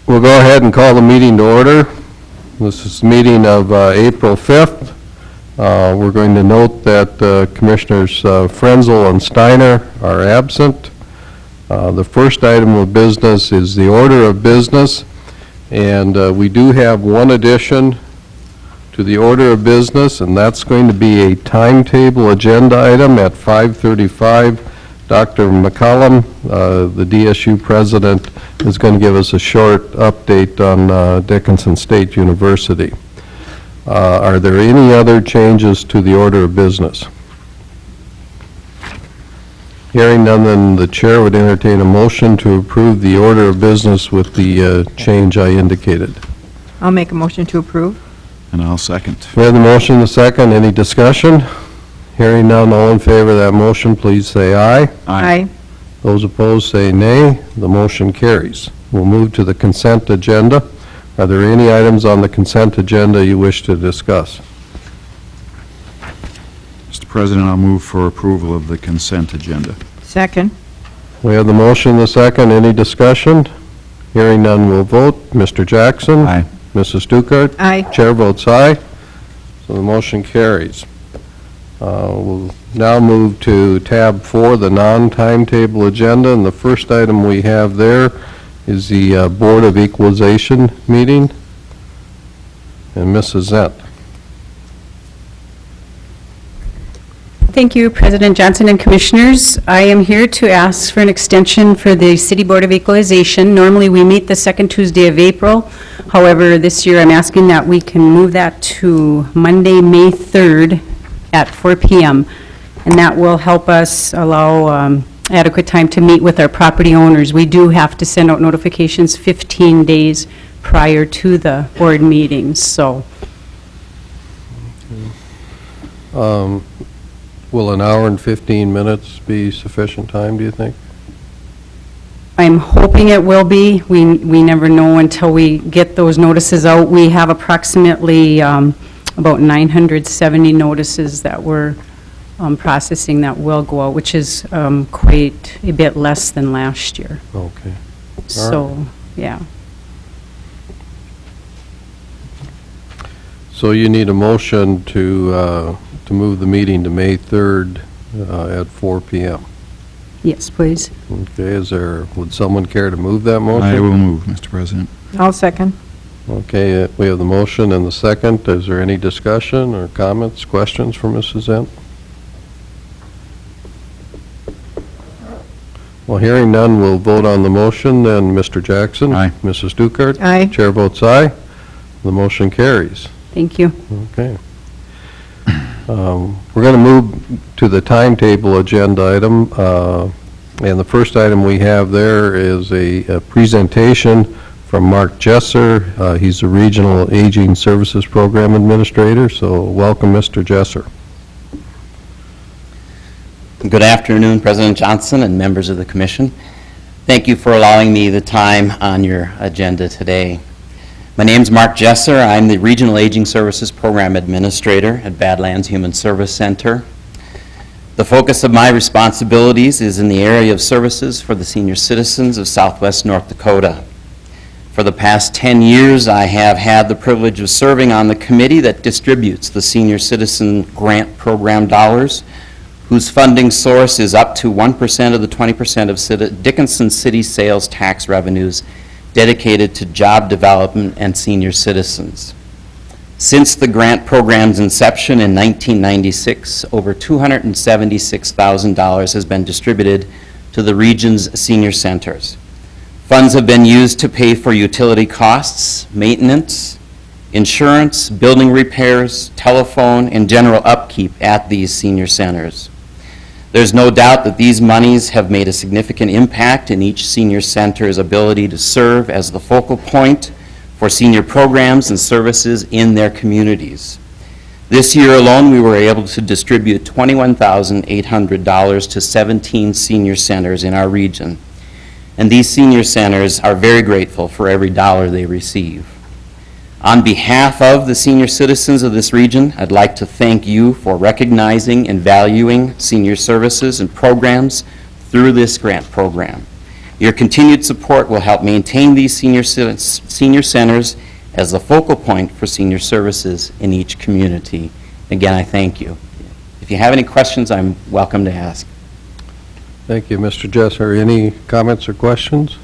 We'll go ahead and call the meeting to order. This is the meeting of April 5th. We're going to note that Commissioners Frenzel and Steiner are absent. The first item of business is the order of business, and we do have one addition to the order of business, and that's going to be a timetable agenda item at 5:35. Dr. McCollum, the DSU president, is going to give us a short update on Dickinson State University. Are there any other changes to the order of business? Hearing none, then the chair would entertain a motion to approve the order of business with the change I indicated. I'll make a motion to approve. And I'll second. We have the motion, the second. Any discussion? Hearing none, all in favor of that motion, please say aye. Aye. Those opposed say nay. The motion carries. We'll move to the consent agenda. Are there any items on the consent agenda you wish to discuss? Mr. President, I'll move for approval of the consent agenda. Second. We have the motion, the second. Any discussion? Hearing none, we'll vote. Mr. Jackson? Aye. Mrs. Stuckert? Aye. Chair votes aye. So the motion carries. We'll now move to tab 4, the non-timetable agenda, and the first item we have there is the Board of Equalization meeting. And Mrs. Zent. Thank you, President Johnson and Commissioners. I am here to ask for an extension for the City Board of Equalization. Normally, we meet the second Tuesday of April. However, this year, I'm asking that we can move that to Monday, May 3rd at 4 p.m. And that will help us allow adequate time to meet with our property owners. We do have to send out notifications 15 days prior to the board meetings, so. Will an hour and 15 minutes be sufficient time, do you think? I'm hoping it will be. We never know until we get those notices out. We have approximately about 970 notices that we're processing that will go out, which is quite a bit less than last year. Okay. So, yeah. So you need a motion to move the meeting to May 3rd at 4 p.m. Yes, please. Okay, would someone care to move that motion? I will move, Mr. President. I'll second. Okay, we have the motion and the second. Is there any discussion or comments, questions for Mrs. Zent? Well, hearing none, we'll vote on the motion. Then Mr. Jackson? Aye. Mrs. Stuckert? Aye. Chair votes aye. The motion carries. Thank you. Okay. We're going to move to the timetable agenda item, and the first item we have there is a presentation from Mark Jesser. He's the Regional Aging Services Program Administrator, so welcome, Mr. Jesser. Good afternoon, President Johnson and members of the Commission. Thank you for allowing me the time on your agenda today. My name is Mark Jesser. I'm the Regional Aging Services Program Administrator at Badlands Human Service Center. The focus of my responsibilities is in the area of services for the senior citizens of Southwest North Dakota. For the past 10 years, I have had the privilege of serving on the committee that distributes the Senior Citizen Grant Program dollars, whose funding source is up to 1% of the 20% of Dickinson City sales tax revenues dedicated to job development and senior citizens. Since the grant program's inception in 1996, over $276,000 has been distributed to the region's senior centers. Funds have been used to pay for utility costs, maintenance, insurance, building repairs, telephone, and general upkeep at these senior centers. There's no doubt that these monies have made a significant impact in each senior center's ability to serve as the focal point for senior programs and services in their communities. This year alone, we were able to distribute $21,800 to 17 senior centers in our region. And these senior centers are very grateful for every dollar they receive. On behalf of the senior citizens of this region, I'd like to thank you for recognizing and valuing senior services and programs through this grant program. Your continued support will help maintain these senior centers as the focal point for senior services in each community. Again, I thank you. If you have any questions, I'm welcome to ask. Thank you, Mr. Jesser. Any comments or questions?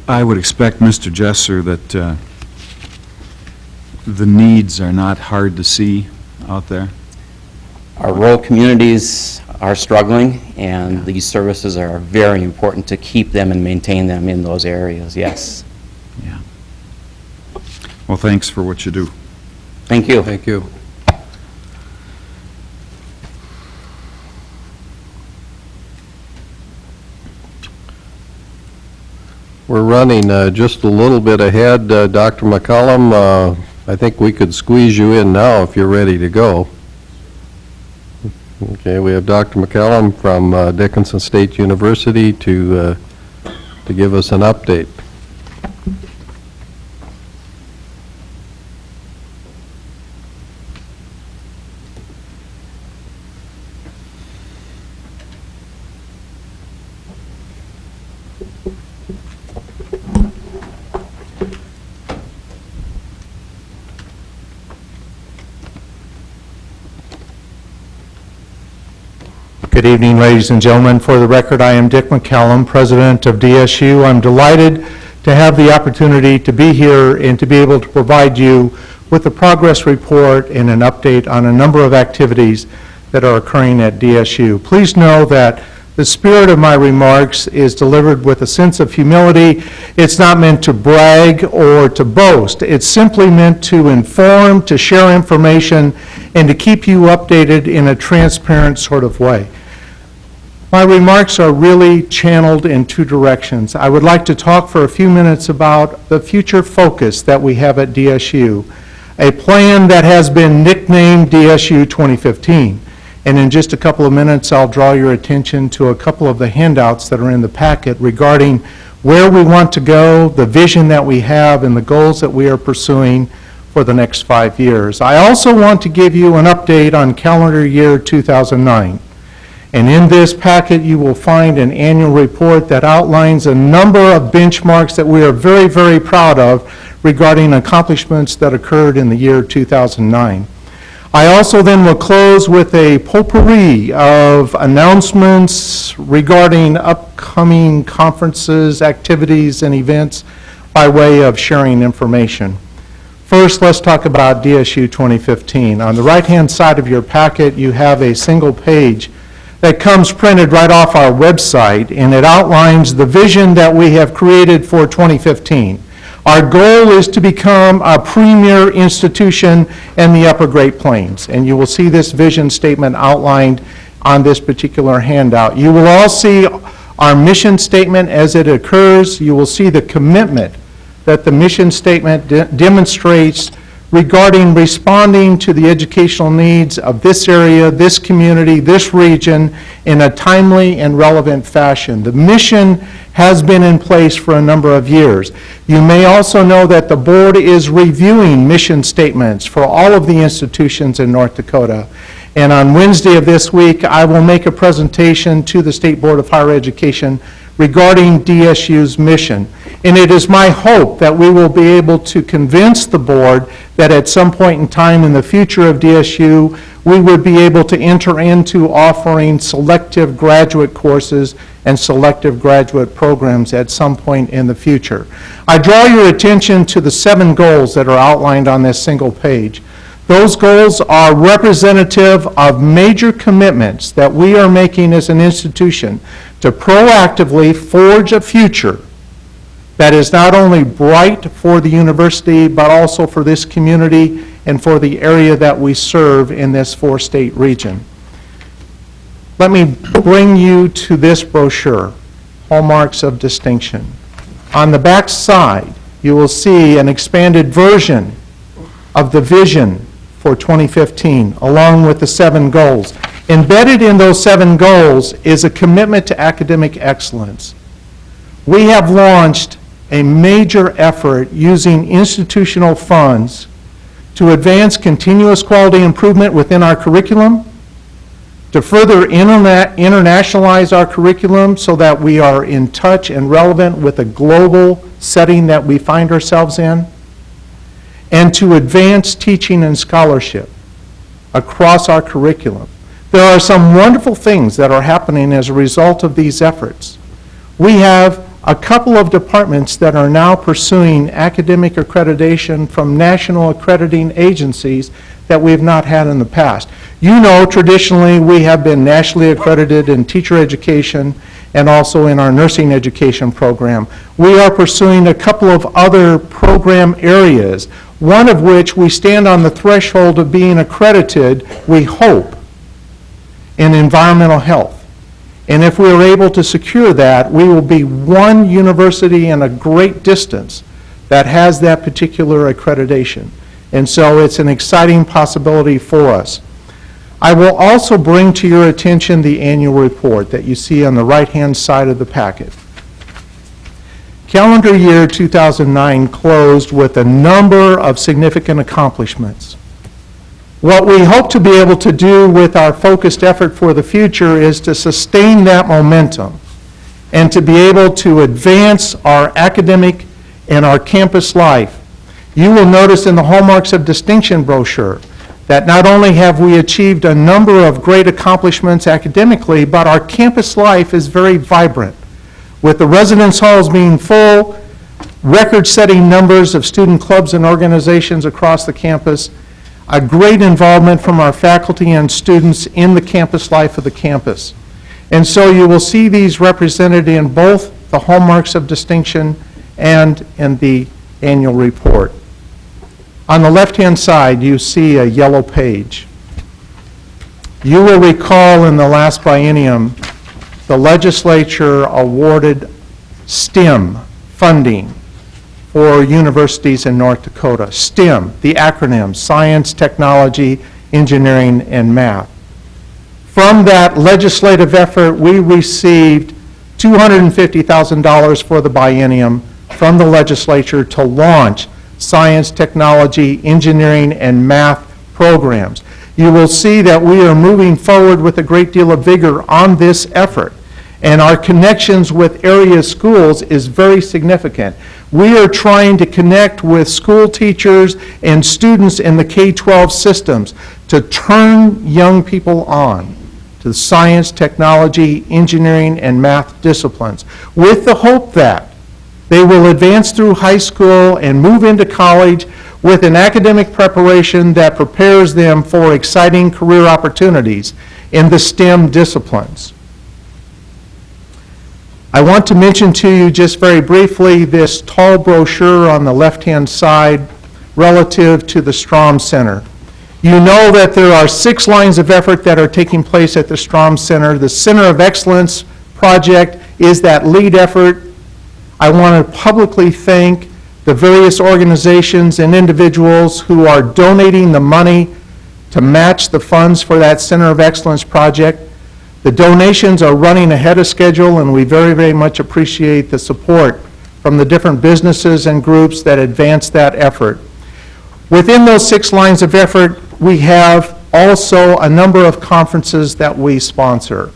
I would expect, Mr. Jesser, that the needs are not hard to see out there. Our rural communities are struggling, and these services are very important to keep them and maintain them in those areas, yes. Well, thanks for what you do. Thank you. Thank you. We're running just a little bit ahead. Dr. McCollum, I think we could squeeze you in now if you're ready to go. Okay, we have Dr. McCollum from Dickinson State University to give us an update. Good evening, ladies and gentlemen. For the record, I am Dick McCallum, president of DSU. I'm delighted to have the opportunity to be here and to be able to provide you with a progress report and an update on a number of activities that are occurring at DSU. Please know that the spirit of my remarks is delivered with a sense of humility. It's not meant to brag or to boast. It's simply meant to inform, to share information, and to keep you updated in a transparent sort of way. My remarks are really channeled in two directions. I would like to talk for a few minutes about the future focus that we have at DSU, a plan that has been nicknamed DSU 2015. And in just a couple of minutes, I'll draw your attention to a couple of the handouts that are in the packet regarding where we want to go, the vision that we have, and the goals that we are pursuing for the next 5 years. I also want to give you an update on calendar year 2009. And in this packet, you will find an annual report that outlines a number of benchmarks that we are very, very proud of regarding accomplishments that occurred in the year 2009. I also then will close with a potpourri of announcements regarding upcoming conferences, activities, and events by way of sharing information. First, let's talk about DSU 2015. On the right-hand side of your packet, you have a single page that comes printed right off our website, and it outlines the vision that we have created for 2015. Our goal is to become a premier institution in the Upper Great Plains, and you will see this vision statement outlined on this particular handout. You will all see our mission statement as it occurs. You will see the commitment that the mission statement demonstrates regarding responding to the educational needs of this area, this community, this region in a timely and relevant fashion. The mission has been in place for a number of years. You may also know that the board is reviewing mission statements for all of the institutions in North Dakota. And on Wednesday of this week, I will make a presentation to the State Board of Higher Education regarding DSU's mission. And it is my hope that we will be able to convince the board that at some point in time in the future of DSU, we would be able to enter into offering selective graduate courses and selective graduate programs at some point in the future. I draw your attention to the 7 goals that are outlined on this single page. Those goals are representative of major commitments that we are making as an institution to proactively forge a future that is not only bright for the university, but also for this community and for the area that we serve in this 4-state region. Let me bring you to this brochure, Hallmarks of Distinction. On the back side, you will see an expanded version of the vision for 2015, along with the 7 goals. Embedded in those 7 goals is a commitment to academic excellence. We have launched a major effort using institutional funds to advance continuous quality improvement within our curriculum, to further internationalize our curriculum so that we are in touch and relevant with the global setting that we find ourselves in, and to advance teaching and scholarship across our curriculum. There are some wonderful things that are happening as a result of these efforts. We have a couple of departments that are now pursuing academic accreditation from national accrediting agencies that we have not had in the past. You know, traditionally, we have been nationally accredited in teacher education and also in our nursing education program. We are pursuing a couple of other program areas, one of which we stand on the threshold of being accredited, we hope, in environmental health. And if we are able to secure that, we will be one university in a great distance that has that particular accreditation. And so it's an exciting possibility for us. I will also bring to your attention the annual report that you see on the right-hand side of the packet. Calendar year 2009 closed with a number of significant accomplishments. What we hope to be able to do with our focused effort for the future is to sustain that momentum and to be able to advance our academic and our campus life. You will notice in the Hallmarks of Distinction brochure that not only have we achieved a number of great accomplishments academically, but our campus life is very vibrant, with the residence halls being full, record-setting numbers of student clubs and organizations across the campus, a great involvement from our faculty and students in the campus life of the campus. And so you will see these represented in both the Hallmarks of Distinction and in the annual report. On the left-hand side, you see a yellow page. You will recall in the last biennium, the legislature awarded STEM funding for universities in North Dakota. STEM, the acronym, Science, Technology, Engineering, and Math. From that legislative effort, we received $250,000 for the biennium from the legislature to launch science, technology, engineering, and math programs. You will see that we are moving forward with a great deal of vigor on this effort, and our connections with area schools is very significant. We are trying to connect with school teachers and students in the K-12 systems to turn young people on to science, technology, engineering, and math disciplines, with the hope that they will advance through high school and move into college with an academic preparation that prepares them for exciting career opportunities in the STEM disciplines. I want to mention to you just very briefly this tall brochure on the left-hand side relative to the Strom Center. You know that there are 6 lines of effort that are taking place at the Strom Center. The Center of Excellence project is that lead effort. I want to publicly thank the various organizations and individuals who are donating the money to match the funds for that Center of Excellence project. The donations are running ahead of schedule, and we very, very much appreciate the support from the different businesses and groups that advance that effort. Within those 6 lines of effort, we have also a number of conferences that we sponsor.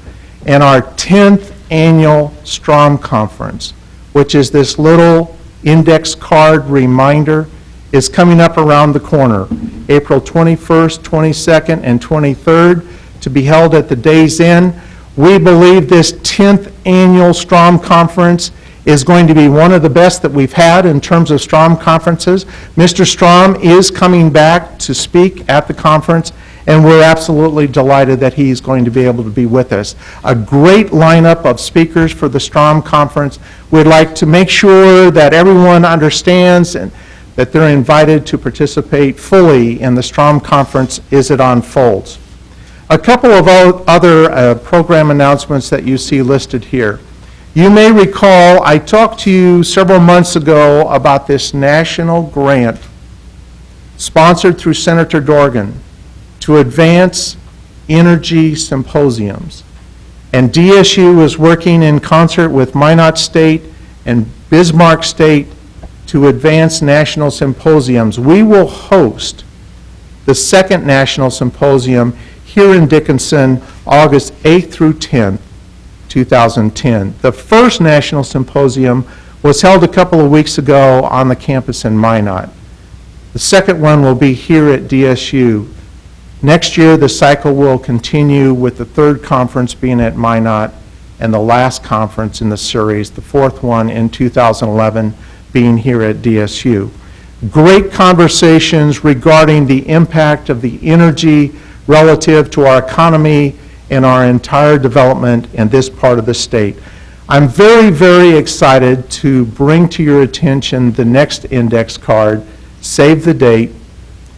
And our 10th annual Strom Conference, which is this little index card reminder, is coming up around the corner, April 21st, 22nd, and 23rd, to be held at the Days Inn. We believe this 10th annual Strom Conference is going to be one of the best that we've had in terms of Strom conferences. Mr. Strom is coming back to speak at the conference, and we're absolutely delighted that he's going to be able to be with us. A great lineup of speakers for the Strom Conference. We'd like to make sure that everyone understands and that they're invited to participate fully in the Strom Conference as it unfolds. A couple of other program announcements that you see listed here. You may recall I talked to you several months ago about this national grant sponsored through Senator Dorgan to advance energy symposiums. And DSU is working in concert with Minot State and Bismarck State to advance national symposiums. We will host the second national symposium here in Dickinson, August 8th through 10th, 2010. The first national symposium was held a couple of weeks ago on the campus in Minot. The second one will be here at DSU. Next year, the cycle will continue with the third conference being at Minot and the last conference in the series, the fourth one in 2011, being here at DSU. Great conversations regarding the impact of the energy relative to our economy and our entire development in this part of the state. I'm very, very excited to bring to your attention the next index card, save the date.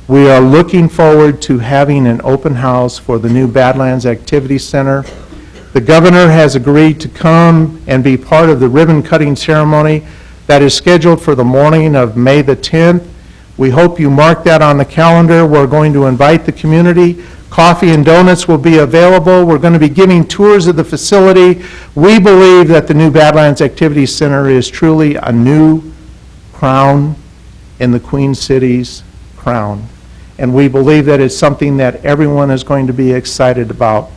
We are looking forward to having an open house for the new Badlands Activity Center. The governor has agreed to come and be part of the ribbon cutting ceremony that is scheduled for the morning of May the 10th. We hope you mark that on the calendar. We're going to invite the community. Coffee and donuts will be available. We're going to be giving tours of the facility. We believe that the new Badlands Activity Center is truly a new crown in the Queen City's crown. And we believe that it's something that everyone is going to be excited about.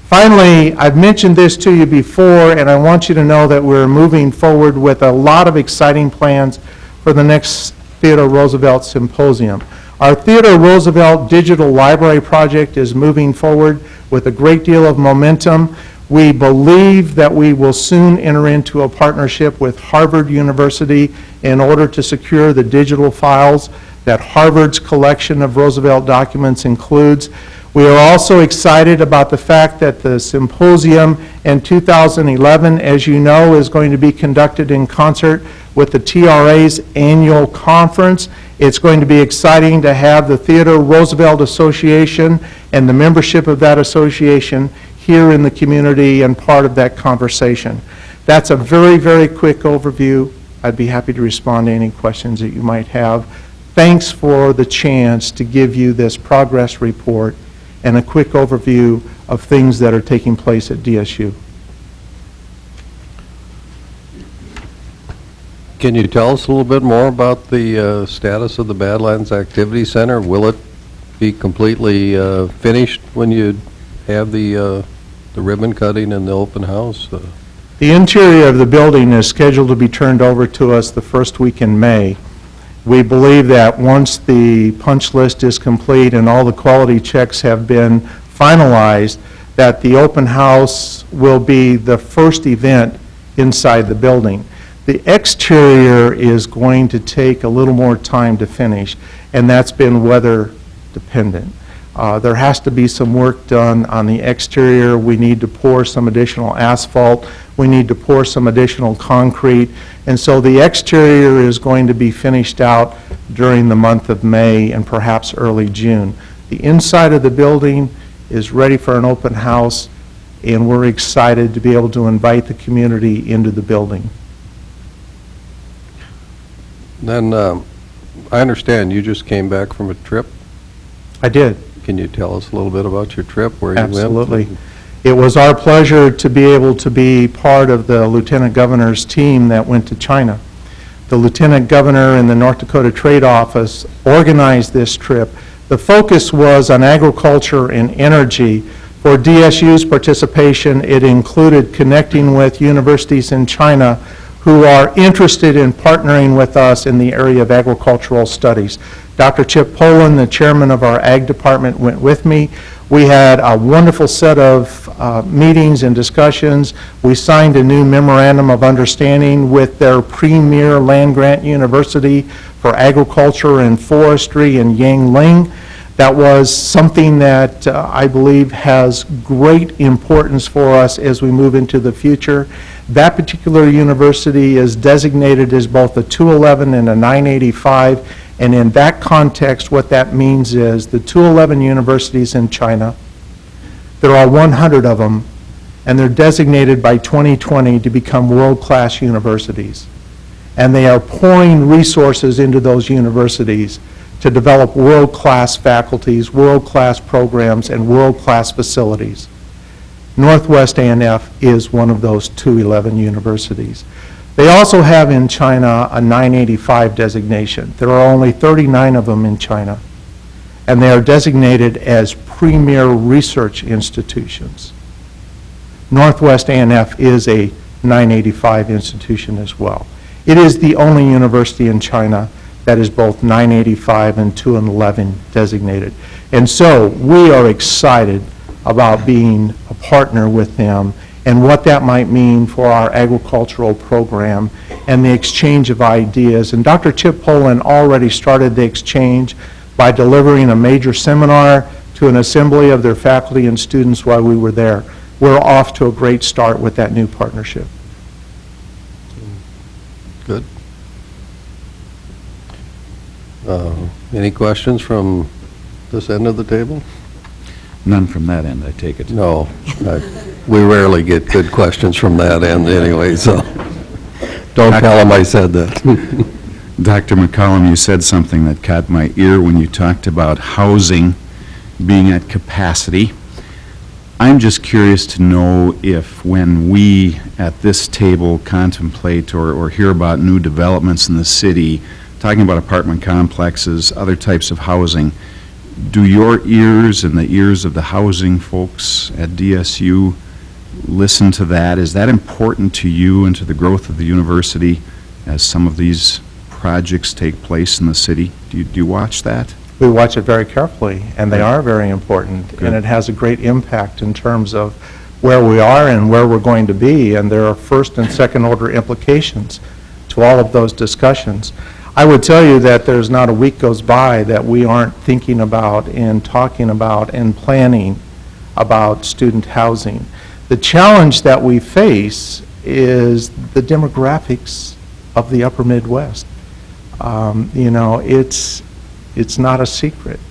Finally, I've mentioned this to you before, and I want you to know that we're moving forward with a lot of exciting plans for the next Theodore Roosevelt Symposium. Our Theodore Roosevelt Digital Library project is moving forward with a great deal of momentum. We believe that we will soon enter into a partnership with Harvard University in order to secure the digital files that Harvard's collection of Roosevelt documents includes. We are also excited about the fact that the symposium in 2011, as you know, is going to be conducted in concert with the TRA's annual conference. It's going to be exciting to have the Theodore Roosevelt Association and the membership of that association here in the community and part of that conversation. That's a very, very quick overview. I'd be happy to respond to any questions that you might have. Thanks for the chance to give you this progress report and a quick overview of things that are taking place at DSU. Can you tell us a little bit more about the status of the Badlands Activity Center? Will it be completely finished when you have the ribbon cutting and the open house? The interior of the building is scheduled to be turned over to us the first week in May. We believe that once the punch list is complete and all the quality checks have been finalized, that the open house will be the first event inside the building. The exterior is going to take a little more time to finish, and that's been weather dependent. There has to be some work done on the exterior. We need to pour some additional asphalt. We need to pour some additional concrete. And so the exterior is going to be finished out during the month of May and perhaps early June. The inside of the building is ready for an open house, and we're excited to be able to invite the community into the building. Then, I understand you just came back from a trip. I did. Can you tell us a little bit about your trip, where you went? Absolutely. It was our pleasure to be able to be part of the Lieutenant Governor's team that went to China. The Lieutenant Governor and the North Dakota Trade Office organized this trip. The focus was on agriculture and energy. For DSU's participation, it included connecting with universities in China who are interested in partnering with us in the area of agricultural studies. Dr. Chip Poland, the chairman of our ag department, went with me. We had a wonderful set of meetings and discussions. We signed a new memorandum of understanding with their premier land-grant university for agriculture and forestry in Yangling. That was something that I believe has great importance for us as we move into the future. That particular university is designated as both a 211 and a 985, and in that context, what that means is the 211 universities in China, there are 100 of them, and they're designated by 2020 to become world-class universities. And they are pouring resources into those universities to develop world-class faculties, world-class programs, and world-class facilities. Northwest A&F is one of those 211 universities. They also have in China a 985 designation. There are only 39 of them in China. and they are designated as premier research institutions. Northwest A&F is a 985 institution as well. It is the only university in China that is both 985 and 211 designated. And so we are excited about being a partner with them and what that might mean for our agricultural program and the exchange of ideas. And Dr. Chip Poland already started the exchange by delivering a major seminar to an assembly of their faculty and students while we were there. We're off to a great start with that new partnership. Good. Any questions from this end of the table? None from that end, I take it. No. We rarely get good questions from that end anyway, so don't tell them I said that. Dr. McCollum, you said something that caught my ear when you talked about housing being at capacity. I'm just curious to know if when we at this table contemplate or hear about new developments in the city, talking about apartment complexes, other types of housing, do your ears and the ears of the housing folks at DSU listen to that? Is that important to you and to the growth of the university as some of these projects take place in the city? Do you watch that? We watch it very carefully, and they are very important, Good. and it has a great impact in terms of where we are and where we're going to be, and there are first and second order implications to all of those discussions. I would tell you that there's not a week goes by that we aren't thinking about and talking about and planning about student housing. The challenge that we face is the demographics of the upper Midwest. It's not a secret.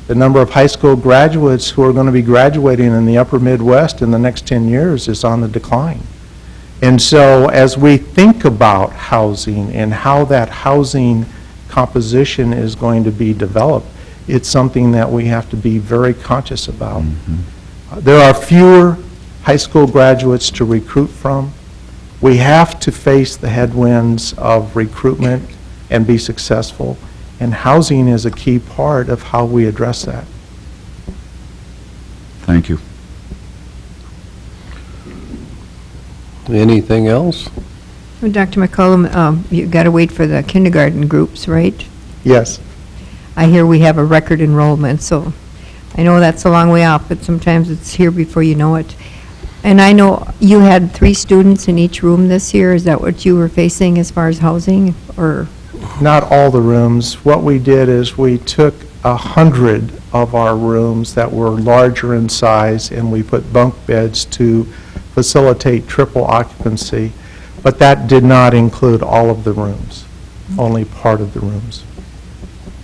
The number of high school graduates who are going to be graduating in the upper Midwest in the next 10 years is on the decline. And so as we think about housing and how that housing composition is going to be developed, it's something that we have to be very conscious about. There are fewer high school graduates to recruit from. We have to face the headwinds of recruitment and be successful. And housing is a key part of how we address that. Thank you. Anything else? Dr. McCollum, you got to wait for the kindergarten groups, right? Yes. I hear we have a record enrollment, so I know that's a long way off, but sometimes it's here before you know it. And I know you had 3 students in each room this year. Is that what you were facing as far as housing, or? Not all the rooms. What we did is we took 100 of our rooms that were larger in size, and we put bunk beds to facilitate triple occupancy, but that did not include all of the rooms, only part of the rooms.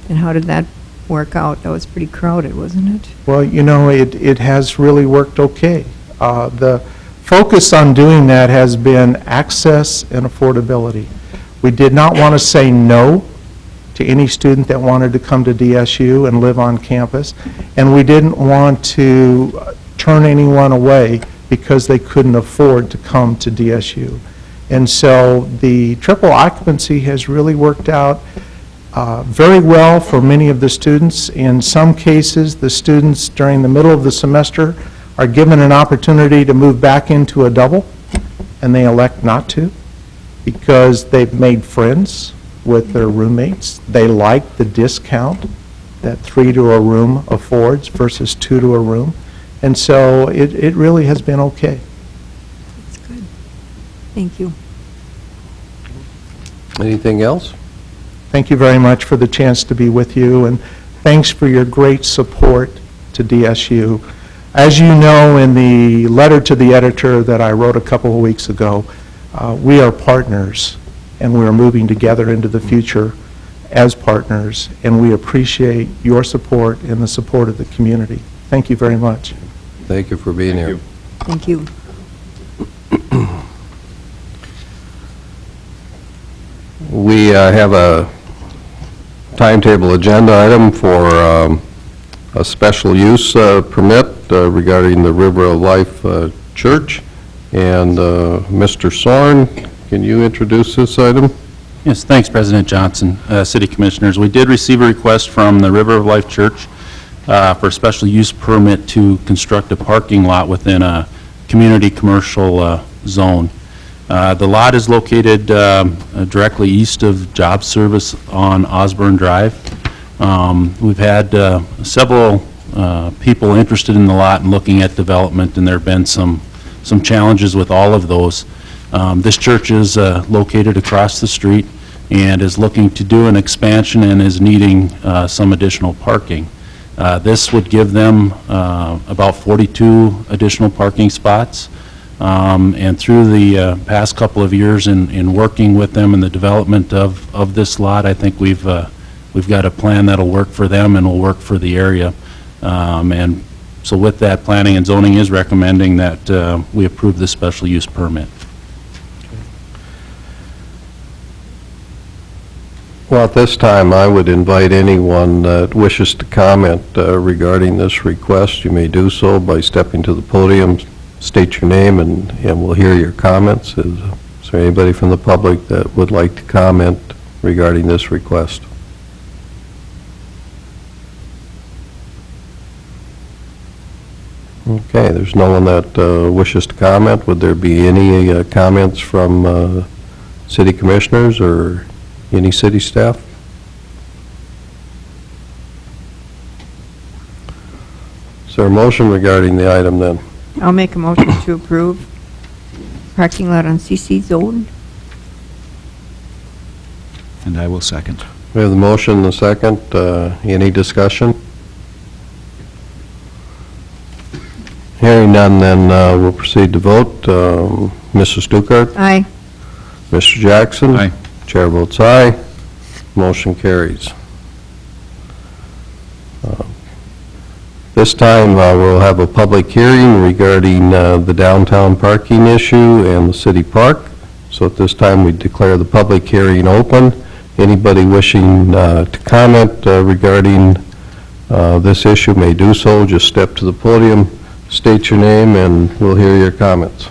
And how did that work out? That was pretty crowded, wasn't it? Well, it has really worked okay. The focus on doing that has been access and affordability. We did not want to say no to any student that wanted to come to DSU and live on campus, and we didn't want to turn anyone away because they couldn't afford to come to DSU. And so the triple occupancy has really worked out very well for many of the students. In some cases, the students during the middle of the semester are given an opportunity to move back into a double, and they elect not to, because they've made friends with their roommates. They like the discount that 3 to a room affords versus 2 to a room. And so it really has been okay. That's good. Thank you. Anything else? Thank you very much for the chance to be with you, and thanks for your great support to DSU. As you know, in the letter to the editor that I wrote a couple of weeks ago, we are partners, and we are moving together into the future as partners, and we appreciate your support and the support of the community. Thank you very much. Thank you for being here. Thank you. We have a timetable agenda item for a special use permit regarding the River of Life Church. And Mr. Sorn, can you introduce this item? Yes, thanks, President Johnson. City Commissioners, we did receive a request from the River of Life Church for a special use permit to construct a parking lot within a community commercial zone. The lot is located directly east of Job Service on Osborne Drive. We've had several people interested in the lot and looking at development, and there have been some challenges with all of those. This church is located across the street and is looking to do an expansion and is needing some additional parking. This would give them about 42 additional parking spots. And through the past couple of years in working with them in the development of this lot, I think we've got a plan that'll work for them and will work for the area. And so with that, Planning and Zoning is recommending that we approve this special use permit. Well, at this time, I would invite anyone that wishes to comment regarding this request. You may do so by stepping to the podium, state your name, and we'll hear your comments. Is there anybody from the public that would like to comment regarding this request? Okay, there's no one that wishes to comment. Would there be any comments from city commissioners or any city staff? Is there a motion regarding the item then? I'll make a motion to approve parking lot on CC zone. And I will second. We have the motion and the second. Any discussion? Hearing none, then we'll proceed to vote. Mrs. Stuckert? Aye. Mr. Jackson? Aye. Chair votes aye. Motion carries. This time, we'll have a public hearing regarding the downtown parking issue and the city park. So at this time, we declare the public hearing open. Anybody wishing to comment regarding this issue may do so. Just step to the podium, state your name, and we'll hear your comments.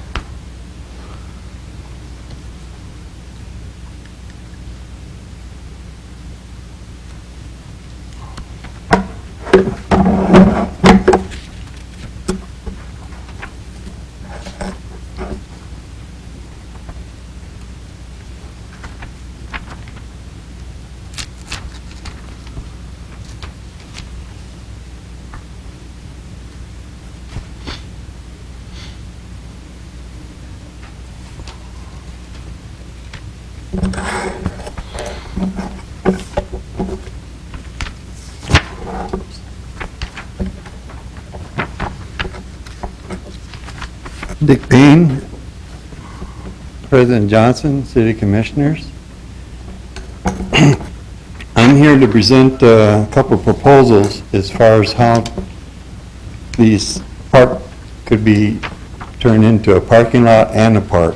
Dick Payne, President Johnson, City Commissioners. I'm here to present a couple of proposals as far as how these park could be turned into a parking lot and a park.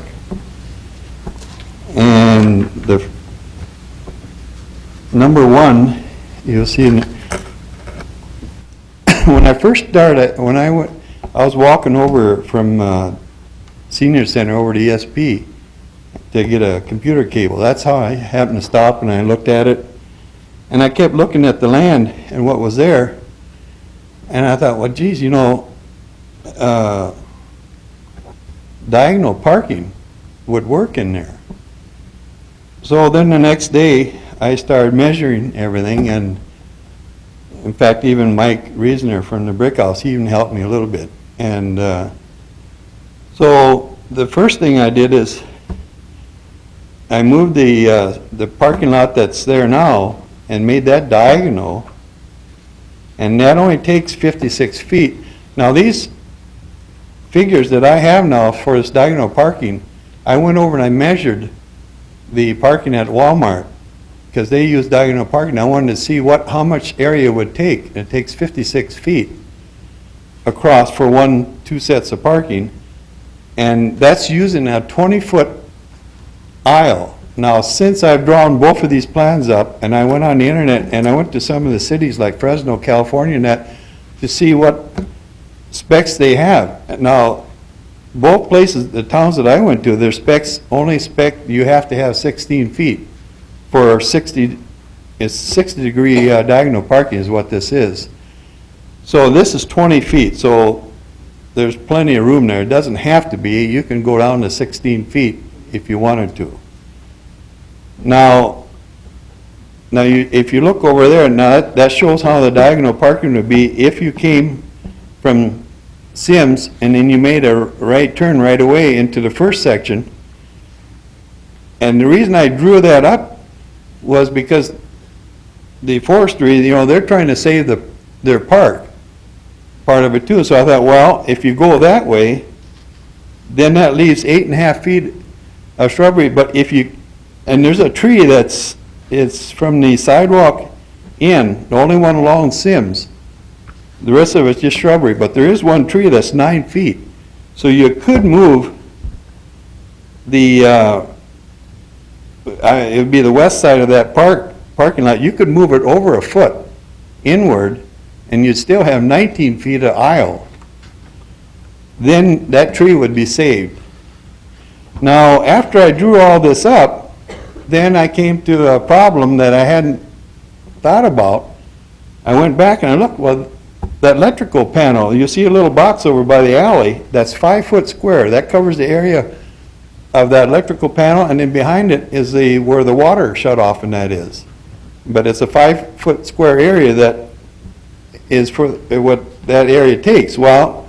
And the number one, you'll see, when I first started, I was walking over from Senior Center over to ESP to get a computer cable. That's how I happened to stop, and I looked at it, and I kept looking at the land and what was there, and I thought, well, geez, you know, diagonal parking would work in there. So then the next day, I started measuring everything, and in fact, even Mike Reasoner from the Brick House, he even helped me a little bit. And so the first thing I did is I moved the parking lot that's there now and made that diagonal, and that only takes 56 feet. Now these figures that I have now for this diagonal parking, I went over and I measured the parking at Walmart because they use diagonal parking. I wanted to see how much area it would take. And it takes 56 feet across for two sets of parking, and that's using a 20-foot aisle. Now, since I've drawn both of these plans up, and I went on the internet, and I went to some of the cities like Fresno, California, and that, to see what specs they have. Now, both places, the towns that I went to, their specs, only spec, you have to have 16 feet for 60, it's 60-degree diagonal parking is what this is. So this is 20 feet, so there's plenty of room there. It doesn't have to be. You can go down to 16 feet if you wanted to. Now, if you look over there, now that shows how the diagonal parking would be if you came from Sims and then you made a right turn right away into the first section. And the reason I drew that up was because the forestry, they're trying to save their park, part of it too. So I thought, well, if you go that way, then that leaves 8.5 feet of shrubbery. But and there's a tree it's from the sidewalk in, the only one along Sims. The rest of it's just shrubbery, but there is one tree that's 9 feet. So you could move it would be the west side of that parking lot. You could move it over a foot inward, and you'd still have 19 feet of aisle. Then that tree would be saved. Now, after I drew all this up, then I came to a problem that I hadn't thought about. I went back and I looked, well, that electrical panel, you see a little box over by the alley, that's 5 foot square. That covers the area of that electrical panel, and then behind it is where the water shut off and that is. But it's a 5 foot square area that is for what that area takes. Well,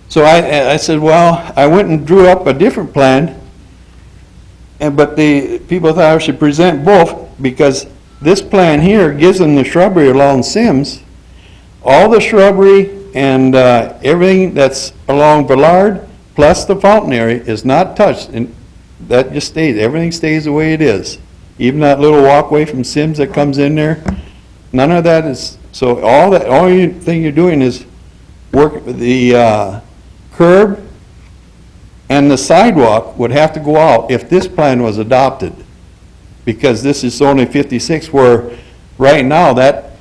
so I said, well, I went and drew up a different plan, but the people thought I should present both because this plan here gives them the shrubbery along Sims. All the shrubbery and everything that's along Ballard plus the fountain area is not touched, and that just stays, everything stays the way it is. Even that little walkway from Sims that comes in there, none of that is, so all thing you're doing is work, the curb and the sidewalk would have to go out if this plan was adopted, because this is only 56, where right now that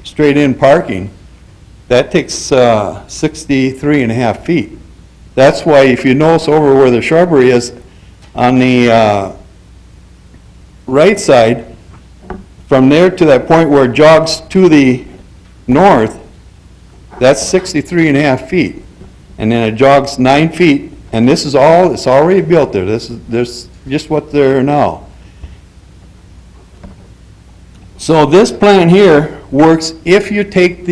straight-in parking, that takes 63.5 feet. That's why if you notice over where the shrubbery is on the right side, from there to that point where it jogs to the north, that's 63.5 feet. And then it jogs 9 feet, and this is all, it's already built there. There's just what's there now. So this plan here works if you take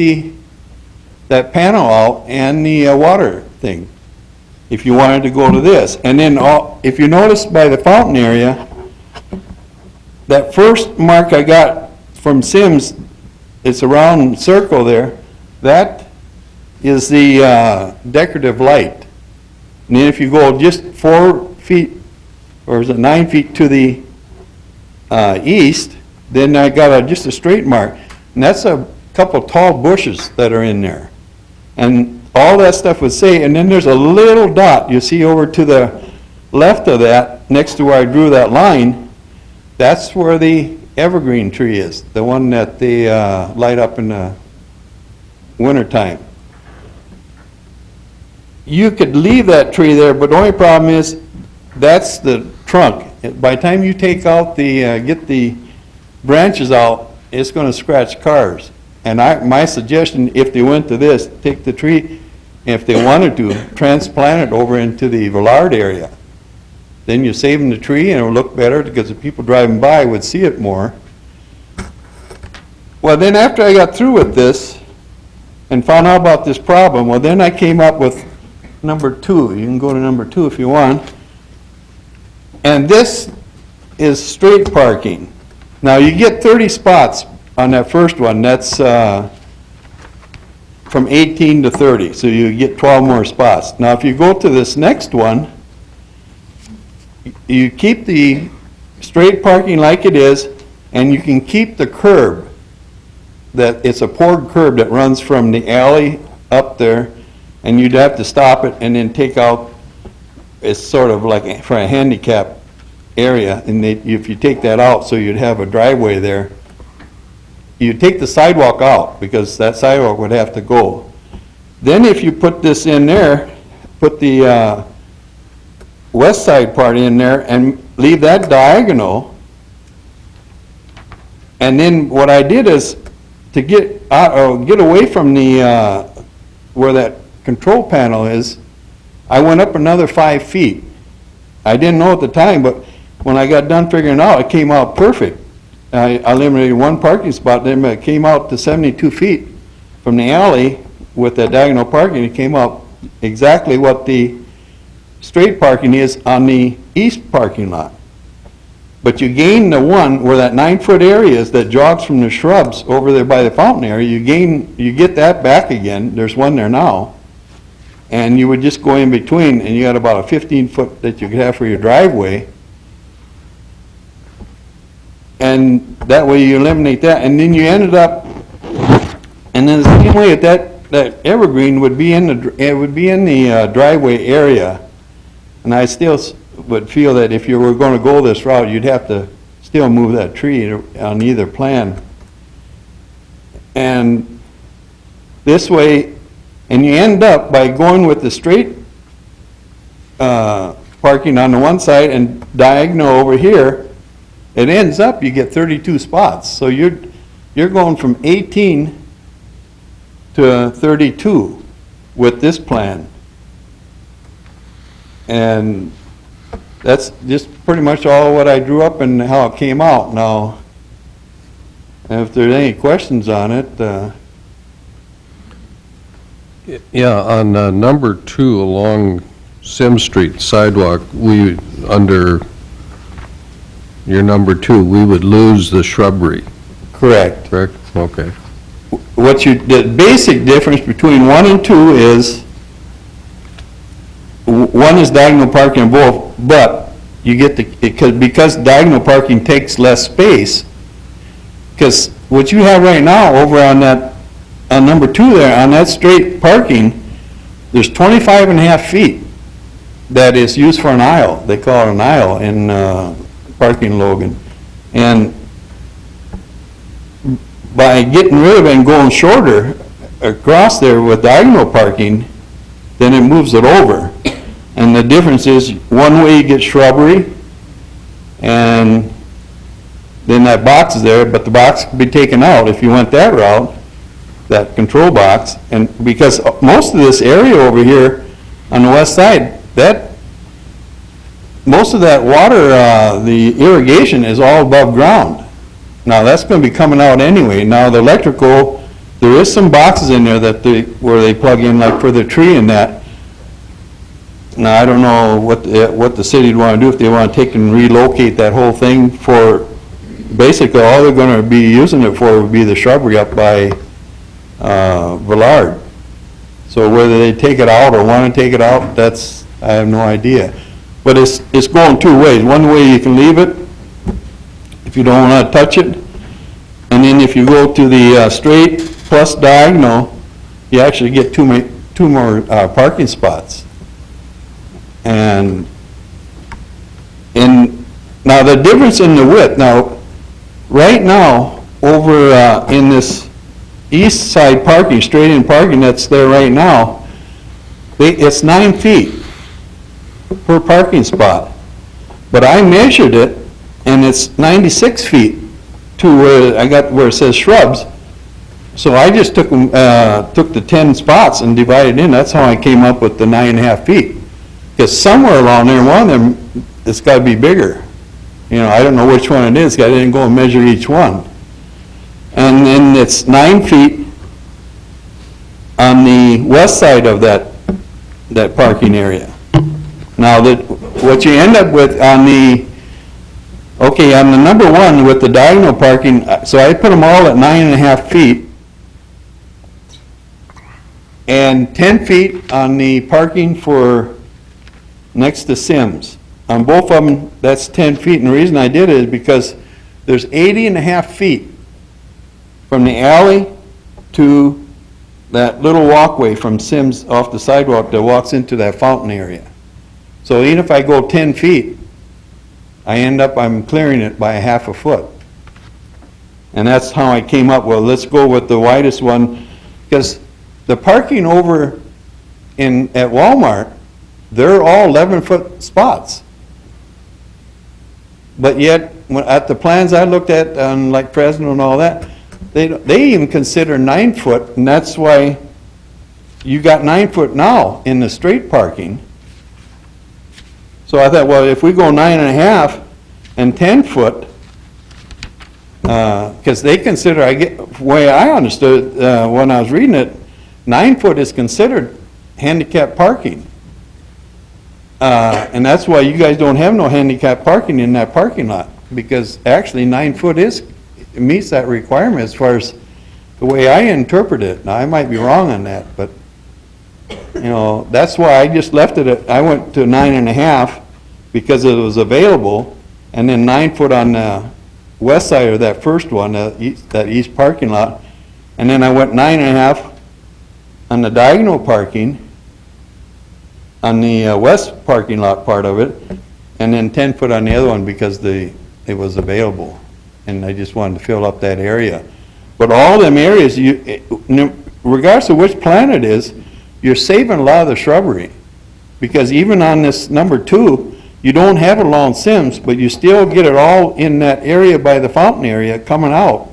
that panel out and the water thing, if you wanted to go to this. And then if you notice by the fountain area, that first mark I got from Sims, it's a round circle there, that is the decorative light. And then if you go just 4 feet, or is it 9 feet to the east, then I got just a straight mark. And that's a couple tall bushes that are in there. And all that stuff would say, and then there's a little dot you see over to the left of that, next to where I drew that line, that's where the evergreen tree is, the one that they light up in the wintertime. You could leave that tree there, but the only problem is, that's the trunk. By the time you take out get the branches out, it's gonna scratch cars. And my suggestion, if they went to this, take the tree, if they wanted to, transplant it over into the Villard area. Then you're saving the tree and it'll look better because the people driving by would see it more. Well, then after I got through with this and found out about this problem, well, then I came up with number 2. You can go to number 2 if you want. And this is straight parking. Now, you get 30 spots on that first one. That's from 18 to 30, so you get 12 more spots. Now, if you go to this next one, you keep the straight parking like it is, and you can keep the curb. That it's a poured curb that runs from the alley up there, and you'd have to stop it and then take out, it's sort of like for a handicap area, and if you take that out, so you'd have a driveway there, you take the sidewalk out, because that sidewalk would have to go. Then if you put this in there, put the west side part in there and leave that diagonal, and then what I did is, to get get away from the, where that control panel is, I went up another 5 feet. I didn't know at the time, but when I got done figuring it out, it came out perfect. I eliminated one parking spot, then it came out to 72 feet from the alley with the diagonal parking. It came out exactly what the straight parking is on the east parking lot. But you gain the one where that 9-foot area is that jogs from the shrubs over there by the fountain area, you get that back again. There's one there now. And you would just go in between, and you got about a 15-foot that you could have for your driveway. And that way you eliminate that, and then you ended up, and then the same way that evergreen would be in the driveway area. And I still would feel that if you were going to go this route, you'd have to still move that tree on either plan. And this way, and you end up by going with the straight parking on the one side and diagonal over here, it ends up, you get 32 spots. So you're going from 18 to 32 with this plan. And that's just pretty much all what I drew up and how it came out. Now, if there's any questions on it, Yeah, on number 2 along Sim Street sidewalk, under your number 2, we would lose the shrubbery, correct. correct? Okay. The basic difference between 1 and 2 is, 1 is diagonal parking in both, but you get because diagonal parking takes less space, because what you have right now over on number 2 there, on that straight parking, there's 25 and a half feet that is used for an aisle. They call it an aisle in parking Logan. And by getting rid of it and going shorter across there with diagonal parking, then it moves it over. And the difference is, one way you get shrubbery, and then that box is there, but the box can be taken out if you went that route, that control box. And because most of this area over here on the west side, most of that water, the irrigation is all above ground. Now, that's going to be coming out anyway. Now, the electrical, there is some boxes in there where they plug in, like for the tree and that. Now, I don't know what the city would want to do, if they want to take and relocate that whole thing for, basically, all they're going to be using it for would be the shrubbery up by Villard. So whether they take it out or want to take it out, I have no idea. But it's going 2 ways. One way you can leave it, if you don't want to touch it. And then if you go to the straight plus diagonal, you actually get two more parking spots. And now the difference in the width, now, right now, over in this east side parking, straight-in parking that's there right now, it's 9 feet per parking spot. But I measured it, and it's 96 feet to where it says shrubs. So I just took the 10 spots and divided in. That's how I came up with the 9.5 feet. Because somewhere along there, one of them, it's got to be bigger. I don't know which one it is, 'cause I didn't go and measure each one. And then it's 9 feet on the west side of that parking area. Now, what you end up with on the number 1 with the diagonal parking, so I put them all at 9.5 feet. And 10 feet on the parking for next to Sims. On both of them, that's 10 feet. And the reason I did it is because there's 80.5 feet from the alley to that little walkway from Sims off the sidewalk that walks into that fountain area. So even if I go 10 feet, I'm clearing it by 1/2 foot. And that's how I came up with, let's go with the widest one, because the parking over at Walmart, they're all 11-foot spots. But yet, at the plans I looked at on like Fresno and all that, They even consider 9 foot, and that's why you got 9 foot now in the straight parking. So I thought, well, if we go 9.5 and 10 foot, because they consider, the way I understood, when I was reading it, 9 foot is considered handicap parking. And that's why you guys don't have no handicap parking in that parking lot, because actually 9 foot meets that requirement as far as the way I interpret it. Now, I might be wrong on that, but, that's why I just left it I went to 9.5 because it was available, and then 9 foot on the west side of that first one, that east parking lot, and then I went 9.5 on the diagonal parking, on the west parking lot part of it, and then 10 foot on the other one because it was available. And I just wanted to fill up that area. But all them areas, regardless of which plan it is, you're saving a lot of the shrubbery. Because even on this number 2, you don't have a lawn Sims, but you still get it all in that area by the fountain area coming out.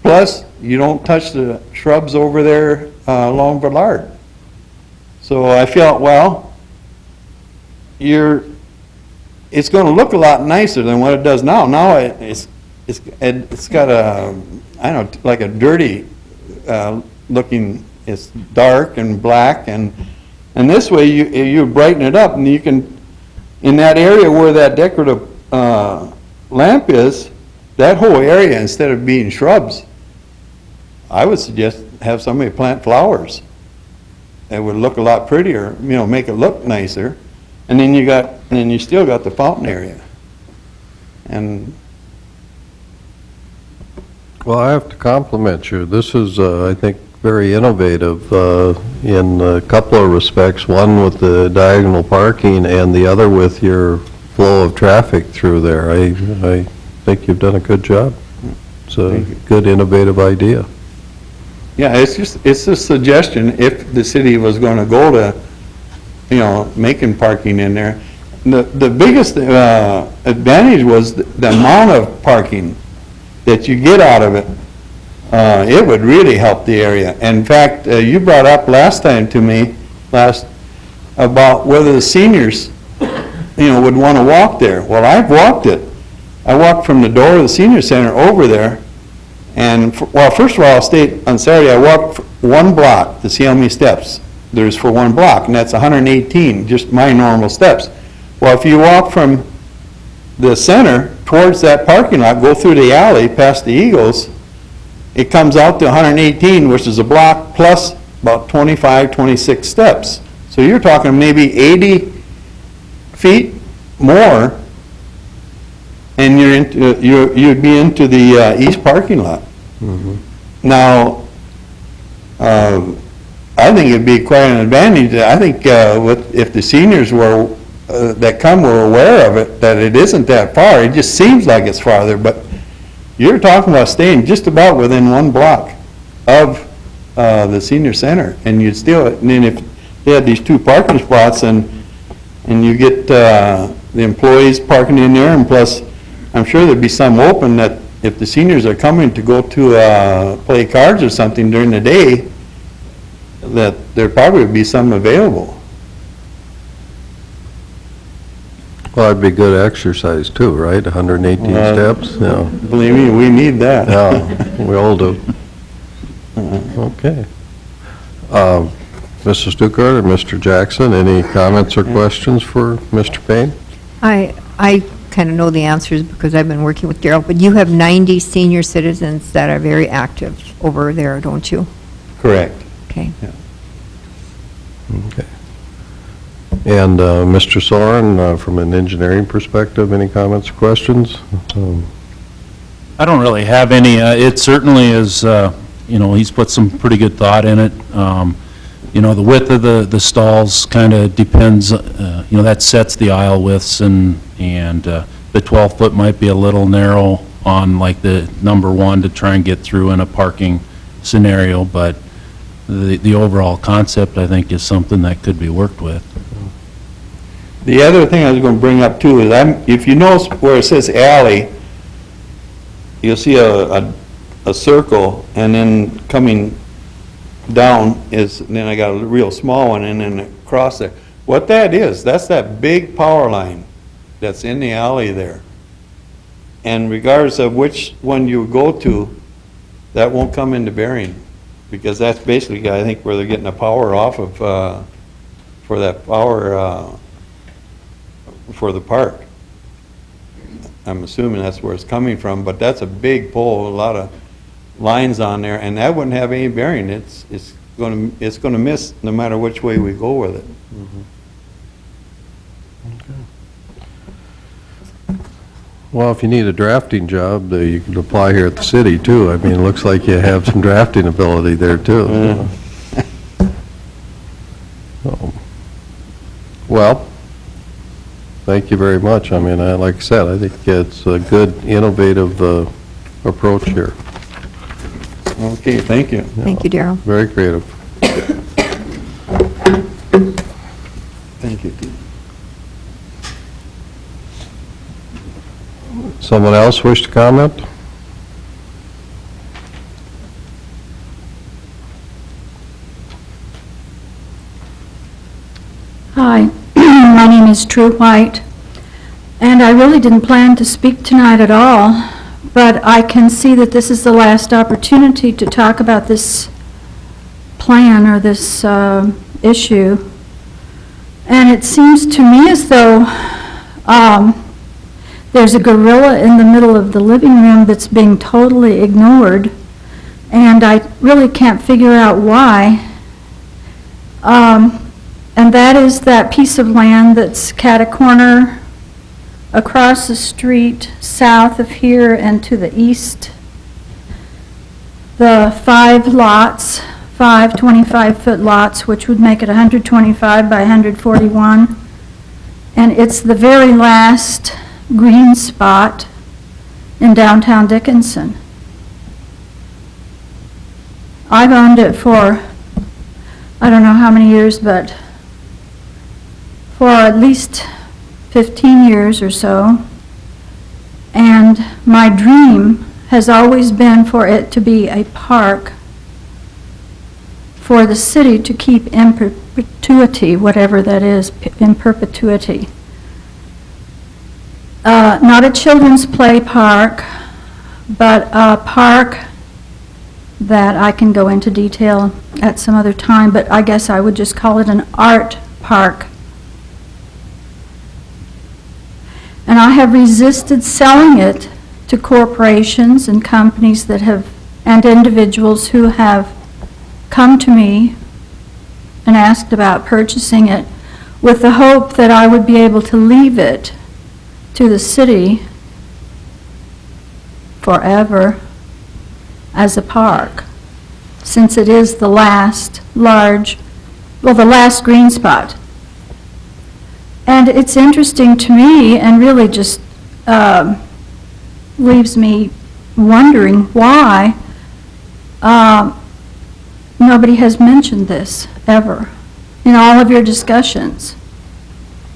Plus, you don't touch the shrubs over there along Villard. So I felt, well, it's gonna look a lot nicer than what it does now. Now it's got a, I don't know, like a dirty looking, it's dark and black, and this way you brighten it up, and you can, in that area where that decorative lamp is, that whole area, instead of being shrubs, I would suggest have somebody plant flowers. It would look a lot prettier, make it look nicer. And then you still got the fountain area. And Well, I have to compliment you. This is, I think, very innovative in a couple of respects. One with the diagonal parking and the other with your flow of traffic through there. I think you've done a good job. It's a good innovative idea. yeah, it's a suggestion if the city was gonna go to, making parking in there. The biggest advantage was the amount of parking that you get out of it. It would really help the area. In fact, you brought up last time to me, about whether the seniors, would want to walk there. Well, I've walked it. I walked from the door of the senior center over there, and, first of all, I'll state, on Saturday, I walked 1 block to see how many steps there's for 1 block, and that's 118, just my normal steps. Well, if you walk from the center towards that parking lot, go through the alley past the Eagles, it comes out to 118, which is a block plus about 25, 26 steps. So you're talking maybe 80 feet more, and you'd be into the east parking lot. Now, I think it'd be quite an advantage. I think if the seniors that come were aware of it, that it isn't that far. It just seems like it's farther, but you're talking about staying just about within 1 block of the senior center, and you'd still, and then if they had these 2 parking spots, and you get the employees parking in there, and plus, I'm sure there'd be some open that if the seniors are coming to go to play cards or something during the day, that there probably would be some available. Well, it'd be good exercise too, right? 118 steps, yeah. Believe me, we need that. Yeah, we all do. Okay. Mrs. Stuckert or Mr. Jackson, any comments or questions for Mr. Payne? I kind of know the answers because I've been working with Darrell, but you have 90 senior citizens that are very active over there, don't you? Correct. Okay. Okay. And Mr. Soren, from an engineering perspective, any comments or questions? I don't really have any. It certainly is, he's put some pretty good thought in it. The width of the stalls kind of depends, that sets the aisle widths, and the 12-foot might be a little narrow on like the number 1 to try and get through in a parking scenario, but the overall concept, I think, is something that could be worked with. The other thing I was going to bring up too is, if you notice where it says alley, you'll see a a circle, and then coming down is, then I got a real small one, and then across there. What that is, that's that big power line that's in the alley there. And regardless of which one you go to, that won't come into bearing, because that's basically, I think, where they're getting the power off of, for that power, for the park. I'm assuming that's where it's coming from, but that's a big pole, a lot of lines on there, and that wouldn't have any bearing. It's gonna miss no matter which way we go with it. Well, if you need a drafting job, you can apply here at the city, too. I mean, it looks like you have some drafting ability there, too. So, well, thank you very much. I mean, like I said, I think it's a good, innovative approach here. Okay, thank you. Thank you, Darrell. Very creative. Thank you. Someone else wish to comment? Hi, my name is True White, and I really didn't plan to speak tonight at all, but I can see that this is the last opportunity to talk about this plan or this issue. And it seems to me as though there's a gorilla in the middle of the living room that's being totally ignored, and I really can't figure out why. And that is that piece of land that's cat-a-corner across the street south of here and to the east. The 5 lots, 5 25-foot lots, which would make it 125 by 141. And it's the very last green spot in downtown Dickinson. I've owned it for, I don't know how many years, but for at least 15 years or so. And my dream has always been for it to be a park for the city to keep in perpetuity, whatever that is, in perpetuity. Not a children's play park, but a park that I can go into detail at some other time, but I guess I would just call it an art park. And I have resisted selling it to corporations and companies that have, and individuals who have come to me and asked about purchasing it with the hope that I would be able to leave it to the city forever as a park, since it is the last the last green spot. And it's interesting to me, and really just leaves me wondering why nobody has mentioned this ever in all of your discussions.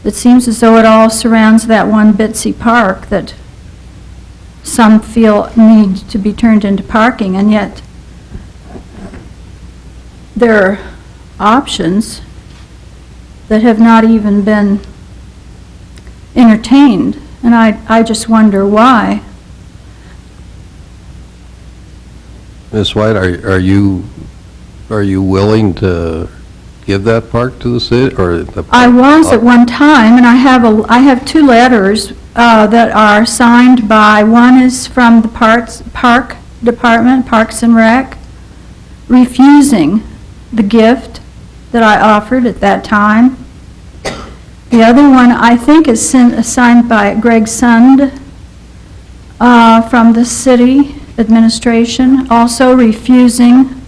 It seems as though it all surrounds that one Bitsy Park that some feel need to be turned into parking, and yet there are options that have not even been entertained, and I just wonder why. Ms. White, are you willing to give that park to the city, or the? I was at one time, and I have 2 letters that are signed by, one is from the Park Department, Parks and Rec, refusing the gift that I offered at that time. The other one, I think, is signed by Greg Sund from the city administration, also refusing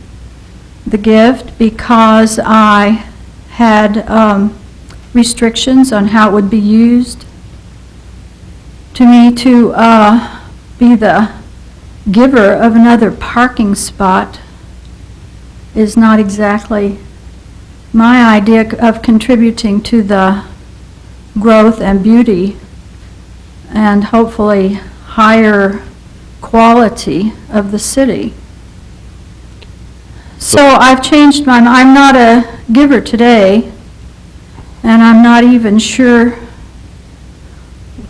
the gift because I had restrictions on how it would be used. To me, to be the giver of another parking spot is not exactly my idea of contributing to the growth and beauty and hopefully higher quality of the city. So I've changed my, I'm not a giver today, and I'm not even sure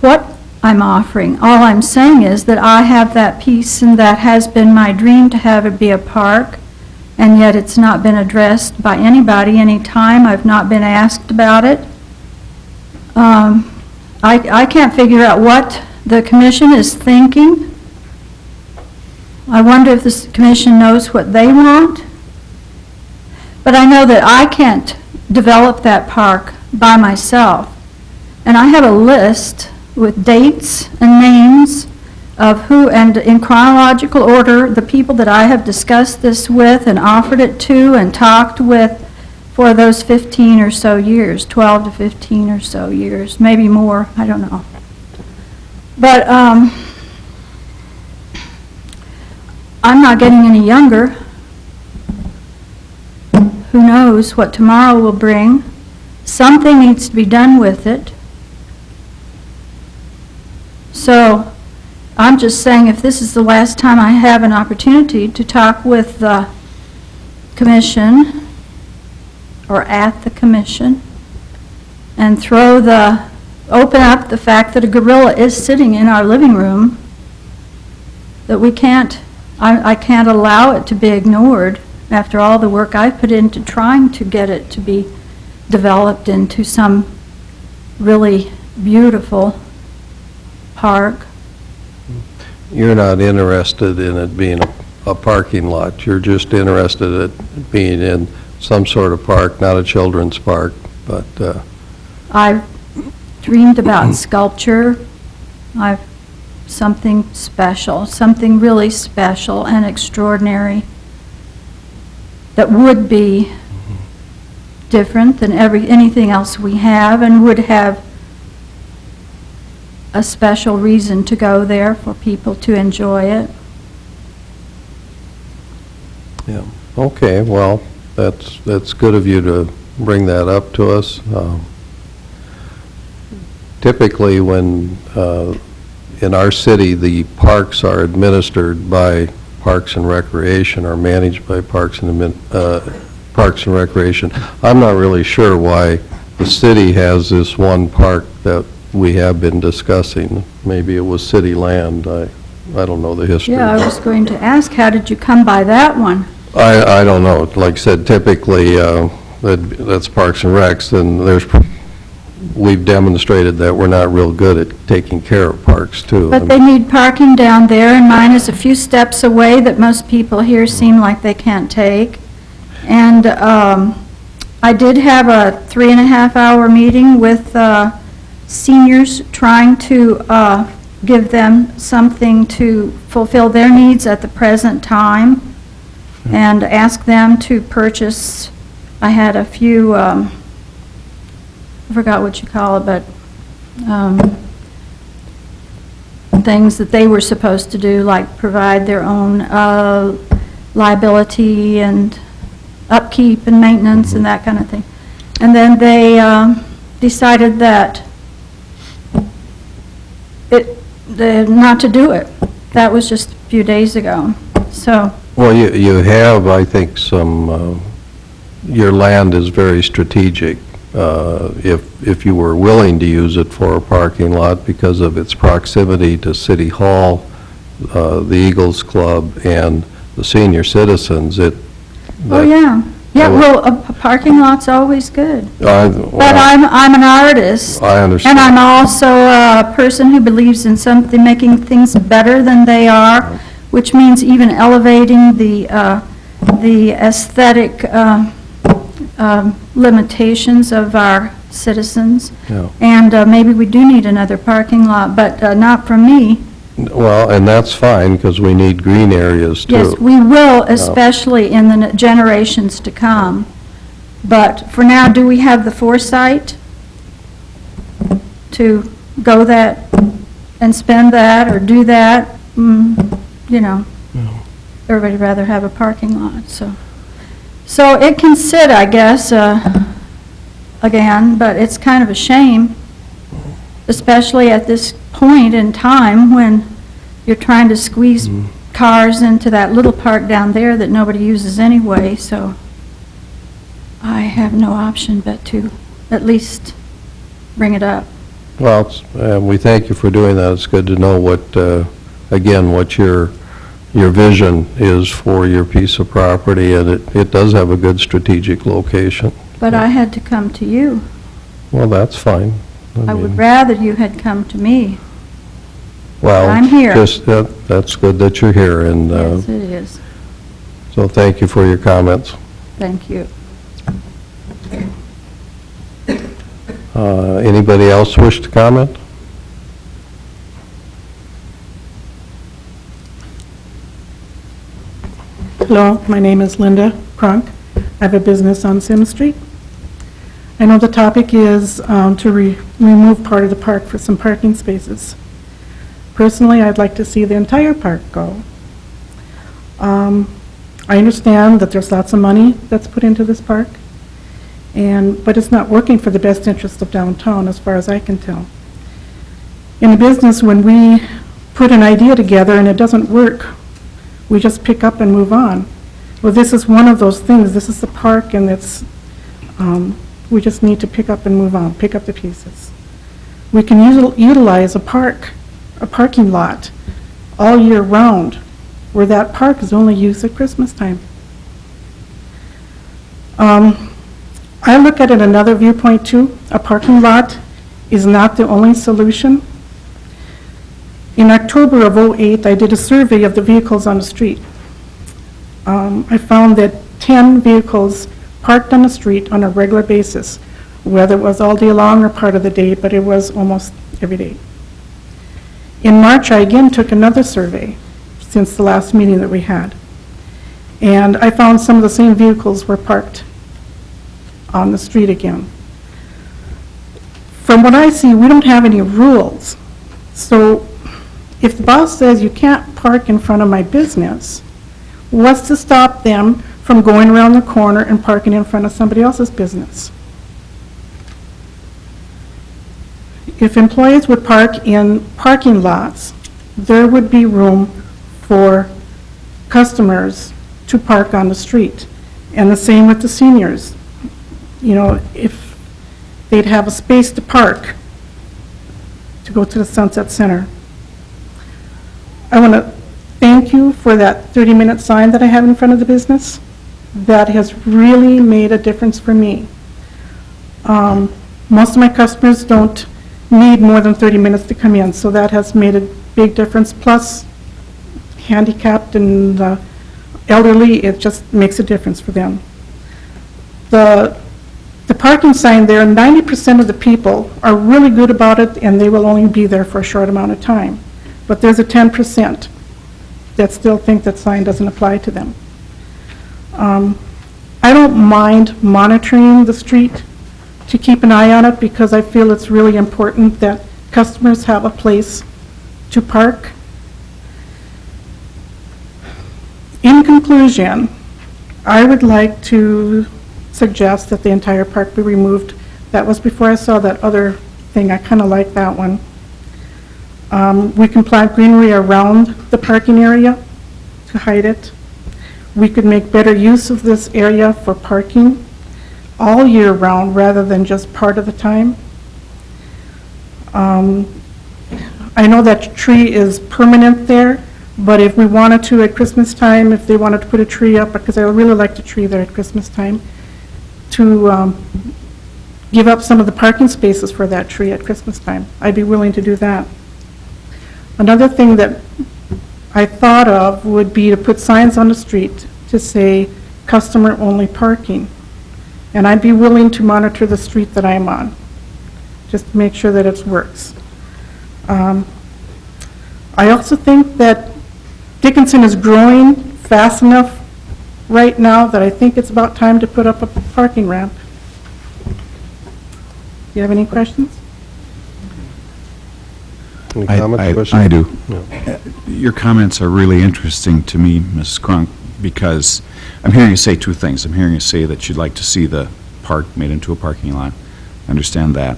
what I'm offering. All I'm saying is that I have that piece, and that has been my dream to have it be a park, and yet it's not been addressed by anybody any time. I've not been asked about it. I can't figure out what the commission is thinking. I wonder if the commission knows what they want. But I know that I can't develop that park by myself. And I have a list with dates and names of who, and in chronological order, the people that I have discussed this with and offered it to and talked with for those 15 or so years, 12 to 15 or so years, maybe more, I don't know. But I'm not getting any younger. Who knows what tomorrow will bring? Something needs to be done with it. So I'm just saying, if this is the last time I have an opportunity to talk with the commission or at the commission and open up the fact that a gorilla is sitting in our living room, that we can't, I can't allow it to be ignored after all the work I've put into trying to get it to be developed into some really beautiful park. You're not interested in it being a parking lot. You're just interested in it being in some sort of park, not a children's park, but, I've dreamed about sculpture. Something special, something really special and extraordinary that would be different than anything else we have, and would have a special reason to go there for people to enjoy it. yeah. Okay, well, that's good of you to bring that up to us. Typically, when, in our city, the parks are administered by Parks and Recreation, or managed by Parks and Recreation. I'm not really sure why the city has this one park that we have been discussing. Maybe it was city land. I don't know the history. Yeah, I was going to ask, how did you come by that one? I don't know. Like I said, typically, that's Parks and Recs, and we've demonstrated that we're not real good at taking care of parks, too. But they need parking down there, and mine is a few steps away that most people here seem like they can't take. And I did have a 3.5-hour meeting with seniors, trying to give them something to fulfill their needs at the present time, and ask them to purchase. I had a few, I forgot what you call it, but things that they were supposed to do, like provide their own liability and upkeep and maintenance and that kind of thing. And then they decided that not to do it. That was just a few days ago. So, Well, you have, I think, your land is very strategic. If you were willing to use it for a parking lot because of its proximity to City Hall, the Eagles Club, and the senior citizens, oh, yeah. Yeah, well, a parking lot's always good. But I'm an artist. I understand. And I'm also a person who believes in something, making things better than they are, which means even elevating the aesthetic limitations of our citizens. Yeah. And maybe we do need another parking lot, but not from me. Well, and that's fine, because we need green areas, too. Yes, we will, especially in the generations to come. But for now, do we have the foresight to go that and spend that or do that? You know, everybody'd rather have a parking lot, so. So it can sit, I guess, again, but it's kind of a shame, especially at this point in time when you're trying to squeeze cars into that little park down there that nobody uses anyway, so I have no option but to at least bring it up. Well, we thank you for doing that. It's good to know what, again, what your vision is for your piece of property, and it does have a good strategic location. But I had to come to you. Well, that's fine. I would mean, rather you had come to me. well, I'm here. just, that's good that you're here, and Yes, it is. so thank you for your comments. Thank you. Anybody else wish to comment? Hello, my name is Linda Cronk. I have a business on Sim Street. I know the topic is to remove part of the park for some parking spaces. Personally, I'd like to see the entire park go. I understand that there's lots of money that's put into this park, but it's not working for the best interest of downtown, as far as I can tell. In a business, when we put an idea together and it doesn't work, we just pick up and move on. Well, this is one of those things. This is the park, and we just need to pick up and move on, pick up the pieces. We can utilize a parking lot all year round, where that park is only used at Christmas time. I look at it another viewpoint too. A parking lot is not the only solution. In October of '08, I did a survey of the vehicles on the street. I found that 10 vehicles parked on the street on a regular basis, whether it was all day long or part of the day, but it was almost every day. In March, I again took another survey since the last meeting that we had, and I found some of the same vehicles were parked on the street again. From what I see, we don't have any rules. So if the boss says you can't park in front of my business, what's to stop them from going around the corner and parking in front of somebody else's business? If employees would park in parking lots, there would be room for customers to park on the street. And the same with the seniors. You know, if they'd have a space to park to go to the Sunset Center. I want to thank you for that 30-minute sign that I have in front of the business. That has really made a difference for me. Most of my customers don't need more than 30 minutes to come in, so that has made a big difference. Plus, handicapped and elderly, it just makes a difference for them. The parking sign there, 90% of the people are really good about it, and they will only be there for a short amount of time. But there's a 10% that still think that sign doesn't apply to them. I don't mind monitoring the street to keep an eye on it, because I feel it's really important that customers have a place to park. In conclusion, I would like to suggest that the entire park be removed. That was before I saw that other thing. I kind of like that one. We can plant greenery around the parking area to hide it. We could make better use of this area for parking all year round rather than just part of the time. I know that tree is permanent there, but if we wanted to at Christmas time, if they wanted to put a tree up, because I really like the tree there at Christmas time, to give up some of the parking spaces for that tree at Christmas time, I'd be willing to do that. Another thing that I thought of would be to put signs on the street to say customer-only parking. And I'd be willing to monitor the street that I'm on, just to make sure that it works. I also think that Dickinson is growing fast enough right now that I think it's about time to put up a parking ramp. Do you have any questions? Any comments, questions? I do. Your comments are really interesting to me, Mrs. Cronk, because I'm hearing you say two things. I'm hearing you say that you'd like to see the park made into a parking lot. I understand that.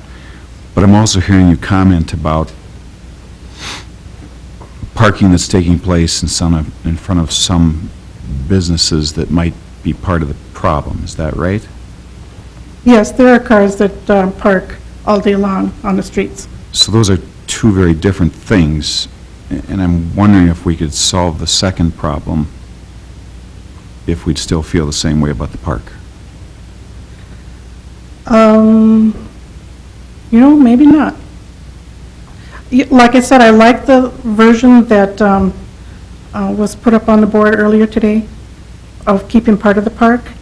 But I'm also hearing you comment about parking that's taking place in front of some businesses that might be part of the problem, is that right? Yes, there are cars that park all day long on the streets. So those are two very different things, and I'm wondering if we could solve the second problem if we'd still feel the same way about the park. Maybe not. Like I said, I like the version that was put up on the board earlier today of keeping part of the park.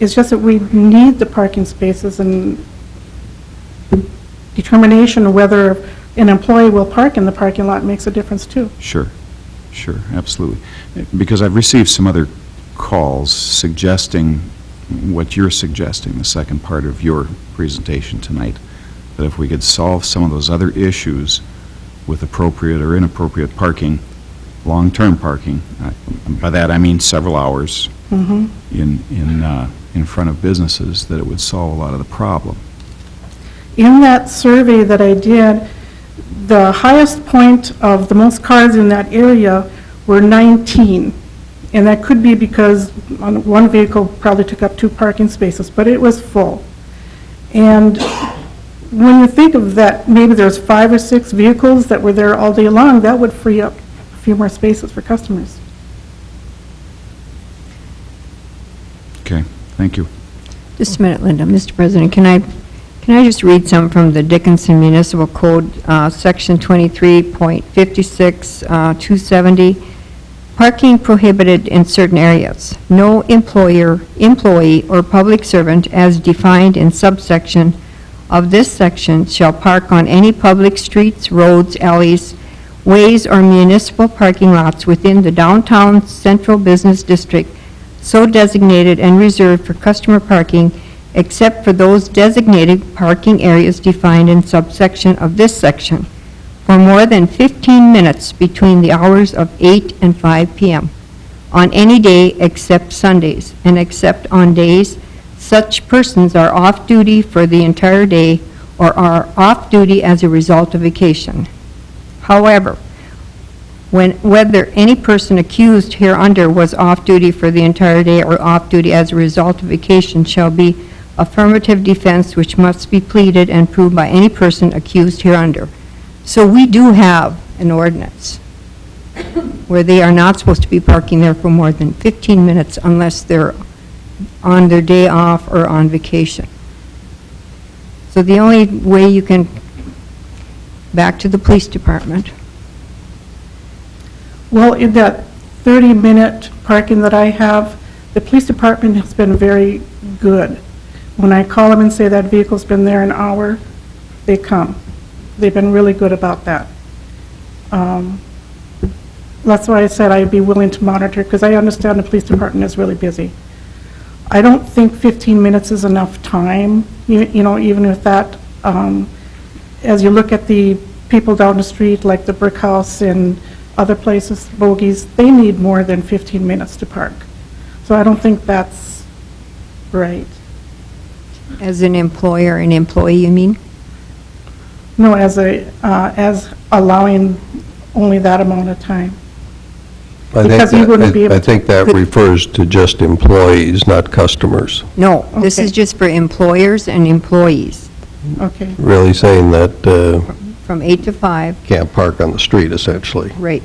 It's just that we need the parking spaces, and determination of whether an employee will park in the parking lot makes a difference too. Sure, absolutely. Because I've received some other calls suggesting what you're suggesting, the second part of your presentation tonight, that if we could solve some of those other issues with appropriate or inappropriate parking, long-term parking, by that I mean several hours in front of businesses, that it would solve a lot of the problem. In that survey that I did, the highest point of the most cars in that area were 19. And that could be because one vehicle probably took up 2 parking spaces, but it was full. And when you think of that, maybe there's 5 or 6 vehicles that were there all day long, that would free up a few more spaces for customers. Okay, thank you. Just a minute, Linda. Mr. President, can I just read some from the Dickinson Municipal Code, Section 23.56, 270? Parking prohibited in certain areas. No employee, or public servant, as defined in subsection of this section, shall park on any public streets, roads, alleys, ways, or municipal parking lots within the downtown central business district so designated and reserved for customer parking, except for those designated parking areas defined in subsection of this section, for more than 15 minutes between the hours of 8 and 5 p.m. on any day except Sundays, and except on days such persons are off-duty for the entire day or are off-duty as a result of vacation. However, whether any person accused hereunder was off-duty for the entire day or off-duty as a result of vacation shall be affirmative defense which must be pleaded and proved by any person accused hereunder. So we do have an ordinance where they are not supposed to be parking there for more than 15 minutes unless they're on their day off or on vacation. So the only way you can, back to the police department. Well, in that 30-minute parking that I have, the police department has been very good. When I call them and say that vehicle's been there an hour, they come. They've been really good about that. That's why I said I'd be willing to monitor, because I understand the police department is really busy. I don't think 15 minutes is enough time, even with that. As you look at the people down the street, like the Brick House and other places, Bogies, they need more than 15 minutes to park. So I don't think that's right. As an employer and employee, you mean? No, as allowing only that amount of time. Because you wouldn't be able I think that refers to just employees, not customers. No, this Okay. is just for employers and employees, Okay. Really saying that from 8 to 5, can't park on the street, essentially. right.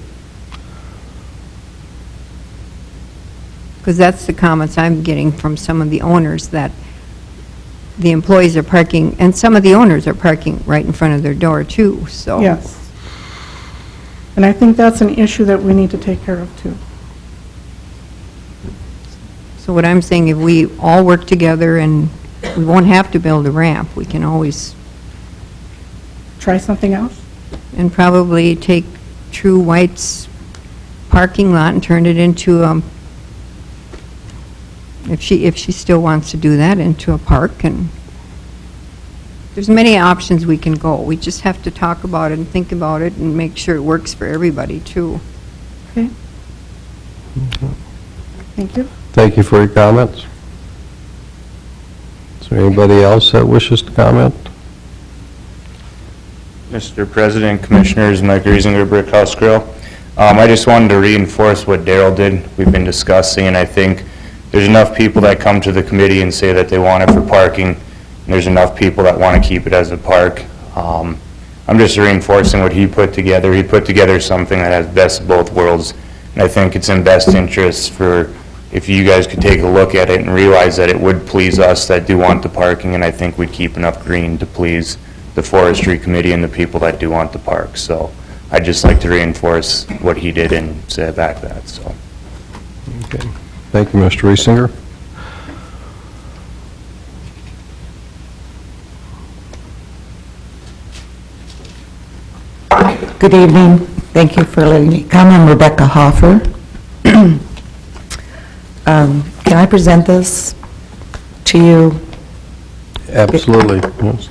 Because that's the comments I'm getting from some of the owners, that the employees are parking, and some of the owners are parking right in front of their door too, so. Yes. And I think that's an issue that we need to take care of too. So what I'm saying, if we all work together and we won't have to build a ramp, we can always, Try something else? and probably take True White's parking lot and turn it into, if she still wants to do that, into a park, and there's many options we can go. We just have to talk about it and think about it and make sure it works for everybody too. Okay. Thank you. Thank you for your comments. Is there anybody else that wishes to comment? Mr. President, Commissioners, Mike Riesinger, Brick House Grill. I just wanted to reinforce what Daryl did. We've been discussing, and I think there's enough people that come to the committee and say that they want it for parking, and there's enough people that want to keep it as a park. I'm just reinforcing what he put together. He put together something that has best of both worlds, and I think it's in best interest for, if you guys could take a look at it and realize that it would please us that do want the parking, and I think we'd keep enough green to please the forestry committee and the people that do want the park. So I'd just like to reinforce what he did and say back that, so. Okay. Thank you, Mr. Reesinger. Good evening. Thank you for letting me come. I'm Rebecca Hoffer. Can I present this to you? Absolutely, yes.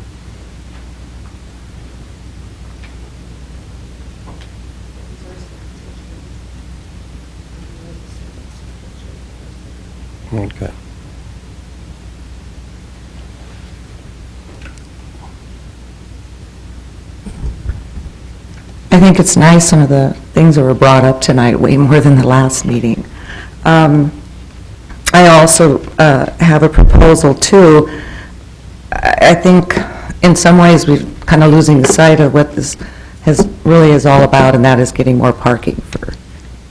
Okay. I think it's nice, some of the things that were brought up tonight, way more than the last meeting. I also have a proposal, too. I think in some ways we're kind of losing sight of what this really is all about, and that is getting more parking for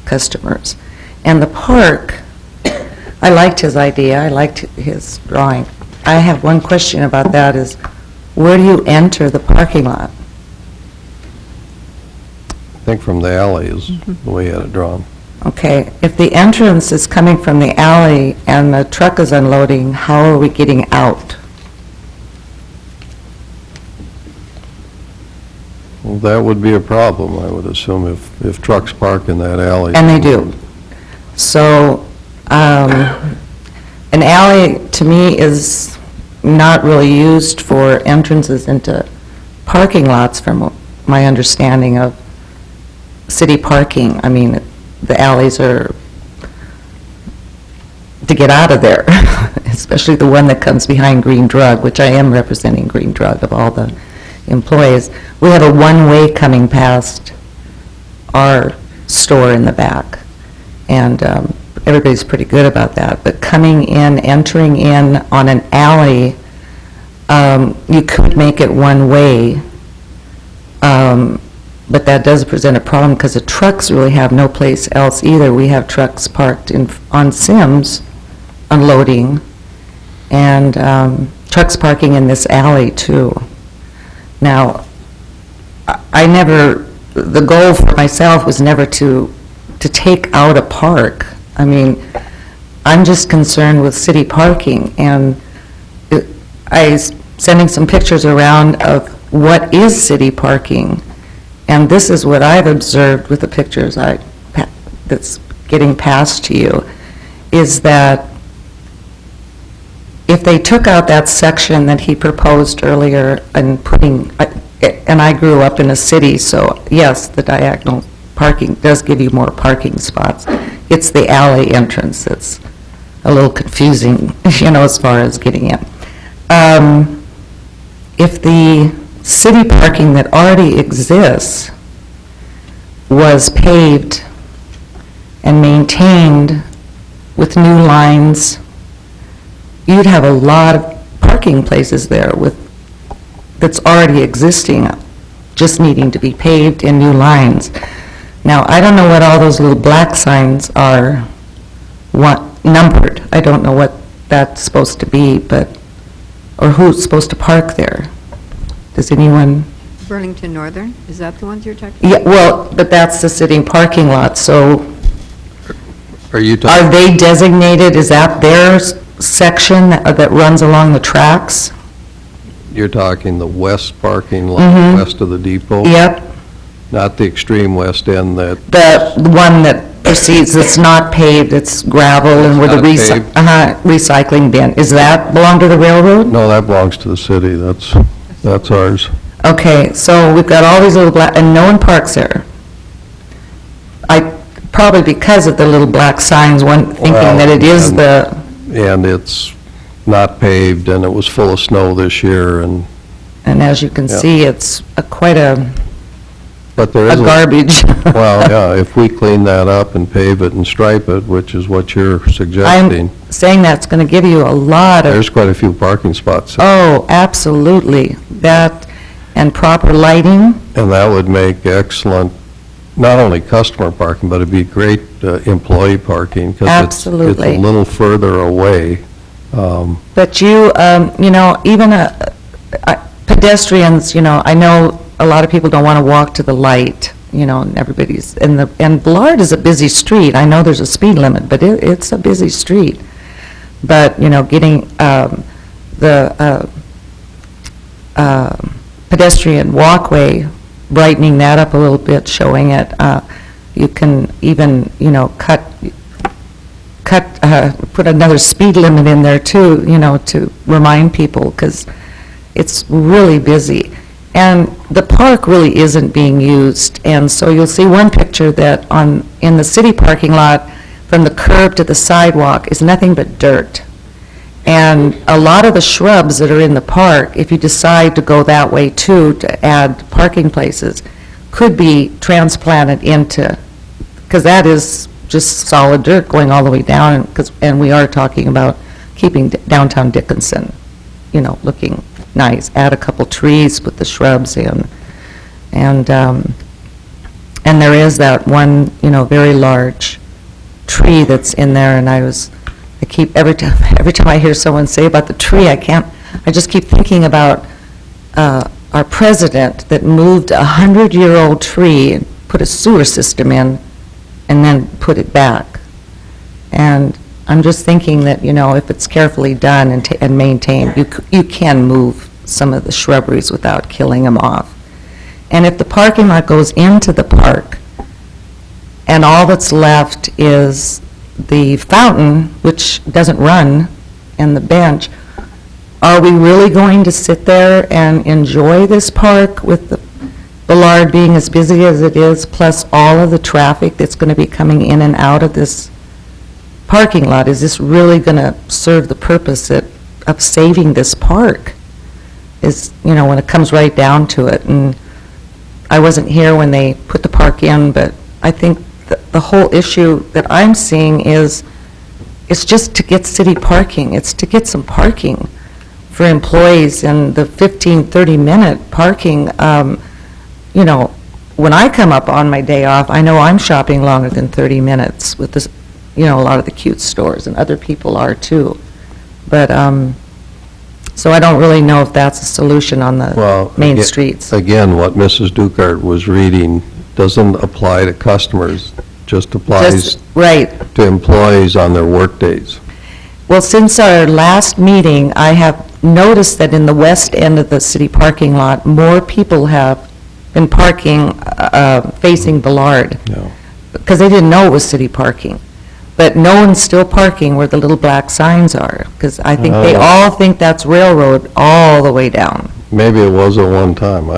customers. And the park, I liked his idea, I liked his drawing. I have one question about that is, where do you enter the parking lot? I think from the alley is the way you had it drawn. Okay, if the entrance is coming from the alley and the truck is unloading, how are we getting out? Well, that would be a problem, I would assume, if trucks park in that alley. And they do. So, an alley, to me, is not really used for entrances into parking lots, from my understanding of city parking. I mean, the alleys are to get out of there, especially the one that comes behind Green Drug, which I am representing Green Drug of all the employees. We have a one-way coming past our store in the back, and everybody's pretty good about that. But coming in, entering in on an alley, you could make it one-way, but that does present a problem because the trucks really have no place else either. We have trucks parked on Sims unloading, and trucks parking in this alley too. Now, the goal for myself was never to take out a park. I mean, I'm just concerned with city parking, and sending some pictures around of what is city parking. And this is what I've observed with the pictures that's getting passed to you, is that if they took out that section that he proposed earlier and and I grew up in a city, so yes, the diagonal parking does give you more parking spots. It's the alley entrance that's a little confusing, as far as getting in. If the city parking that already exists was paved and maintained with new lines, you'd have a lot of parking places there that's already existing, just needing to be paved and new lines. Now, I don't know what all those little black signs are numbered. I don't know what that's supposed to be, or who's supposed to park there. Does anyone? Burlington Northern, is that the ones you're talking about? Yeah, well, but that's the city parking lot, so Are you are talking, they designated, is that their section that runs along the tracks? you're talking the west parking lot, Mhm. west of the depot? Yep, Not the extreme west end that, the one that proceeds, it's not paved, it's gravel and where the It's not paved. recycling bin, is that belong to the railroad? no, that belongs to the city, that's ours. Okay, so we've got all these little black, and no one parks there. Probably because of the little black signs, thinking that it is Well, the, And it's not paved, and it was full of snow this year, and and as you can Yeah. see, it's quite a But there a is garbage. Well, yeah, if we clean that up and pave it and stripe it, which is what you're suggesting, I'm saying that's going to give you a lot of, there's quite a few parking spots. oh, absolutely. That, and proper lighting, And that would make excellent, not only customer parking, but it'd be great employee parking. 'Cause Absolutely. It's a little further away. but you, you know, even pedestrians, you know, I know a lot of people don't want to walk to the light, you know, and everybody's, and Bullard is a busy street. I know there's a speed limit, but it's a busy street. But, you know, getting the pedestrian walkway, brightening that up a little bit, showing it, you can even, you know, put another speed limit in there too, you know, to remind people, because it's really busy. And the park really isn't being used, and so you'll see one picture that in the city parking lot, from the curb to the sidewalk, is nothing but dirt. And a lot of the shrubs that are in the park, if you decide to go that way too, to add parking places, could be transplanted into, because that is just solid dirt going all the way down, and we are talking about keeping downtown Dickinson, you know, looking nice. Add a couple trees, put the shrubs in, and there is that one, you know, very large tree that's in there, and I keep, every time I hear someone say about the tree, I just keep thinking about our president that moved a 100-year-old tree and put a sewer system in, and then put it back. And I'm just thinking that, you know, if it's carefully done and maintained, you can move some of the shrubberies without killing them off. And if the parking lot goes into the park, and all that's left is the fountain, which doesn't run, and the bench, are we really going to sit there and enjoy this park with the Bullard being as busy as it is, plus all of the traffic that's going to be coming in and out of this parking lot? Is this really going to serve the purpose of saving this park? Is, you know, when it comes right down to it. And I wasn't here when they put the park in, but I think the whole issue that I'm seeing is, it's just to get city parking. It's to get some parking for employees, and the 15, 30-minute parking, you know, when I come up on my day off, I know I'm shopping longer than 30 minutes with this, you know, a lot of the cute stores, and other people are too. But, so I don't really know if that's a solution on the Well, main aga- streets. Again, what Mrs. Dukart was reading doesn't apply to customers, just applies Just, right. to employees on their workdays. Well, since our last meeting, I have noticed that in the west end of the city parking lot, more people have been parking facing Bullard, No. because they didn't know it was city parking. But no one's still parking where the little black signs are, because I think they Oh. all think that's railroad all the way down. Maybe it was at one time.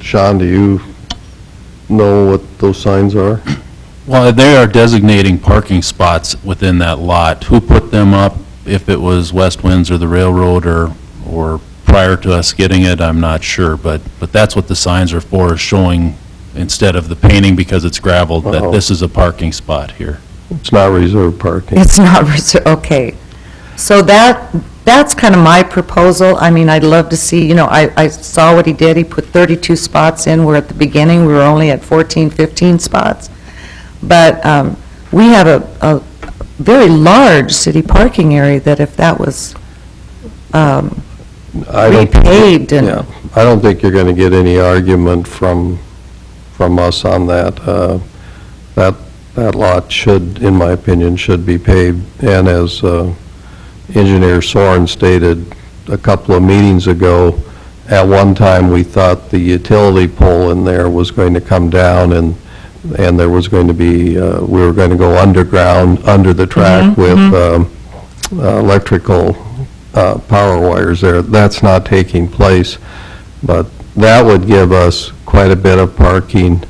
Sean, do you know what those signs are? Well, they are designating parking spots within that lot. Who put them up, if it was West Winds or the railroad, or prior to us getting it, I'm not sure, but that's what the signs are for, is showing, instead of the painting because it's gravel, that Oh. this is a parking spot here. It's not reserved parking. It's not, okay. So that's kind of my proposal. I mean, I'd love to see, you know, I saw what he did. He put 32 spots in, where at the beginning, we were only at 14, 15 spots. But we have a very large city parking area that if that was I don't- repaved and... Yeah, I don't think you're going to get any argument from us on that. That lot should, in my opinion, should be paved, and as Engineer Soren stated a couple of meetings ago, at one time, we thought the utility pole in there was going to come down, and there was going to be, we were going to go underground, under the track with electrical power wires there. That's not taking place, but that would give us quite a bit of parking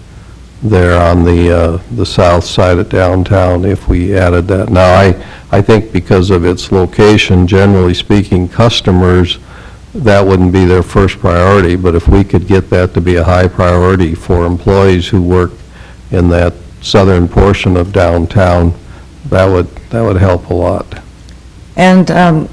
there on the south side of downtown if we added that. Now, I think because of its location, generally speaking, customers that wouldn't be their first priority, but if we could get that to be a high priority for employees who work in that southern portion of downtown, that would help a lot. And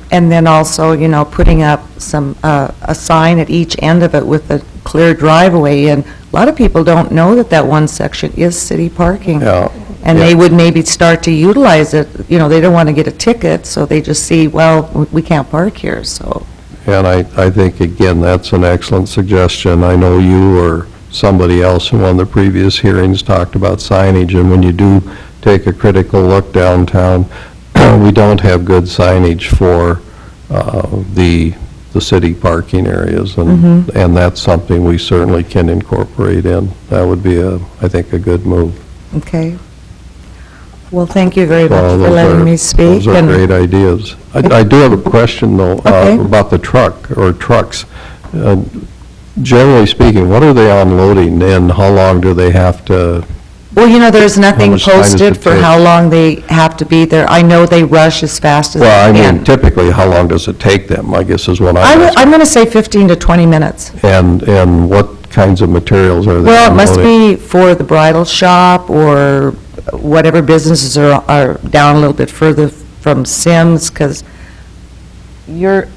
then also, you know, putting up some, a sign at each end of it with a clear driveway, and a lot of people don't know that that one section is city parking. Yeah. And they Yeah. would maybe start to utilize it, you know, they don't want to get a ticket, so they just see, well, we can't park here, so. And I think, again, that's an excellent suggestion. I know you or somebody else in one of the previous hearings talked about signage, and when you do take a critical look downtown, we don't have good signage for the city parking areas, and that's something we certainly can incorporate in. That would be, I think, a good move. Okay. Well, thank you very much Well, for those letting are- me speak. Those are and- great ideas. I do have a question, though, Okay. about the truck, or trucks. Generally speaking, what are they unloading, and how long do they have to, Well, you know, there's nothing much time does posted it for take? how long they have to be there. I know they rush as fast as well, I they mean, can. typically, how long does it take them, I guess is what I'm asking. I'm going to say 15 to 20 minutes. And what kinds of materials are they Well, it must unloading? be for the bridal shop or whatever businesses are down a little bit further from Sims, because you're,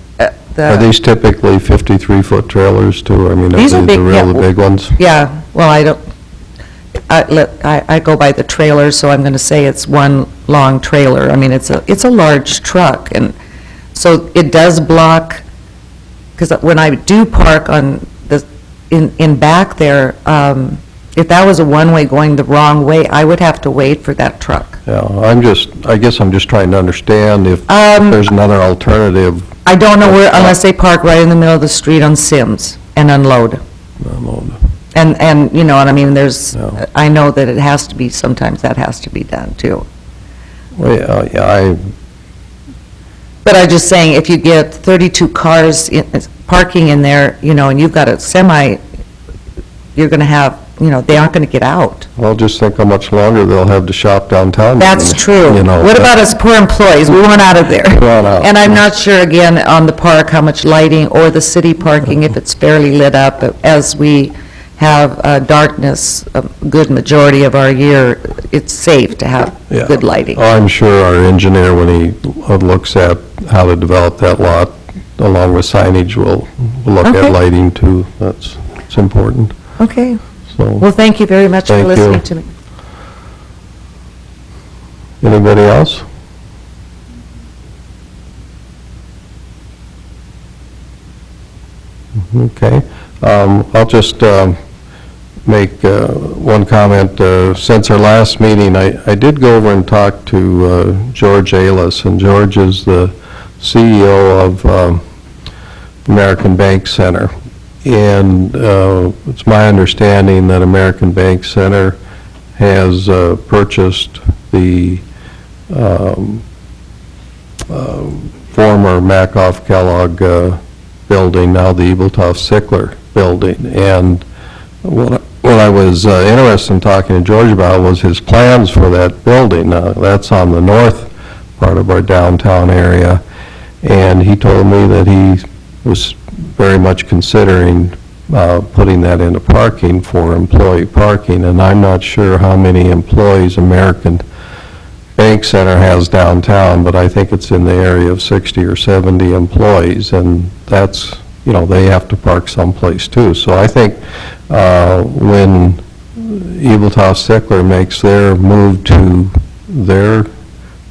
Are these typically 53-foot trailers, too? I mean, are These are they big, the yeah. really big ones? Yeah, well, I go by the trailer, so I'm going to say it's one long trailer. I mean, it's a large truck, and so it does block, because when I do park on the, in back there, if that was a one-way going the wrong way, I would have to wait for that truck. Yeah, I guess I'm just trying to understand if there's another alternative. I don't know where, unless they park right in the middle of the street on Sims and unload. And, you know what I mean, there's, Yeah. I know that it has to be, sometimes that has to be done, too. Well, yeah, But I'm just saying, if you get 32 cars parking in there, you know, and you've got a semi, you're going to have, you know, they aren't going to get out. well, just think how much longer they'll have to shop downtown. That's true. You know, What about us poor employees? We want out of there. Want out. And I'm not sure, again, on the park, how much lighting, or the city parking, if it's fairly lit up, but as we have darkness a good majority of our year, it's safe to have Yeah. good lighting. I'm sure our engineer, when he looks at how to develop that lot, along with signage, will look Okay. at lighting, too. It's important, Okay. so. Well, thank you very much for Thank you. listening to me. Anybody else? Okay. I'll just make one comment. Since our last meeting, I did go over and talk to George Ailes, and George is the CEO of American Bank Center. And it's my understanding that American Bank Center has purchased the former Macoff Kellogg building, now the Eviltoft-Sickler building. And what I was interested in talking to George about was his plans for that building. That's on the north part of our downtown area, and he told me that he was very much considering putting that into parking for employee parking, and I'm not sure how many employees American Bank Center has downtown, but I think it's in the area of 60 or 70 employees, and that's, you know, they have to park someplace too. So I think when Eviltoft-Sickler makes their move to their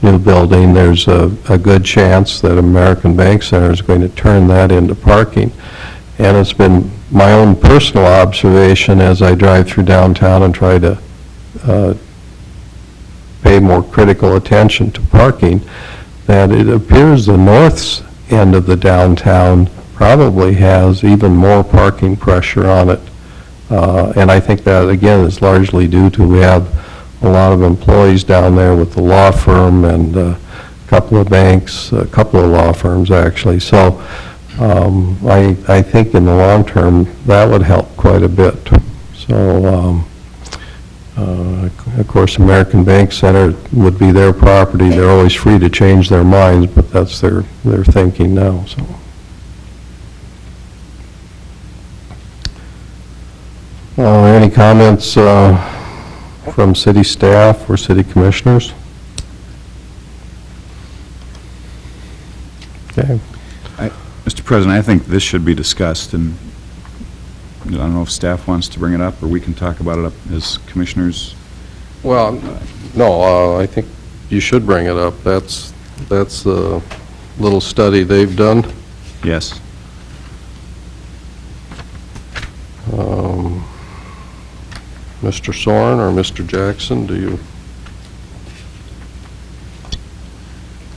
new building, there's a good chance that American Bank Center is going to turn that into parking. And it's been my own personal observation as I drive through downtown and try to pay more critical attention to parking, that it appears the north end of the downtown probably has even more parking pressure on it. And I think that, again, is largely due to we have a lot of employees down there with the law firm and a couple of banks, a couple of law firms, actually. So I think in the long term, that would help quite a bit. So, of course, American Bank Center would be their property. They're always free to change their minds, but that's their thinking now, so. there any comments from city staff or city commissioners? Okay. Mr. President, I think this should be discussed, and I don't know if staff wants to bring it up, or we can talk about it up as commissioners. Well, no, I think you should bring it up. That's a little study they've done. Yes. Mr. Soren or Mr. Jackson, do you?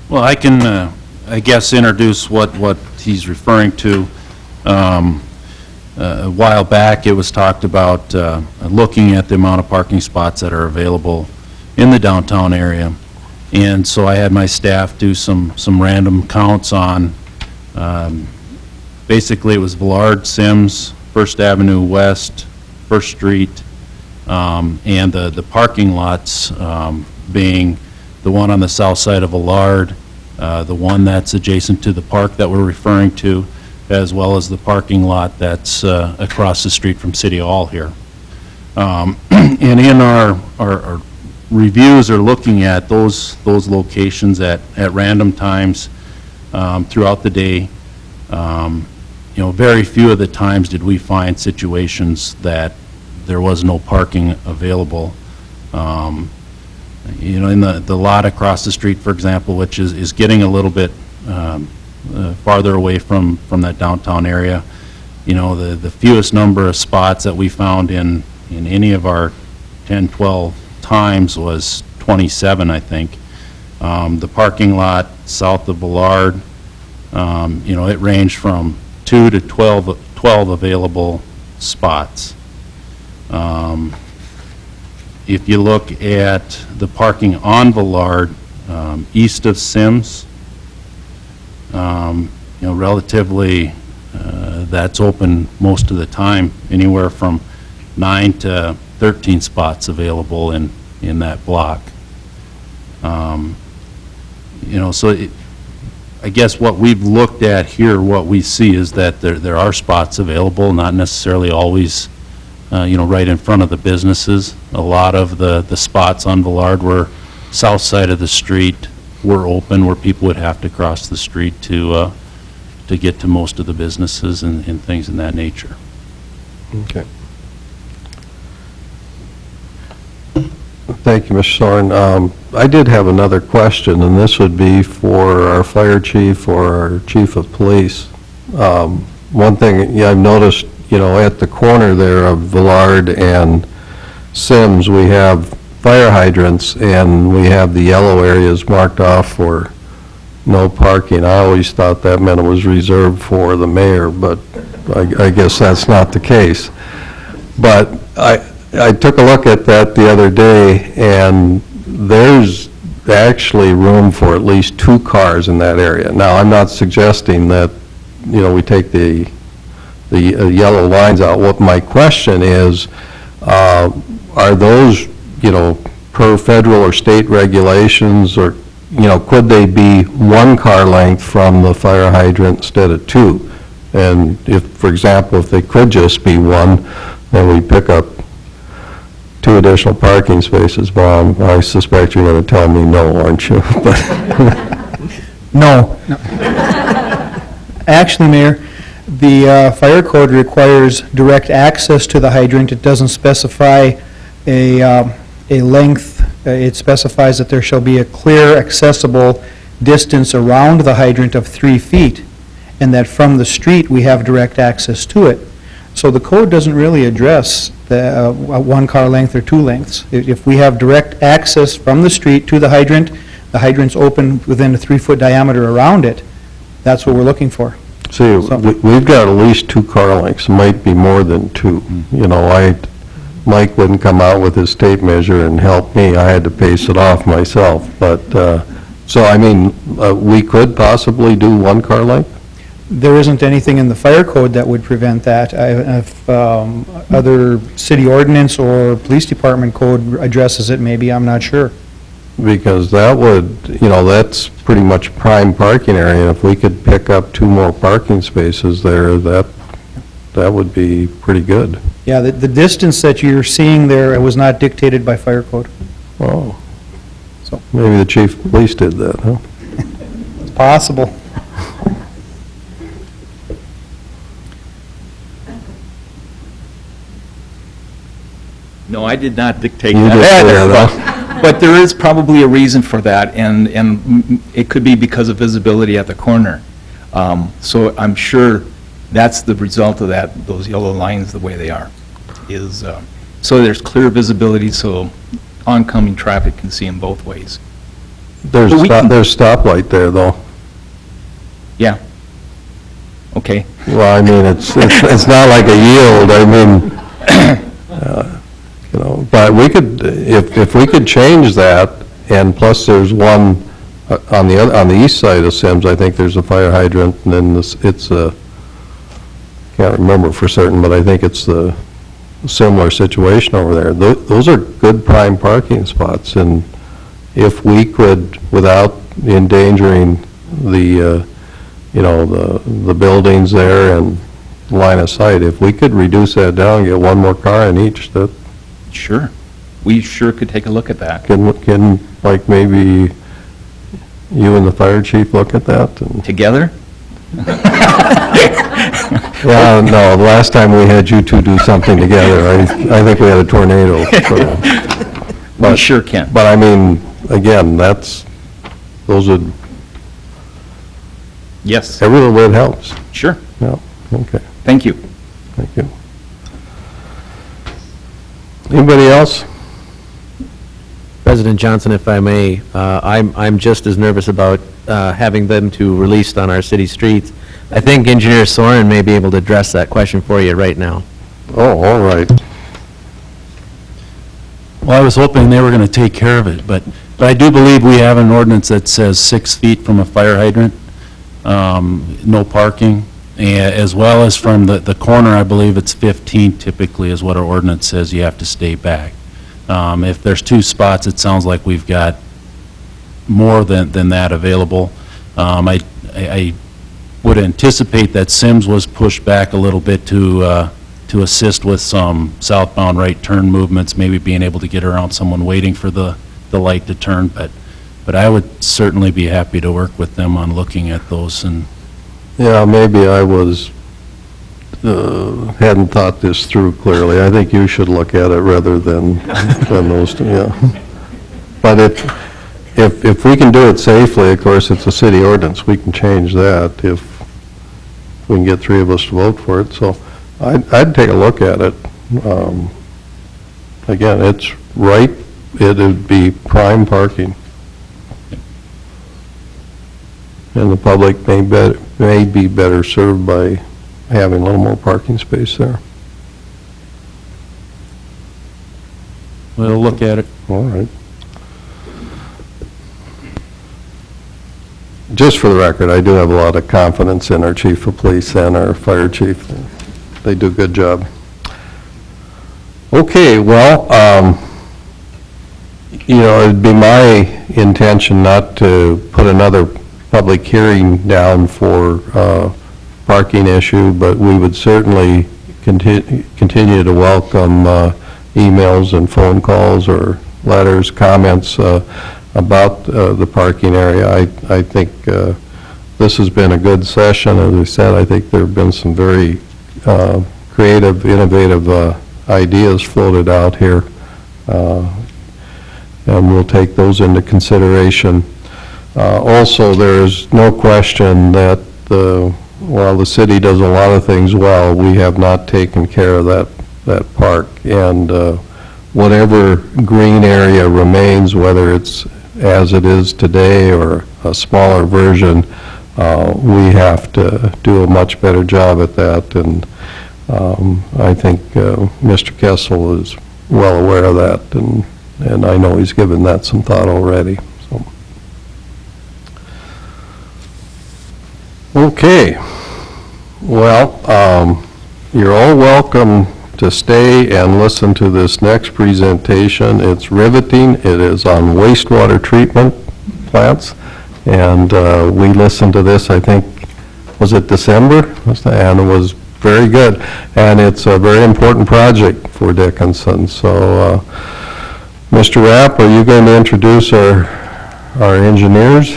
Well, I can, I guess, introduce what he's referring to. A while back, it was talked about looking at the amount of parking spots that are available in the downtown area. And so I had my staff do some random counts on, basically it was Villard, Sims, First Avenue West, First Street, and the parking lots being the one on the south side of Villard, the one that's adjacent to the park that we're referring to, as well as the parking lot that's across the street from City Hall here. And in our reviews are looking at those locations at random times throughout the day. Very few of the times did we find situations that there was no parking available. In the lot across the street, for example, which is getting a little bit farther away from that downtown area, the fewest number of spots that we found in any of our 10, 12 times was 27, I think. The parking lot south of Villard, it ranged from 2 to 12 available spots. If you look at the parking on Villard, east of Sims, relatively, that's open most of the time, anywhere from 9 to 13 spots available in that block. So I guess what we've looked at here, what we see is that there are spots available, not necessarily always, right in front of the businesses. A lot of the spots on Villard were south side of the street were open, where people would have to cross the street to get to most of the businesses and things in that nature. Okay. Thank you, Mr. Soren. I did have another question, and this would be for our fire chief or our chief of police. One thing I've noticed, at the corner there of Villard and Sims, we have fire hydrants, and we have the yellow areas marked off for no parking. I always thought that meant it was reserved for the mayor, but I guess that's not the case. But I took a look at that the other day, and there's actually room for at least 2 cars in that area. Now, I'm not suggesting that, we take the yellow lines out. What my question is, are those, per federal or state regulations, or, could they be 1 car length from the fire hydrant instead of 2? And if, for example, if they could just be 1, then we pick up 2 additional parking spaces. Well, I suspect you're going to tell me no, aren't you? No. Actually, Mayor, the fire code requires direct access to the hydrant. It doesn't specify a length. It specifies that there shall be a clear, accessible distance around the hydrant of 3 feet, and that from the street, we have direct access to it. So the code doesn't really address the 1 car length or 2 lengths. If we have direct access from the street to the hydrant's open within a 3-foot diameter around it, that's what we're looking for. See, we've got at least 2 car lengths, might be more than 2. Mike wouldn't come out with his tape measure and help me. I had to pace it off myself. But, we could possibly do 1 car length? There isn't anything in the fire code that would prevent that. If other city ordinance or police department code addresses it, maybe, I'm not sure. Because that would, that's pretty much prime parking area. If we could pick up 2 more parking spaces there, that would be pretty good. Yeah, the distance that you're seeing there was not dictated by fire code. Oh, So- maybe the chief of police did that, huh? It's possible. No, I did not dictate You that. did say that, huh? But there is probably a reason for that, and it could be because of visibility at the corner. So I'm sure that's the result of that, those yellow lines the way they are, is, so there's clear visibility, so oncoming traffic can see them both ways. There's But we can- there's stoplight there, though. Yeah. Okay. Well, I mean, it's not like a yield, I mean, you know, but we could, if we could change that, and plus there's one on the east side of Sims, I think there's a fire hydrant, and then it's a, can't remember for certain, but I think it's the similar situation over there. Those are good prime parking spots, and if we could, without endangering the, you know, the buildings there and line of sight, if we could reduce that down, get one more car in each, that Sure. We sure could take a look at that. can, like, maybe you and the fire chief look at that? And Together? yeah, no, the last time we had you two do something together, I think we had a tornado. So. We sure can. But I mean, again, those would, Yes, every little bit helps. sure. Yeah, okay, Thank you. thank you. Anybody else? President Johnson, if I may, I'm just as nervous about having them to released on our city streets. I think Engineer Soren may be able to address that question for you right now. Oh, all right. Well, I was hoping they were going to take care of it, but I do believe we have an ordinance that says 6 feet from a fire hydrant, no parking, as well as from the corner, I believe it's 15 typically is what our ordinance says you have to stay back. If there's 2 spots, it sounds like we've got more than that available. I would anticipate that Sims was pushed back a little bit to assist with some southbound right turn movements, maybe being able to get around someone waiting for the light to turn, but I would certainly be happy to work with them on looking at those. And Yeah, maybe I hadn't thought this through clearly. I think you should look at it rather than those two, yeah. But if we can do it safely, of course, it's a city ordinance, we can change that if we can get 3 of us to vote for it, so I'd take a look at it. Again, it's right, it'd be prime parking. And the public may be better served by having a little more parking space there. we'll look at it. All right. Just for the record, I do have a lot of confidence in our chief of police and our fire chief. They do a good job. Okay, well, you know, it'd be my intention not to put another public hearing down for parking issue, but we would certainly continue to welcome emails and phone calls or letters, comments about the parking area. I think this has been a good session. As I said, I think there have been some very creative, innovative ideas floated out here, and we'll take those into consideration. Also, there is no question that while the city does a lot of things well, we have not taken care of that park, and whatever green area remains, whether it's as it is today or a smaller version, we have to do a much better job at that, and I think Mr. Kessel is well aware of that, and I know he's given that some thought already. So. Okay. Well, you're all welcome to stay and listen to this next presentation. It's riveting. It is on wastewater treatment plants, and we listened to this, I think, was it December? And it was very good, and it's a very important project for Dickinson. So, Mr. Rapp, are you going to introduce our engineers?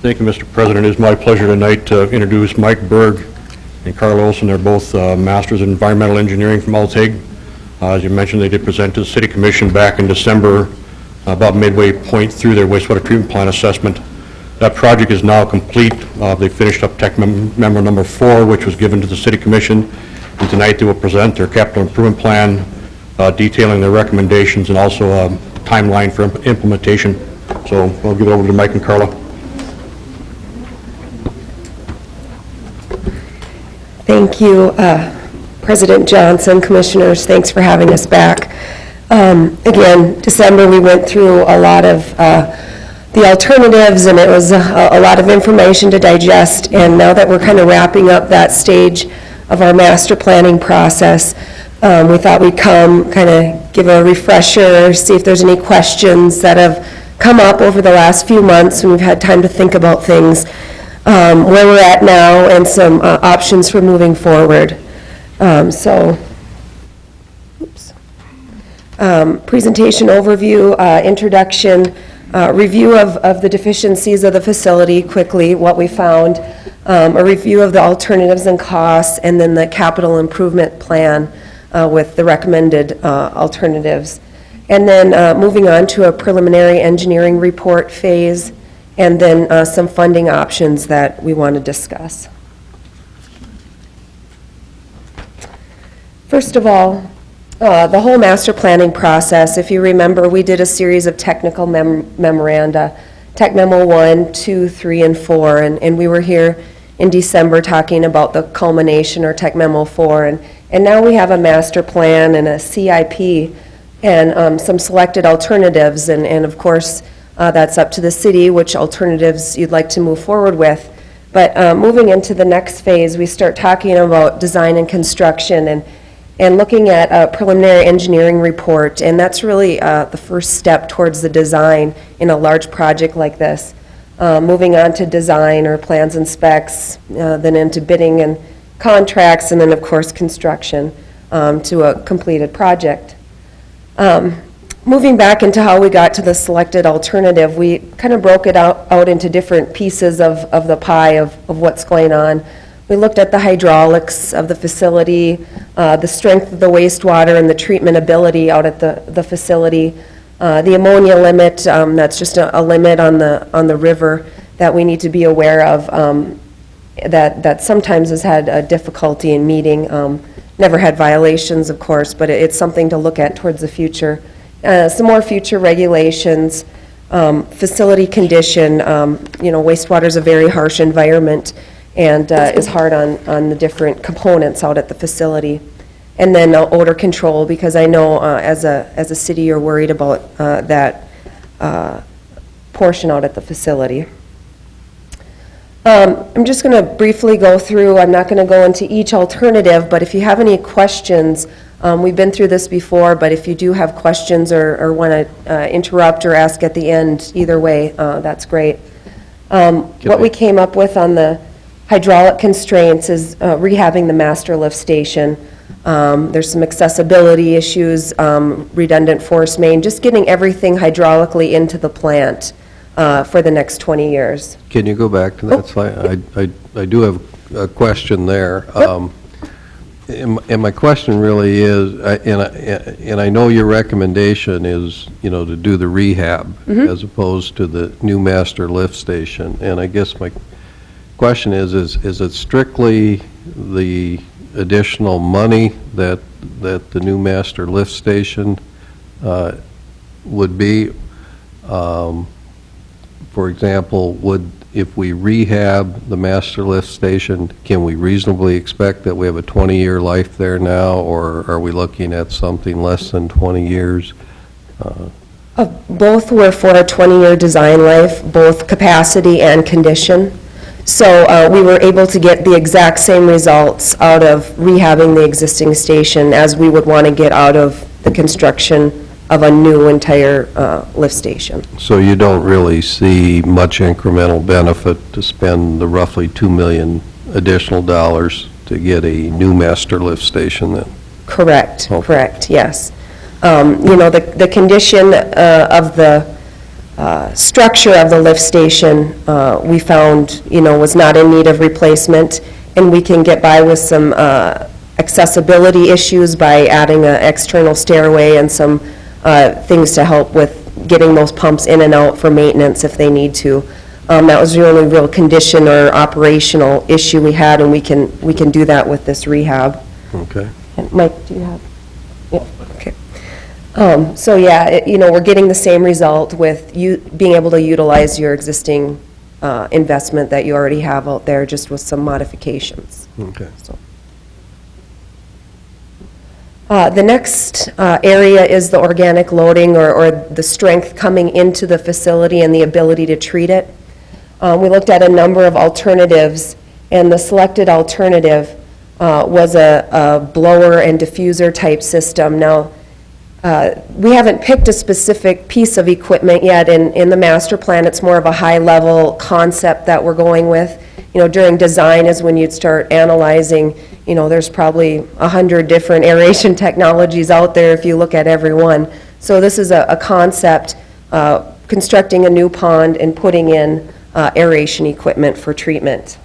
Thank you, Mr. President. It is my pleasure tonight to introduce Mike Berg and Carl Olson. They're both Masters in Environmental Engineering from Altaig. As you mentioned, they did present to the City Commission back in December, about midway point through their wastewater treatment plant assessment. That project is now complete. They finished up Tech Memo Number 4, which was given to the City Commission. And tonight they will present their capital improvement plan, detailing their recommendations and also a timeline for implementation. So I'll give it over to Mike and Carla. Thank you, President Johnson, Commissioners, thanks for having us back. Again, December, we went through a lot of the alternatives, and it was a lot of information to digest, and now that we're kind of wrapping up that stage of our master planning process, we thought we'd come, kind of give a refresher, see if there's any questions that have come up over the last few months when we've had time to think about things, where we're at now, and some options for moving forward. Presentation overview, introduction, review of the deficiencies of the facility quickly, what we found, a review of the alternatives and costs, and then the capital improvement plan with the recommended alternatives. And then moving on to a preliminary engineering report phase, and then some funding options that we want to discuss. First of all, the whole master planning process, if you remember, we did a series of technical memoranda, Tech Memo 1, 2, 3, and 4, and we were here in December talking about the culmination, or Tech Memo 4, and now we have a master plan and a CIP and some selected alternatives, and of course, that's up to the city which alternatives you'd like to move forward with. But moving into the next phase, we start talking about design and construction and looking at a preliminary engineering report, and that's really the first step towards the design in a large project like this. Moving on to design or plans and specs, then into bidding and contracts, and then of course construction to a completed project. Moving back into how we got to the selected alternative, we kind of broke it out into different pieces of the pie of what's going on. We looked at the hydraulics of the facility, the strength of the wastewater and the treatment ability out at the facility, the ammonia limit, that's just a limit on the river that we need to be aware of, that sometimes has had a difficulty in meeting. Never had violations, of course, but it's something to look at towards the future. Some more future regulations, facility condition, wastewater is a very harsh environment and is hard on the different components out at the facility. And then odor control, because I know as a city you're worried about that portion out at the facility. I'm just going to briefly go through, I'm not going to go into each alternative, but if you have any questions, we've been through this before, but if you do have questions or want to interrupt or ask at the end, either way, that's great. What we came up with on the hydraulic constraints is rehabbing the master lift station. There's some accessibility issues, redundant force main, just getting everything hydraulically into the plant for the next 20 years. Can you go back to that slide? I do have a question there. And my question really is, and I know your recommendation is, to do the rehab as opposed to the new master lift station. And I guess my question is it strictly the additional money that the new master lift station would be? For example, if we rehab the master lift station, can we reasonably expect that we have a 20-year life there now, or are we looking at something less than 20 years? Both were for a 20-year design life, both capacity and condition. So we were able to get the exact same results out of rehabbing the existing station as we would want to get out of the construction of a new entire lift station. So you don't really see much incremental benefit to spend the roughly $2 million additional dollars to get a new master lift station then? Correct, Okay. correct, yes. The condition of the structure of the lift station, we found, was not in need of replacement, and we can get by with some accessibility issues by adding an external stairway and some things to help with getting those pumps in and out for maintenance if they need to. That was the only real condition or operational issue we had, and we can do that with this rehab. Okay. And Mike, do you have? Yeah, okay. So yeah, we're getting the same result with you being able to utilize your existing investment that you already have out there, just with some modifications. Okay. So. The next area is the organic loading or the strength coming into the facility and the ability to treat it. We looked at a number of alternatives, and the selected alternative was a blower and diffuser type system. Now, we haven't picked a specific piece of equipment yet in the master plan. It's more of a high-level concept that we're going with. During design is when you'd start analyzing, there's probably 100 different aeration technologies out there if you look at every one. So this is a concept, constructing a new pond and putting in aeration equipment for treatment.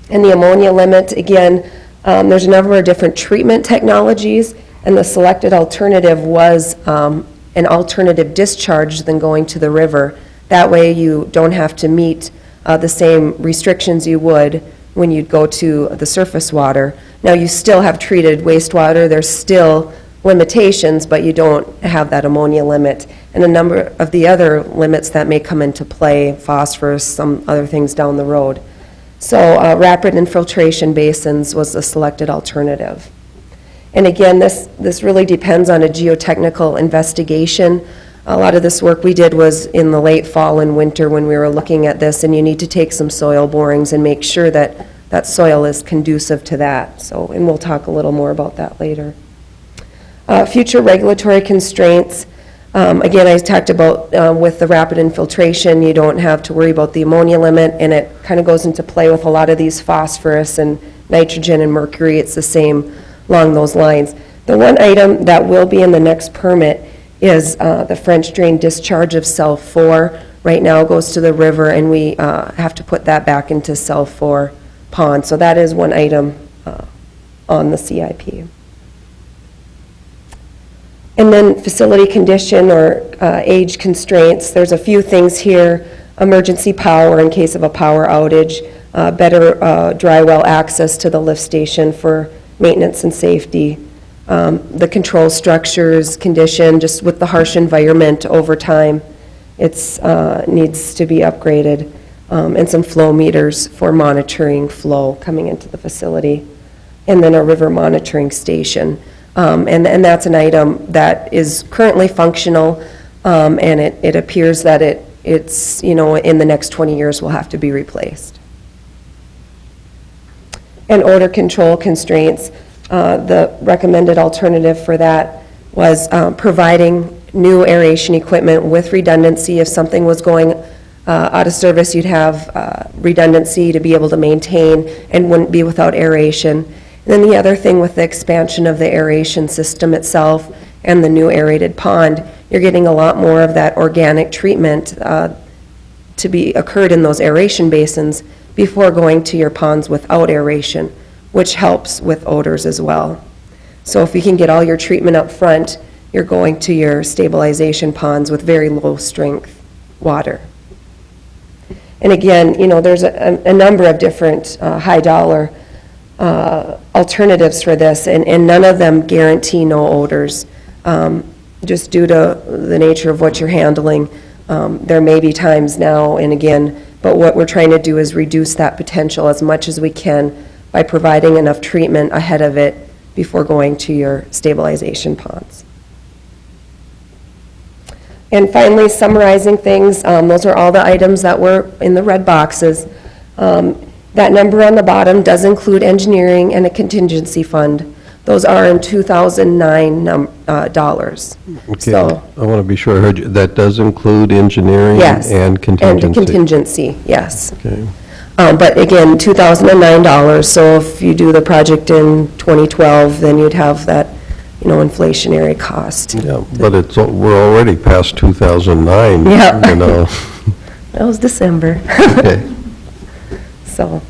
And the ammonia limit, again, there's a number of different treatment technologies, and the selected alternative was an alternative discharge than going to the river. That way you don't have to meet the same restrictions you would when you'd go to the surface water. Now, you still have treated wastewater, there's still limitations, but you don't have that ammonia limit, and a number of the other limits that may come into play, phosphorus, some other things down the road. So rapid infiltration basins was the selected alternative. And again, this really depends on a geotechnical investigation. A lot of this work we did was in the late fall and winter when we were looking at this, and you need to take some soil borings and make sure that that soil is conducive to that. So, and we'll talk a little more about that later. Future regulatory constraints. Again, I talked about with the rapid infiltration, you don't have to worry about the ammonia limit, and it kind of goes into play with a lot of these phosphorus and nitrogen and mercury. It's the same along those lines. The one item that will be in the next permit is the French drain discharge of cell 4. Right now it goes to the river, and we have to put that back into cell 4 pond. So that is one item on the CIP. And then facility condition or age constraints. There's a few things here. Emergency power in case of a power outage, better dry well access to the lift station for maintenance and safety. The control structures condition, just with the harsh environment over time, it's needs to be upgraded. And some flow meters for monitoring flow coming into the facility. And then a river monitoring station. And that's an item that is currently functional, and it appears that it's, in the next 20 years will have to be replaced. And odor control constraints, the recommended alternative for that was providing new aeration equipment with redundancy. If something was going out of service, you'd have redundancy to be able to maintain and wouldn't be without aeration. And then the other thing with the expansion of the aeration system itself and the new aerated pond, you're getting a lot more of that organic treatment to be occurred in those aeration basins before going to your ponds without aeration, which helps with odors as well. So if you can get all your treatment up front, you're going to your stabilization ponds with very low strength water. And again, there's a number of different high dollar alternatives for this, and none of them guarantee no odors. Just due to the nature of what you're handling, there may be times now and again, but what we're trying to do is reduce that potential as much as we can by providing enough treatment ahead of it before going to your stabilization ponds. And finally, summarizing things, those are all the items that were in the red boxes. That number on the bottom does include engineering and a contingency fund. Those are in 2009 dollars. Okay, So, I want to be sure I heard you. That does include engineering yes. and contingency? And contingency, yes. Okay. But again, $2,009, so if you do the project in 2012, then you'd have that, inflationary cost. Yeah, but we're already past 2009. Yeah. You know. That was December. Okay. So.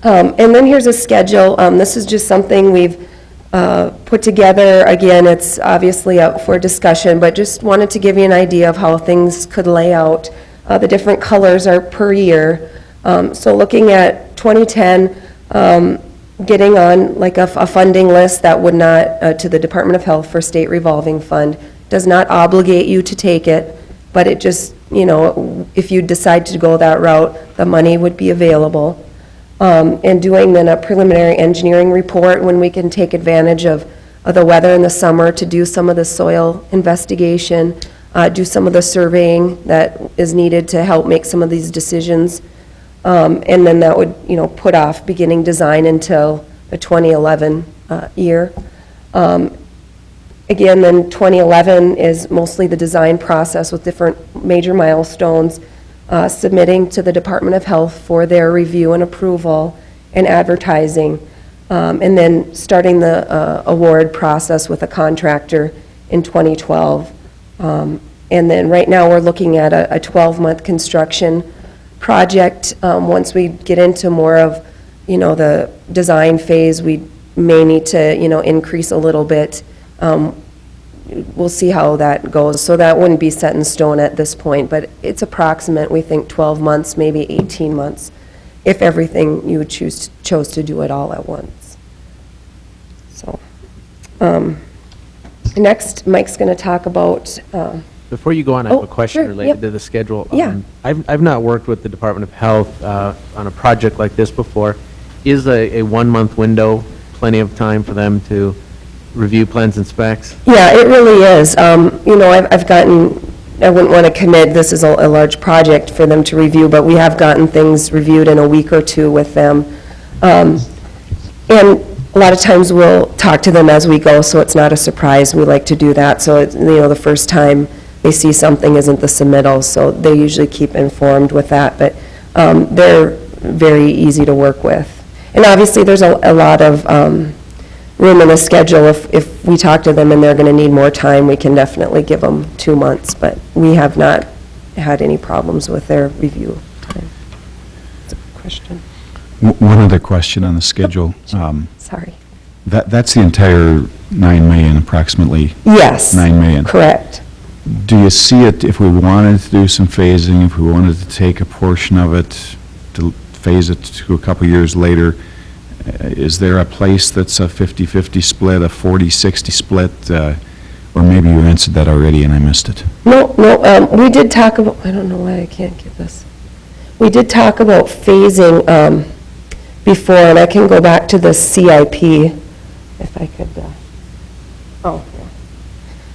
And then here's a schedule. This is just something we've put together. Again, it's obviously up for discussion, but just wanted to give you an idea of how things could lay out. The different colors are per year. So looking at 2010, getting on like a funding list that would not, to the Department of Health for State Revolving Fund, does not obligate you to take it, but it just, if you decide to go that route, the money would be available. And doing then a preliminary engineering report when we can take advantage of the weather in the summer to do some of the soil investigation, do some of the surveying that is needed to help make some of these decisions. And then that would, put off beginning design until the 2011 year. Again, then 2011 is mostly the design process with different major milestones, submitting to the Department of Health for their review and approval and advertising, and then starting the award process with a contractor in 2012. And then right now, we're looking at a 12-month construction project. Once we get into more of, the design phase, we may need to, increase a little bit. We'll see how that goes. So that wouldn't be set in stone at this point, but it's approximate, we think 12 months, maybe 18 months, if everything you would chose to do it all at once. So, next, Mike's going to talk about, Before you go on, I have Oh, a question sure, related yep. to the schedule. Yeah. I've not worked with the Department of Health on a project like this before. Is a 1-month window plenty of time for them to review plans and specs? yeah, it really is. I've gotten, I wouldn't want to commit, this is a large project for them to review, but we have gotten things reviewed in a week or two with them. And a lot of times we'll talk to them as we go, so it's not a surprise. We like to do that. So, the first time they see something isn't the submittal, so they usually keep informed with that. But they're very easy to work with. And obviously, there's a lot of room in the schedule. If we talk to them and they're going to need more time, we can definitely give them 2 months. But we have not had any problems with their review time. That's a question. One other question on the schedule. Sorry. That's the entire 9 million, approximately Yes. 9 million. Correct. Do you see it, if we wanted to do some phasing, if we wanted to take a portion of it, to phase it to a couple years later, is there a place that's a 50-50 split, a 40-60 split? Or maybe you answered that already and I missed it. No, we did talk about, I don't know why I can't get this. We did talk about phasing before, and I can go back to the CIP, if I could,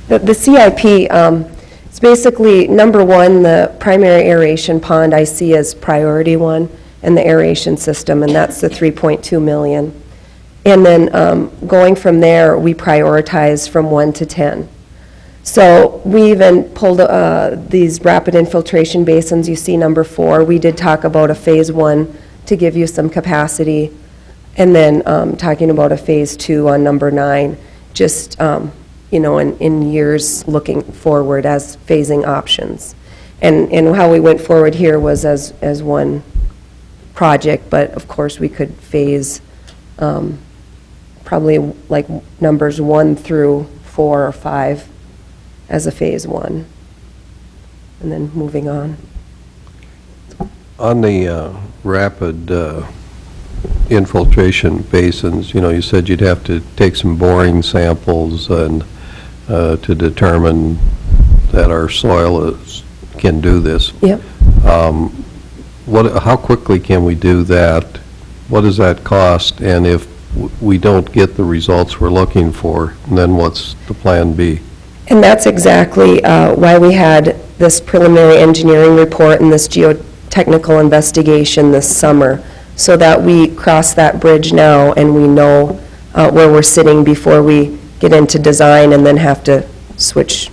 The CIP, it's basically, number one, the primary aeration pond I see as priority one, and the aeration system, and that's the 3.2 million. And then going from there, we prioritize from 1 to 10. So we even pulled these rapid infiltration basins, you see number 4. We did talk about a phase 1 to give you some capacity, and then talking about a phase 2 on number 9, just, in years looking forward as phasing options. And how we went forward here was as one project, but of course we could phase probably like numbers 1 through 4 or 5 as a phase 1, and then moving on. On the rapid infiltration basins, you said you'd have to take some boring samples and to determine that our soil can do this. Yep. How quickly can we do that? What does that cost? And if we don't get the results we're looking for, then what's the plan B? And that's exactly why we had this preliminary engineering report and this geotechnical investigation this summer, so that we cross that bridge now and we know where we're sitting before we get into design and then have to switch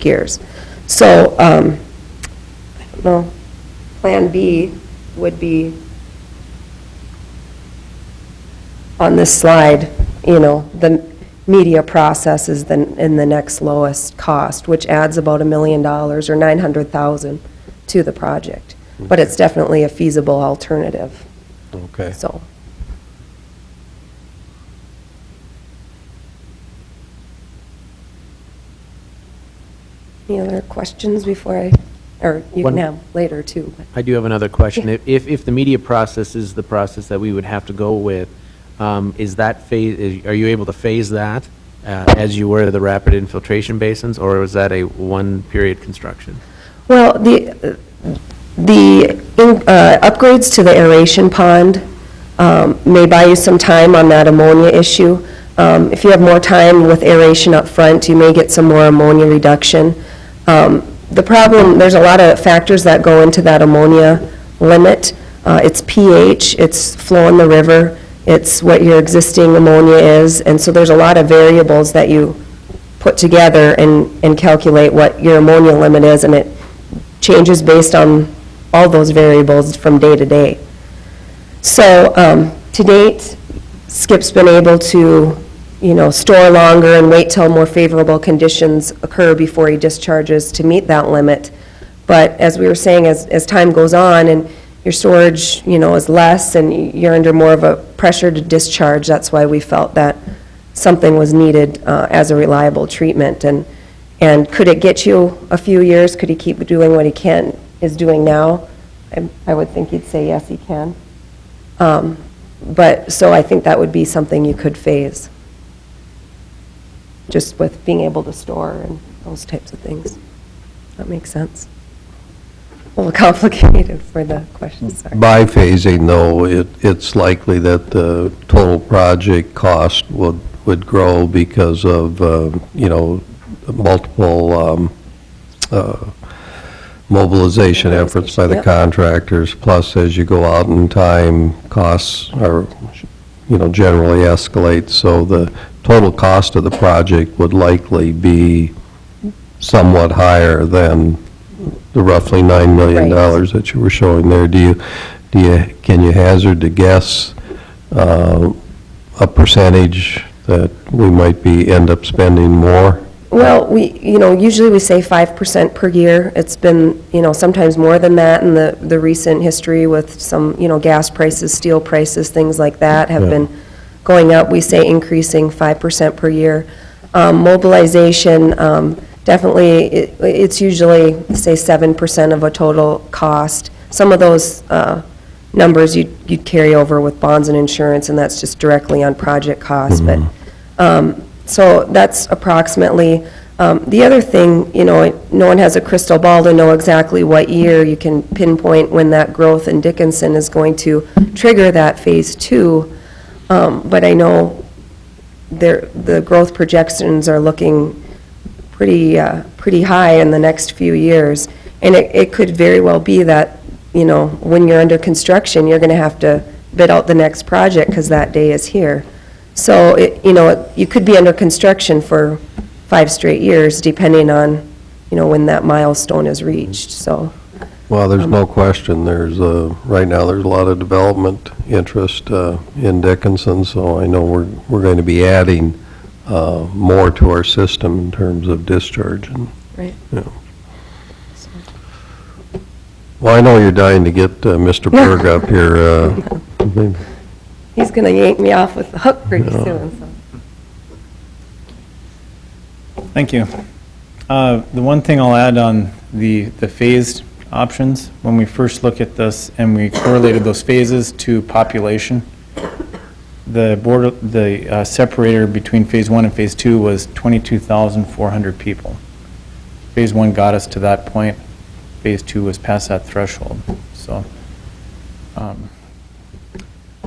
gears. So, I don't know, Plan B would be on this slide, the media process is in the next lowest cost, which adds about $1 million or $900,000 to the project. But it's definitely a feasible alternative, Okay. so. Any other questions before or you One- can have later too. but- I do have another question. Yeah. If the media process is the process that we would have to go with, is that phase, are you able to phase that as you were the rapid infiltration basins, or was that a one-period construction? Well, the upgrades to the aeration pond may buy you some time on that ammonia issue. If you have more time with aeration up front, you may get some more ammonia reduction. The problem, there's a lot of factors that go into that ammonia limit. It's pH, it's flow in the river, it's what your existing ammonia is, and so there's a lot of variables that you put together and calculate what your ammonia limit is, and it changes based on all those variables from day to day. So, to date, Skip's been able to, store longer and wait till more favorable conditions occur before he discharges to meet that limit. But as we were saying, as time goes on and your storage, is less and you're under more of a pressure to discharge, that's why we felt that something was needed as a reliable treatment. And could it get you a few years? Could he keep doing what he is doing now? I would think he'd say yes, he can. But, so I think that would be something you could phase, just with being able to store and those types of things. That makes sense. A little complicated for the questions, sorry. By phasing, though, it's likely that the total project cost would grow because of, multiple mobilization efforts by the Yep. contractors, plus as you go out in time, costs are, generally escalate, so the total cost of the project would likely be somewhat higher than the roughly $9 million Right. that you were showing there. Can you hazard to guess a percentage that we might end up spending more? Well, usually we say 5% per year. It's been, sometimes more than that in the recent history with some, gas prices, steel prices, things like that have Yeah. been going up. We say increasing 5% per year. Mobilization, definitely, it's usually, say, 7% of a total cost. Some of those numbers you'd carry over with bonds and insurance, and that's just directly on project costs. But so that's approximately. The other thing, no one has a crystal ball to know exactly what year you can pinpoint when that growth in Dickinson is going to trigger that phase 2. But I know the growth projections are looking pretty high in the next few years. And it could very well be that, when you're under construction, you're going to have to bid out the next project because that day is here. So, you could be under construction for 5 straight years, depending on, when that milestone is reached, so. Well, there's no question, right now, there's a lot of development interest in Dickinson, so I know we're going to be adding more to our system in terms of discharge. Right. Well, I know you're dying to get Mr. Berg up here. He's going to yank me off with the hook pretty soon, so. Thank you. The one thing I'll add on the phased options, when we first look at this and we correlated those phases to population, the separator between Phase 1 and Phase 2 was 22,400 people. Phase 1 got us to that point. Phase 2 was past that threshold. So,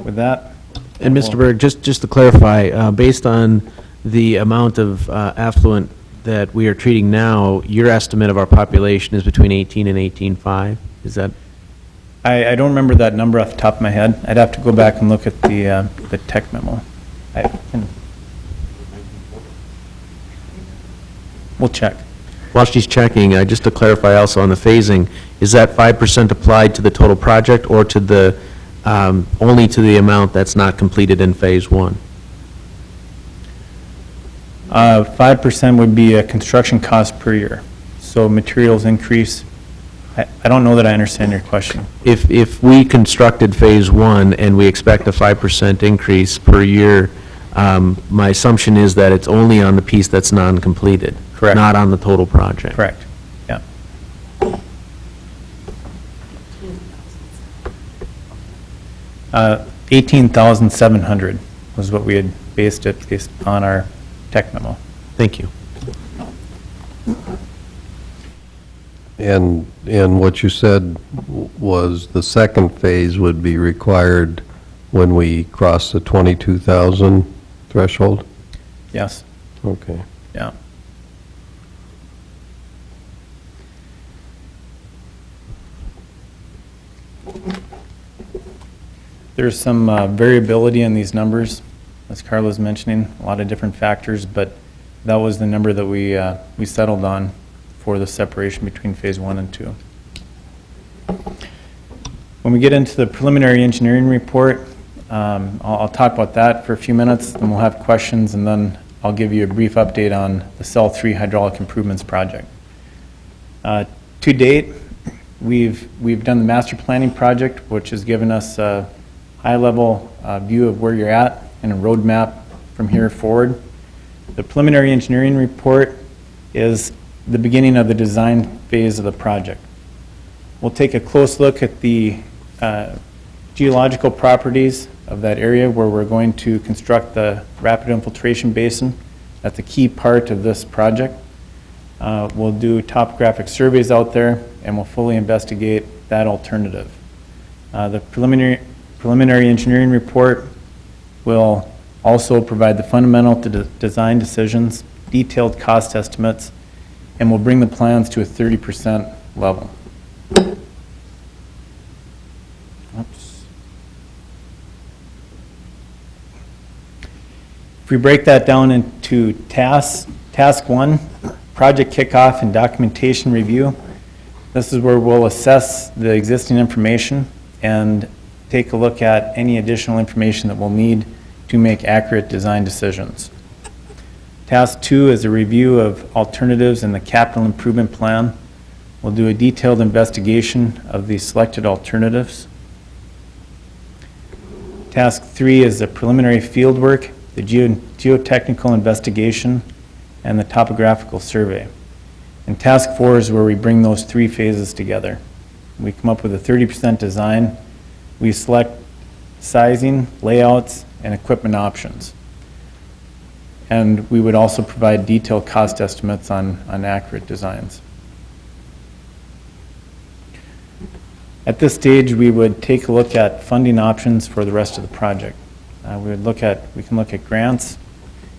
with that. And Mr. Berg, just to clarify, based on the amount of affluent that we are treating now, your estimate of our population is between 18 and 18.5? Is that? I don't remember that number off the top of my head. I'd have to go back and look at the tech memo. We'll check. While she's checking, just to clarify also on the phasing, is that 5% applied to the total project or to the, only to the amount that's not completed in Phase 1? 5% would be a construction cost per year. So materials increase. I don't know that I understand your question. If we constructed Phase 1 and we expect a 5% increase per year, my assumption is that it's only on the piece that's non-completed. Correct. Not on the total project. Correct, yeah. $18,700 was what we had based on our tech memo. Thank you. And what you said was the second phase would be required when we cross the 22,000 threshold? Yes, Okay. yeah. There's some variability in these numbers, as Carla's mentioning, a lot of different factors, but that was the number that we settled on for the separation between Phase 1 and 2. When we get into the preliminary engineering report, I'll talk about that for a few minutes, then we'll have questions, and then I'll give you a brief update on the Cell 3 hydraulic improvements project. To date, we've done the master planning project, which has given us a high-level view of where you're at and a roadmap from here forward. The preliminary engineering report is the beginning of the design phase of the project. We'll take a close look at the geological properties of that area where we're going to construct the rapid infiltration basin. That's a key part of this project. We'll do topographic surveys out there, and we'll fully investigate that alternative. The preliminary engineering report will also provide the fundamental design decisions, detailed cost estimates, and will bring the plans to a 30% level. Oops. If we break that down into tasks, task 1, project kickoff and documentation review. This is where we'll assess the existing information and take a look at any additional information that we'll need to make accurate design decisions. Task 2 is a review of alternatives in the capital improvement plan. We'll do a detailed investigation of the selected alternatives. Task 3 is the preliminary field work, the geotechnical investigation, and the topographical survey. And task 4 is where we bring those 3 phases together. We come up with a 30% design. We select sizing, layouts, and equipment options. And we would also provide detailed cost estimates on accurate designs. At this stage, we would take a look at funding options for the rest of the project. We can look at grants,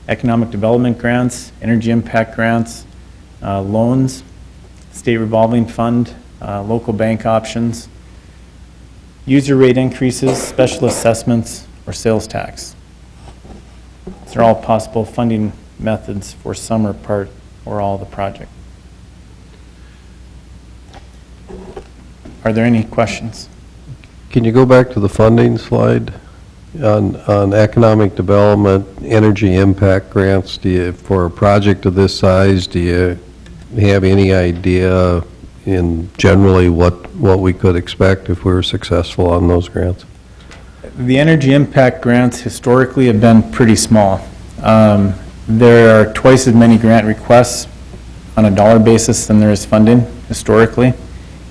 economic development grants, energy impact grants, loans, state revolving fund, local bank options, user rate increases, special assessments, or sales tax. These are all possible funding methods for some or part or all of the project. Are there any questions? Can you go back to the funding slide on economic development, energy impact grants? For a project of this size, do you have any idea in generally what we could expect if we were successful on those grants? The energy impact grants historically have been pretty small. There are twice as many grant requests on a dollar basis than there is funding historically.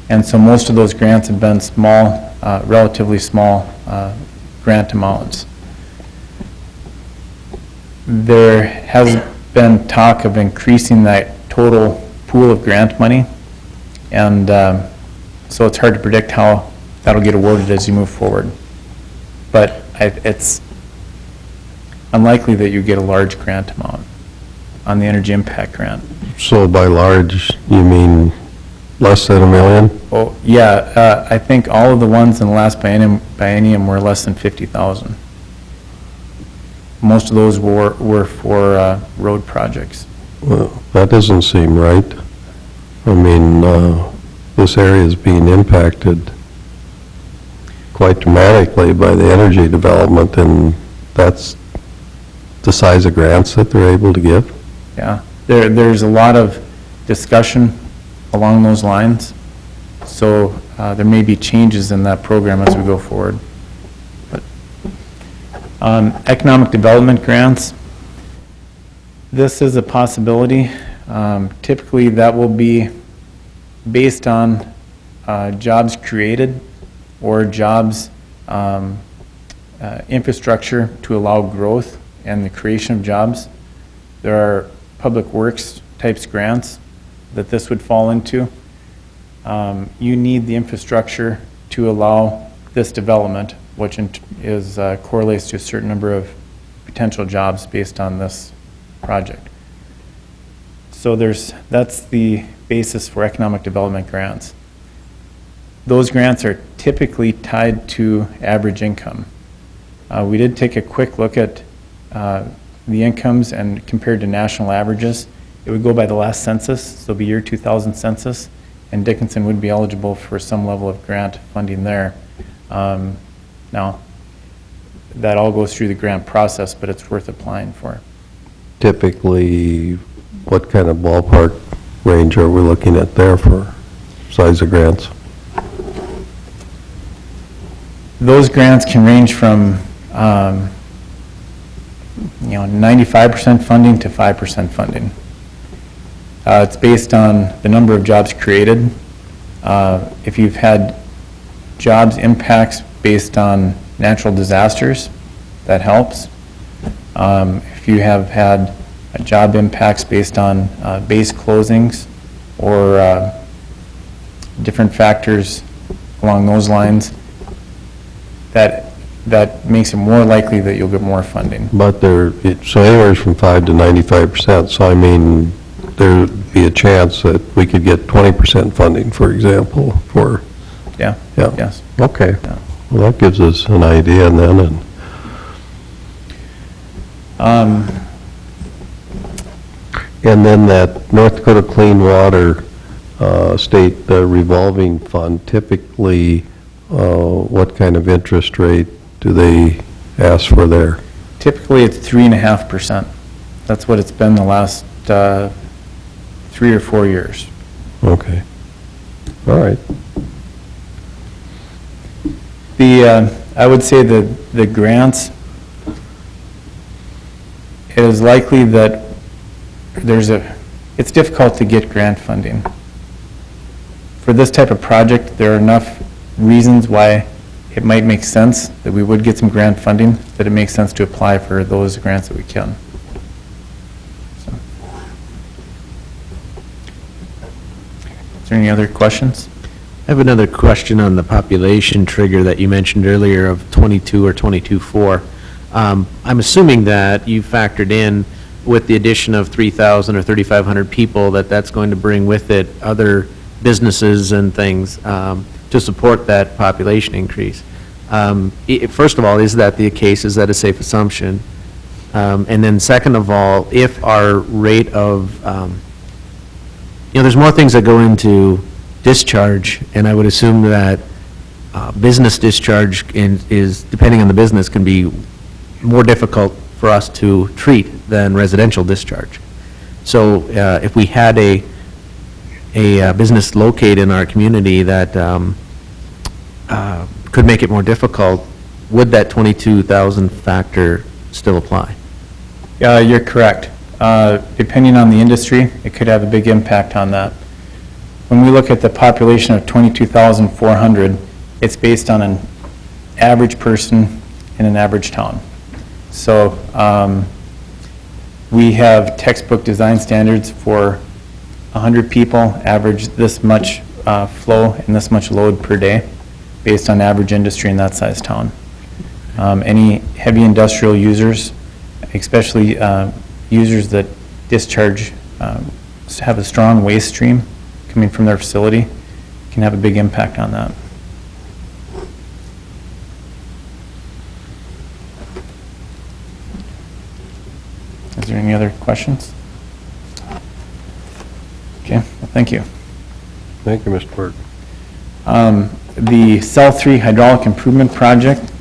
And so most of those grants have been small, relatively small grant amounts. There has been talk of increasing that total pool of grant money. And so it's hard to predict how that'll get awarded as you move forward. But it's unlikely that you get a large grant amount on the energy impact grant. So by large, you mean less than $1 million? Oh, yeah, I think all of the ones in the last biennium were less than 50,000. Most of those were for road projects. Well, that doesn't seem right. I mean, this area is being impacted quite dramatically by the energy development, and that's the size of grants that they're able to give. Yeah, there's a lot of discussion along those lines, so there may be changes in that program as we go forward. But economic development grants, this is a possibility. Typically, that will be based on jobs created or jobs, infrastructure to allow growth and the creation of jobs. There are public works types grants that this would fall into. You need the infrastructure to allow this development, which correlates to a certain number of potential jobs based on this project. So that's the basis for economic development grants. Those grants are typically tied to average income. We did take a quick look at the incomes and compared to national averages. It would go by the last census, so the year 2000 census, and Dickinson would be eligible for some level of grant funding there. Now, that all goes through the grant process, but it's worth applying for. Typically, what kind of ballpark range are we looking at there for size of grants? Those grants can range from 95% funding to 5% funding. It's based on the number of jobs created. If you've had jobs impacts based on natural disasters, that helps. If you have had job impacts based on base closings or different factors along those lines, that makes it more likely that you'll get more funding. But so anywhere from 5 to 95%, so I mean, there'd be a chance that we could get 20% funding, for example, for... Yeah. Yes. Okay. Yeah. Well, that gives us an idea then, and then that North Dakota Clean Water State revolving fund, typically, what kind of interest rate do they ask for there? Typically, it's 3.5%. That's what it's been the last 3 or 4 years. Okay. All right. I would say that the grants, it is likely that it's difficult to get grant funding. For this type of project, there are enough reasons why it might make sense that we would get some grant funding, that it makes sense to apply for those grants that we can. So. Is there any other questions? I have another question on the population trigger that you mentioned earlier of 22 or 22.4. I'm assuming that you factored in with the addition of 3,000 or 3,500 people that's going to bring with it other businesses and things to support that population increase. First of all, is that the case? Is that a safe assumption? And then second of all, if our rate of, there's more things that go into discharge, and I would assume that business discharge is, depending on the business, can be more difficult for us to treat than residential discharge. So if we had a business located in our community that could make it more difficult, would that 22,000 factor still apply? You're correct. Depending on the industry, it could have a big impact on that. When we look at the population of 22,400, it's based on an average person in an average town. So we have textbook design standards for 100 people, average this much flow and this much load per day, based on average industry in that size town. Any heavy industrial users, especially users that discharge, have a strong waste stream, coming from their facility can have a big impact on that. Is there any other questions? Okay, well, thank you. Thank you, Mr. Berg. The Cell 3 hydraulic improvement project,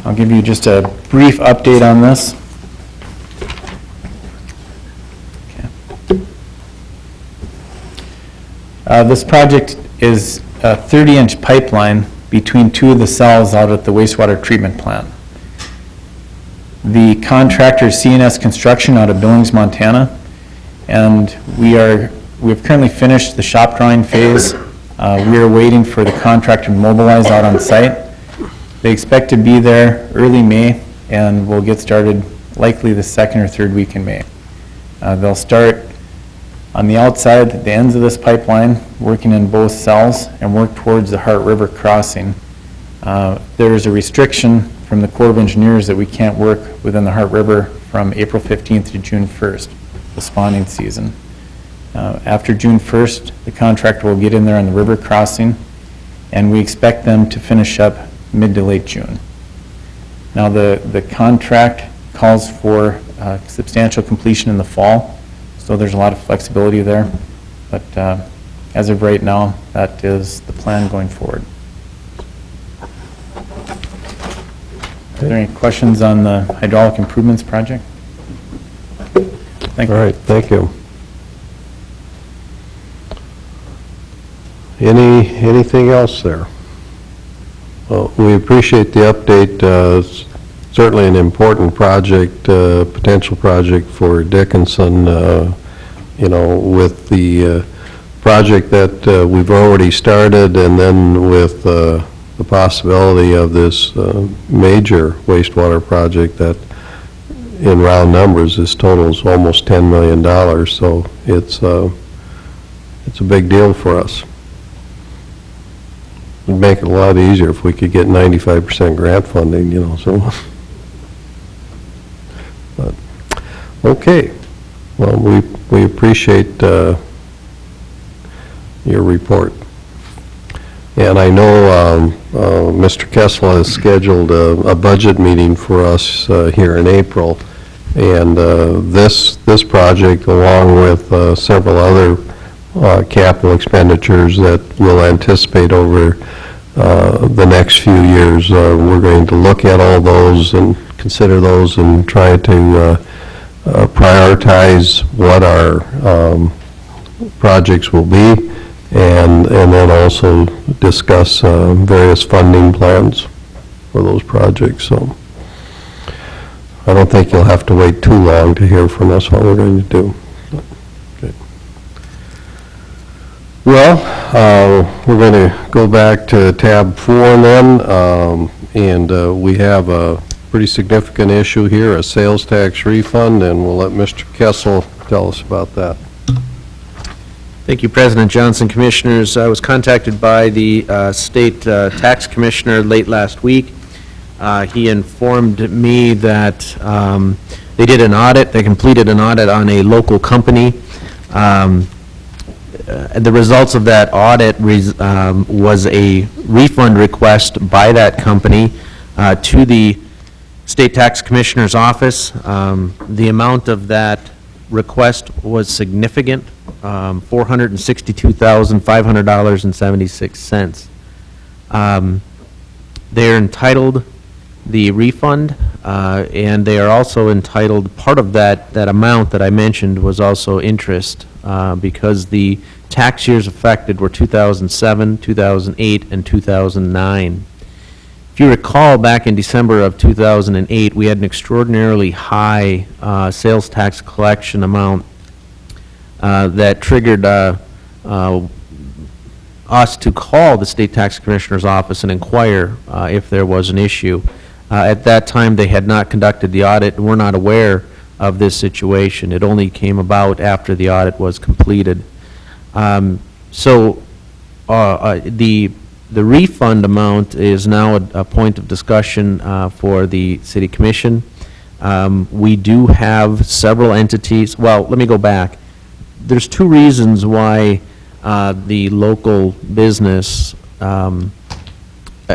I'll give you just a brief update on this. This project is a 30-inch pipeline between two of the cells out at the wastewater treatment plant. The contractor is CNS Construction out of Billings, Montana, and we have currently finished the shop drawing phase. We are waiting for the contractor to mobilize out on site. They expect to be there early May, and we'll get started likely the second or third week in May. They'll start on the outside, the ends of this pipeline, working in both cells, and work towards the Hart River crossing. There is a restriction from the Corps of Engineers that we can't work within the Hart River from April 15th to June 1st, the spawning season. After June 1st, the contractor will get in there on the river crossing, and we expect them to finish up mid to late June. Now, the contract calls for substantial completion in the fall, so there's a lot of flexibility there. But as of right now, that is the plan going forward. Are there any questions on the hydraulic improvements project? Thank you. All right, thank you. Anything else there? Well, we appreciate the update. It's certainly an important project, potential project for Dickinson, with the project that we've already started, and then with the possibility of this major wastewater project that, in round numbers, this totals almost $10 million. So it's a big deal for us. It'd make it a lot easier if we could get 95% grant funding, so. But, okay. Well, we appreciate your report. And I know Mr. Kessel has scheduled a budget meeting for us here in April. And this project, along with several other capital expenditures that we'll anticipate over the next few years, we're going to look at all those and consider those and try to prioritize what our projects will be, and then also discuss various funding plans for those projects. So I don't think you'll have to wait too long to hear from us what we're going to do. Okay. Well, we're going to go back to tab 4 then, and we have a pretty significant issue here, a sales tax refund, and we'll let Mr. Kessel tell us about that. Thank you, President Johnson. Commissioners, I was contacted by the state tax commissioner late last week. He informed me that they did an audit, they completed an audit on a local company. The results of that audit was a refund request by that company to the state tax commissioner's office. The amount of that request was significant, $462,500.76. They're entitled the refund, and they are also entitled, part of that amount that I mentioned was also interest, because the tax years affected were 2007, 2008, and 2009. If you recall, back in December of 2008, we had an extraordinarily high sales tax collection amount that triggered us to call the state tax commissioner's office and inquire if there was an issue. At that time, they had not conducted the audit and were not aware of this situation. It only came about after the audit was completed. The refund amount is now a point of discussion for the city commission. We do have several entities. Well, let me go back. There's two reasons why the local business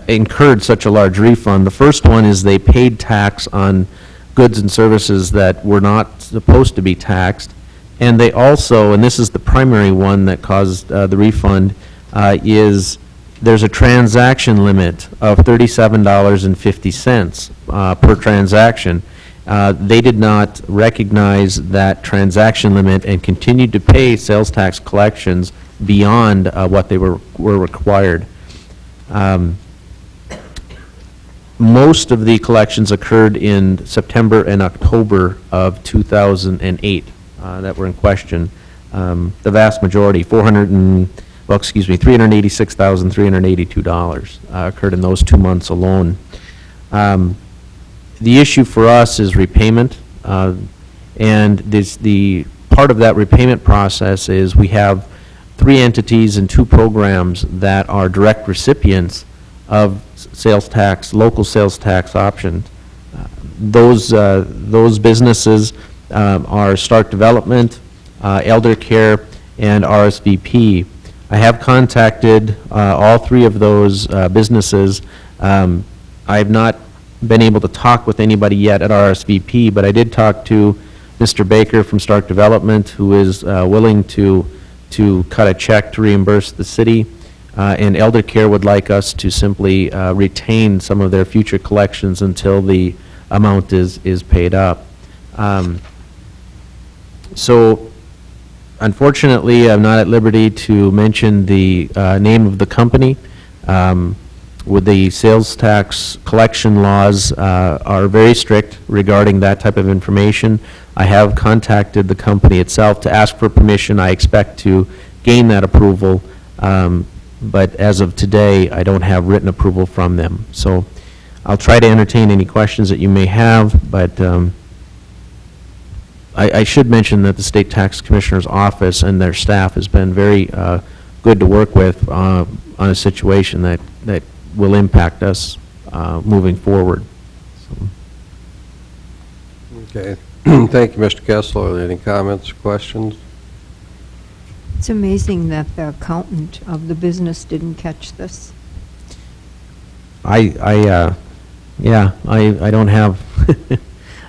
incurred such a large refund. The first one is they paid tax on goods and services that were not supposed to be taxed. And they also, and this is the primary one that caused the refund, is there's a transaction limit of $37.50 per transaction. They did not recognize that transaction limit and continued to pay sales tax collections beyond what they were required. Most of the collections occurred in September and October of 2008 that were in question. The vast majority, $386,382 occurred in those 2 months alone. The issue for us is repayment, and the part of that repayment process is we have 3 entities and 2 programs that are direct recipients of sales tax, local sales tax options. Those businesses are Stark Development, Elder Care, and RSVP. I have contacted all 3 of those businesses. I have not been able to talk with anybody yet at RSVP, but I did talk to Mr. Baker from Stark Development, who is willing to cut a check to reimburse the city, and Elder Care would like us to simply retain some of their future collections until the amount is paid up. So unfortunately, I'm not at liberty to mention the name of the company. With the sales tax collection laws are very strict regarding that type of information. I have contacted the company itself to ask for permission. I expect to gain that approval, but as of today, I don't have written approval from them. So I'll try to entertain any questions that you may have, but I should mention that the State Tax Commissioner's Office and their staff has been very good to work with on a situation that will impact us moving forward. So. Okay. Thank you, Mr. Kessler. Any comments, questions? It's amazing that the accountant of the business didn't catch this. I don't have,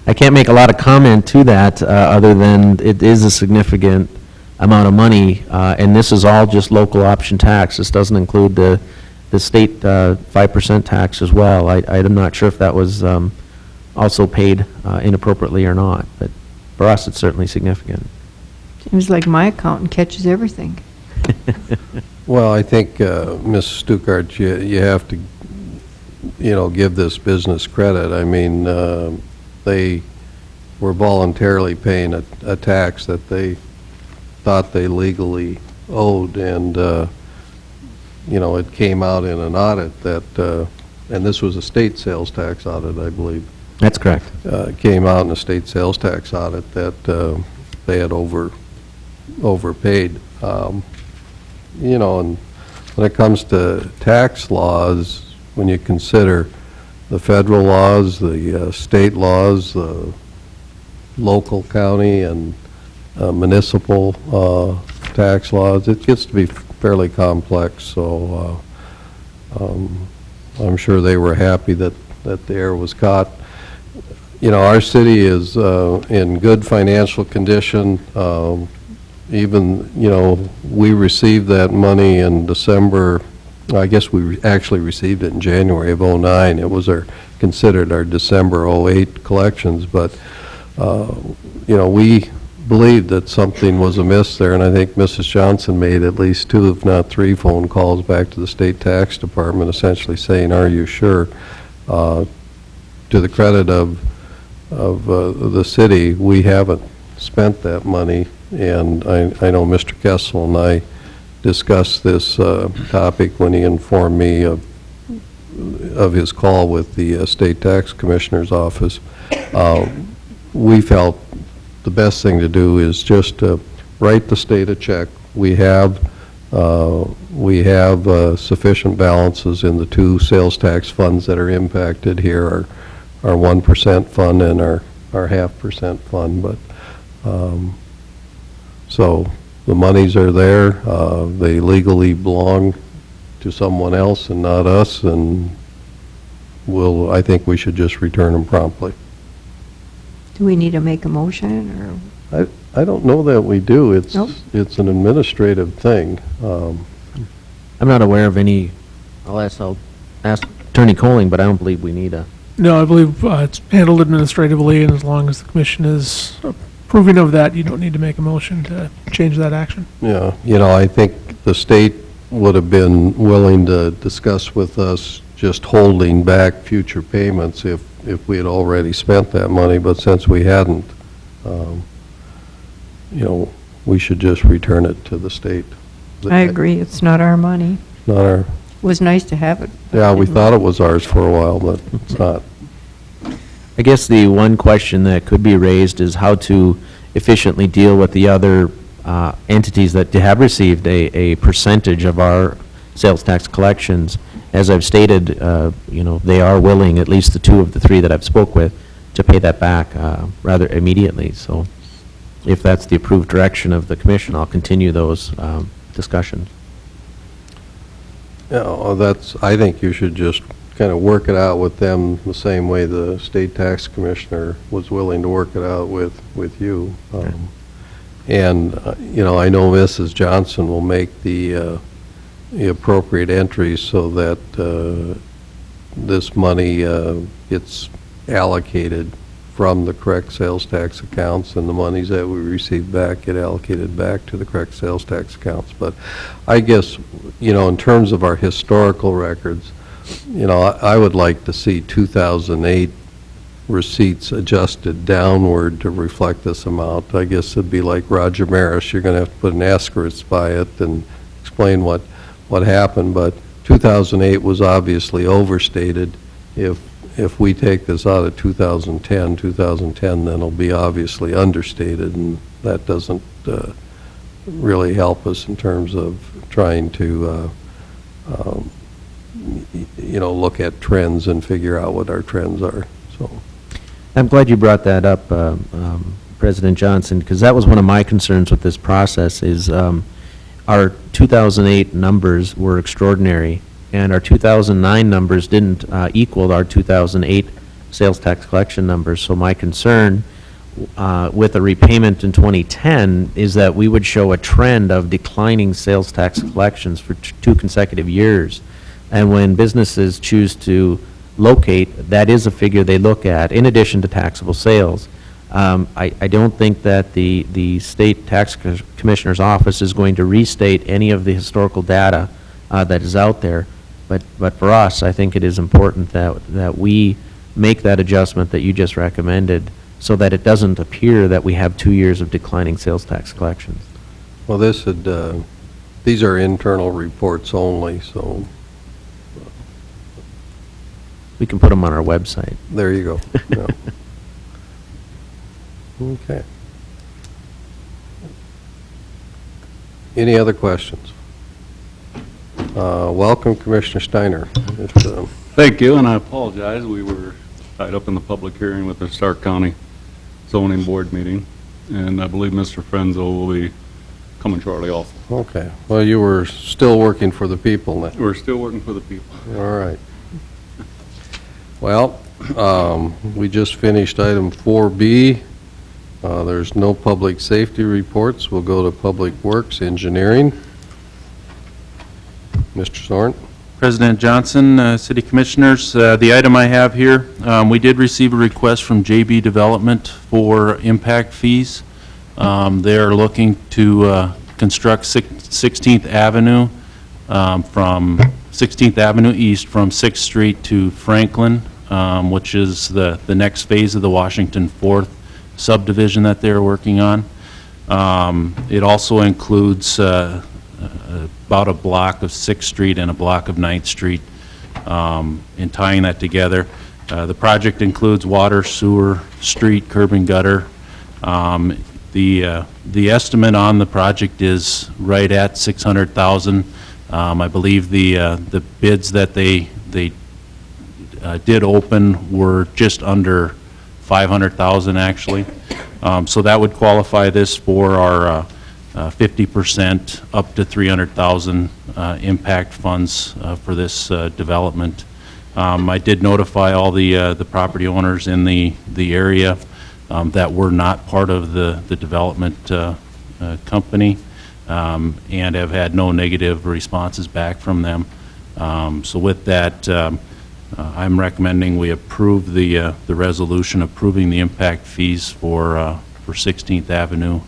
I can't make a lot of comment to that, other than it is a significant amount of money, and this is all just local option tax. This doesn't include the state 5% tax as well. I'm not sure if that was also paid inappropriately or not, but for us, it's certainly significant. Seems like my accountant catches everything. Well, I think, Ms. Stuckart, you have to, give this business credit. I mean, they were voluntarily paying a tax that they thought they legally owed, and, it came out in an audit that, and this was a state sales tax audit, I believe. That's correct. It came out in a state sales tax audit that they had overpaid. And when it comes to tax laws, when you consider the federal laws, the state laws, the local, county, and municipal tax laws, it gets to be fairly complex. So I'm sure they were happy that the error was caught. Our city is in good financial condition. Even, we received that money in December. I guess we actually received it in January of '09. It was considered our December '08 collections, but, we believed that something was amiss there, and I think Mrs. Johnson made at least 2, if not 3, phone calls back to the state tax department, essentially saying, "Are you sure?" To the credit of the city, we haven't spent that money, and I know Mr. Kessel and I discussed this topic when he informed me of his call with the State Tax Commissioner's Office. We felt the best thing to do is just to write the state a check. We have sufficient balances in the 2 sales tax funds that are impacted here, our 1% fund and our 0.5% fund, but so the monies are there, they legally belong to someone else and not us, and I think we should just return them promptly. Do we need to make a motion, or? I don't know that we do. Nope. It's an administrative thing. I'm not aware of any, I'll ask Attorney Colling, but I don't believe we need a, No, I believe it's handled administratively, and as long as the commission is approving of that, you don't need to make a motion to change that action. Yeah, I think the state would have been willing to discuss with us just holding back future payments if we had already spent that money, but since we hadn't, we should just return it to the state. I agree, it's not our money. Not our, It was nice to have it. yeah, we thought it was ours for a while, but it's not. I guess the one question that could be raised is how to efficiently deal with the other entities that have received a percentage of our sales tax collections. As I've stated, they are willing, at least the two of the three that I've spoke with, to pay that back rather immediately. So if that's the approved direction of the commission, I'll continue those discussions. I think you should just kind of work it out with them the same way the state tax commissioner was willing to work it out with you. And, I know Mrs. Johnson will make the appropriate entries so that this money gets allocated from the correct sales tax accounts, and the monies that we receive back get allocated back to the correct sales tax accounts. But I guess, in terms of our historical records, I would like to see 2008 receipts adjusted downward to reflect this amount. I guess it'd be like Roger Maris, you're going to have to put an asterisk by it and explain what happened, but 2008 was obviously overstated. If we take this out of 2010, then it'll be obviously understated, and that doesn't really help us in terms of trying to look at trends and figure out what our trends are. So I'm glad you brought that up, President Johnson, because that was one of my concerns with this process is our 2008 numbers were extraordinary, and our 2009 numbers didn't equal our 2008 sales tax collection numbers. So my concern with a repayment in 2010 is that we would show a trend of declining sales tax collections for 2 consecutive years. And when businesses choose to locate, that is a figure they look at, in addition to taxable sales. I don't think that the State Tax Commissioner's Office is going to restate any of the historical data that is out there, but for us, I think it is important that we make that adjustment that you just recommended so that it doesn't appear that we have 2 years of declining sales tax collections. Well, these are internal reports only, so We can put them on our website. there you go. Yeah. Okay. Any other questions? Welcome, Commissioner Steiner. Thank you, and I apologize. We were tied up in the public hearing with the Stark County Zoning Board meeting, and I believe Mr. Frenzo will be coming shortly also. Okay. Well, you were still working for the people then. We're still working for the people. All right. Well, we just finished item 4B. There's no public safety reports. We'll go to Public Works Engineering. Mr. Zorn? President Johnson, City Commissioners, the item I have here, we did receive a request from JB Development for impact fees. They're looking to construct 16th Avenue from 16th Avenue East from 6th Street to Franklin, which is the next phase of the Washington 4th subdivision that they're working on. It also includes about a block of 6th Street and a block of 9th Street in tying that together. The project includes water, sewer, street, curb and gutter. The estimate on the project is right at $600,000. I believe the bids that they did open were just under $500,000 actually. So that would qualify this for our 50% up to 300,000 impact funds for this development. I did notify all the property owners in the area that were not part of the development company, and have had no negative responses back from them. So with that, I'm recommending we approve the resolution approving the impact fees for 16th Avenue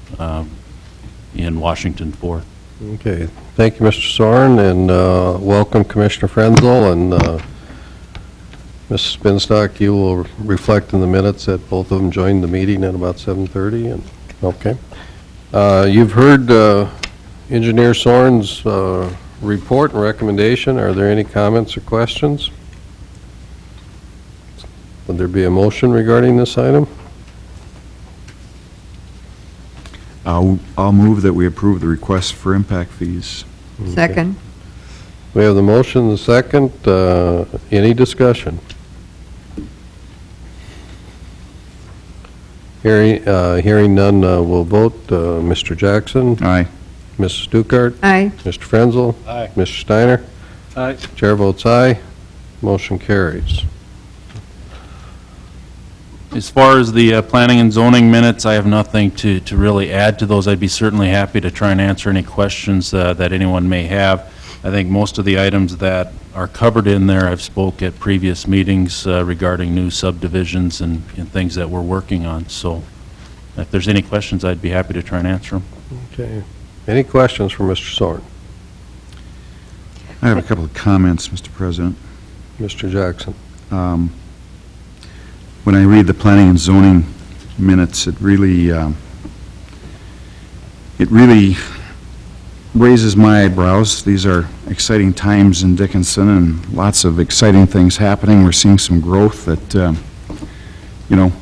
in Washington 4th. Okay, thank you, Mr. Soren, and welcome Commissioner Frenzel, and Ms. Spinstock, you will reflect in the minutes that both of them joined the meeting at about 7:30, and, okay. You've heard Engineer Soren's report and recommendation. Are there any comments or questions? Would there be a motion regarding this item? I'll move that we approve the request for impact fees. Second. We have the motion, the second. Any discussion? Hearing none, we'll vote. Mr. Jackson? Aye. Mrs. Stuckert? Aye. Mr. Frenzel? Aye. Mr. Steiner? Aye. Chair votes aye. Motion carries. As far as the planning and zoning minutes, I have nothing to really add to those. I'd be certainly happy to try and answer any questions that anyone may have. I think most of the items that are covered in there, I've spoke at previous meetings regarding new subdivisions and things that we're working on. So if there's any questions, I'd be happy to try and answer them. Okay. Any questions for Mr. Soren? I have a couple of comments, Mr. President. Mr. Jackson? When I read the planning and zoning minutes, it really raises my eyebrows. These are exciting times in Dickinson and lots of exciting things happening. We're seeing some growth that,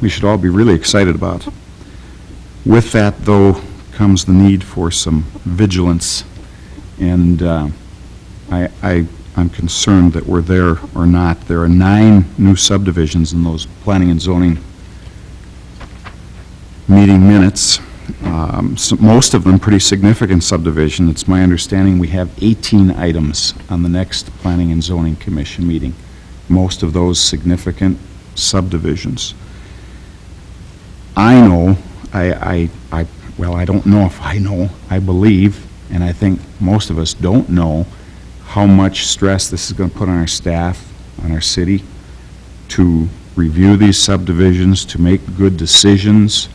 we should all be really excited about. With that, though, comes the need for some vigilance, and I'm concerned that we're there or not. There are 9 new subdivisions in those planning and zoning meeting minutes. So most of them pretty significant subdivision. It's my understanding we have 18 items on the next Planning and Zoning Commission meeting. Most of those significant subdivisions. I know, I don't know if I know, I believe, and I think most of us don't know how much stress this is going to put on our staff, on our city, to review these subdivisions, to make good decisions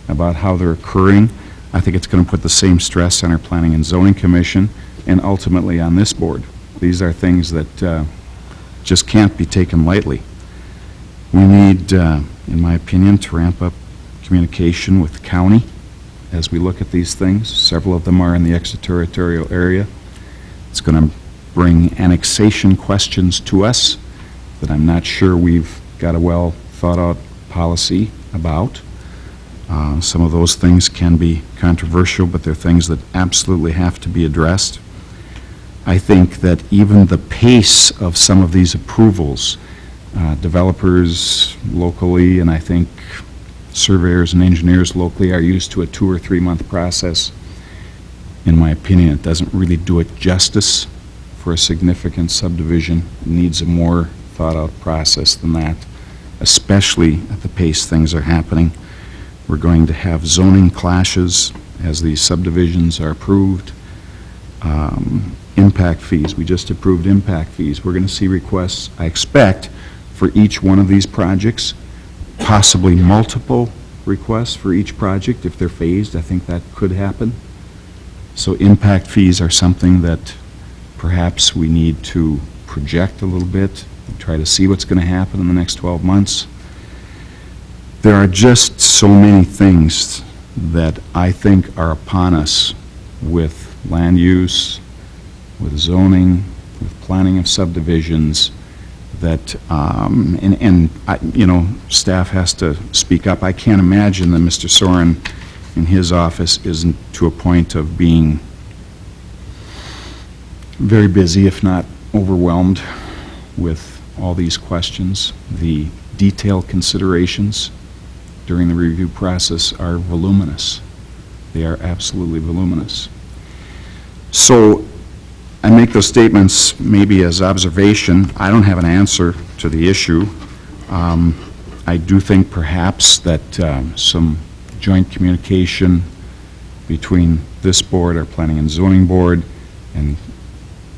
about how they're occurring. I think it's going to put the same stress on our Planning and Zoning Commission and ultimately on this board. These are things that just can't be taken lightly. We need, in my opinion, to ramp up communication with the county as we look at these things. Several of them are in the extraterritorial area. It's going to bring annexation questions to us that I'm not sure we've got a well thought out policy about. Some of those things can be controversial, but they're things that absolutely have to be addressed. I think that even the pace of some of these approvals, developers locally, and I think surveyors and engineers locally are used to a 2 or 3 month process. In my opinion, it doesn't really do it justice for a significant subdivision. It needs a more thought-out process than that, especially at the pace things are happening. We're going to have zoning clashes as these subdivisions are approved. Impact fees, we just approved impact fees. We're going to see requests, I expect, for each one of these projects, possibly multiple requests for each project if they're phased. I think that could happen. So impact fees are something that perhaps we need to project a little bit and try to see what's going to happen in the next 12 months. There are just so many things that I think are upon us with land use, with zoning, with planning of subdivisions, that, staff has to speak up. I can't imagine that Mr. Soren in his office isn't to a point of being very busy, if not overwhelmed, with all these questions. The detailed considerations during the review process are voluminous. They are absolutely voluminous. So I make those statements maybe as observation. I don't have an answer to the issue. I do think perhaps that some joint communication between this board, our Planning and Zoning Board, and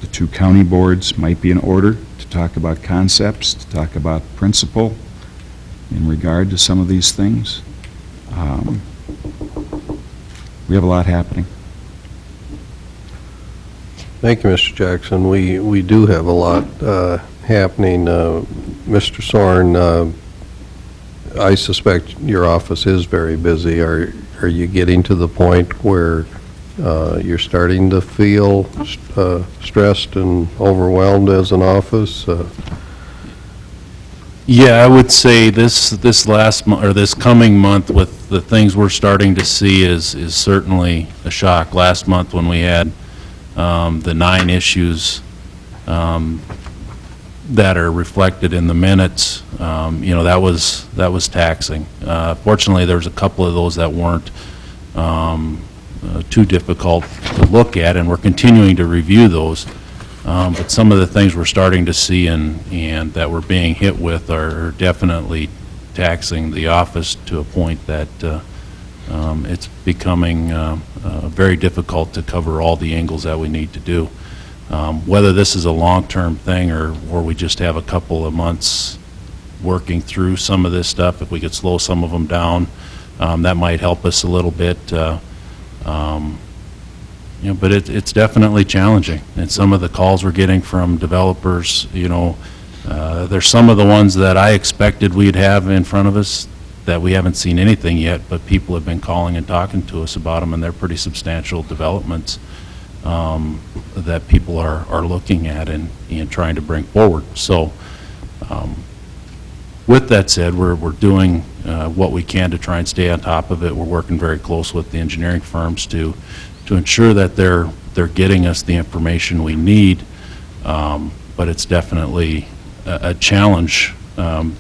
the two county boards might be in order to talk about concepts, to talk about principle in regard to some of these things. We have a lot happening. Thank you, Mr. Jackson. We do have a lot happening. Mr. Soren, I suspect your office is very busy. Are you getting to the point where you're starting to feel stressed and overwhelmed as an office? Yeah, I would say this last month, or this coming month, with the things we're starting to see is certainly a shock. Last month, when we had the 9 issues that are reflected in the minutes, that was taxing. Fortunately, there was a couple of those that weren't too difficult to look at, and we're continuing to review those. But some of the things we're starting to see and that we're being hit with are definitely taxing the office to a point that it's becoming very difficult to cover all the angles that we need to do. Whether this is a long-term thing or we just have a couple of months working through some of this stuff, if we could slow some of them down, that might help us a little bit. But it's definitely challenging. And some of the calls we're getting from developers, there's some of the ones that I expected we'd have in front of us that we haven't seen anything yet, but people have been calling and talking to us about them, and they're pretty substantial developments that people are looking at and trying to bring forward. So with that said, we're doing what we can to try and stay on top of it. We're working very close with the engineering firms to ensure that they're getting us the information we need, but it's definitely a challenge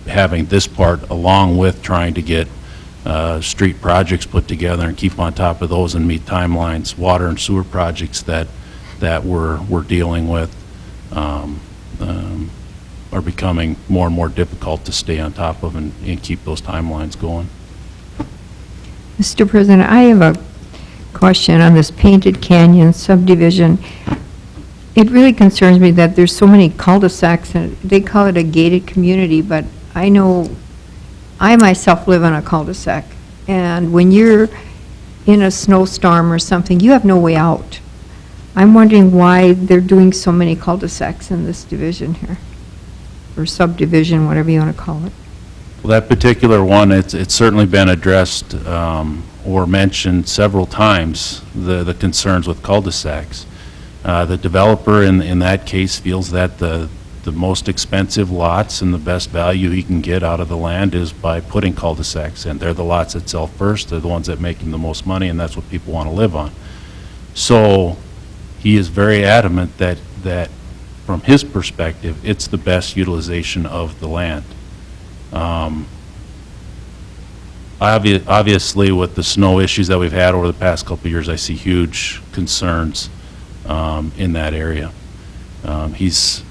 having this part along with trying to get street projects put together and keep on top of those and meet timelines. Water and sewer projects that we're dealing with are becoming more and more difficult to stay on top of and keep those timelines going. Mr. President, I have a question on this Painted Canyon subdivision. It really concerns me that there's so many cul-de-sacs, and they call it a gated community, but I know, I myself live on a cul-de-sac, and when you're in a snowstorm or something, you have no way out. I'm wondering why they're doing so many cul-de-sacs in this division here, or subdivision, whatever you want to call it. Well, that particular one, it's certainly been addressed or mentioned several times, the concerns with cul-de-sacs. The developer in that case feels that the most expensive lots and the best value he can get out of the land is by putting cul-de-sacs in. They're the lots that sell first, they're the ones that make him the most money, and that's what people want to live on. So he is very adamant that from his perspective, it's the best utilization of the land. Obviously, with the snow issues that we've had over the past couple of years, I see huge concerns in that area. He's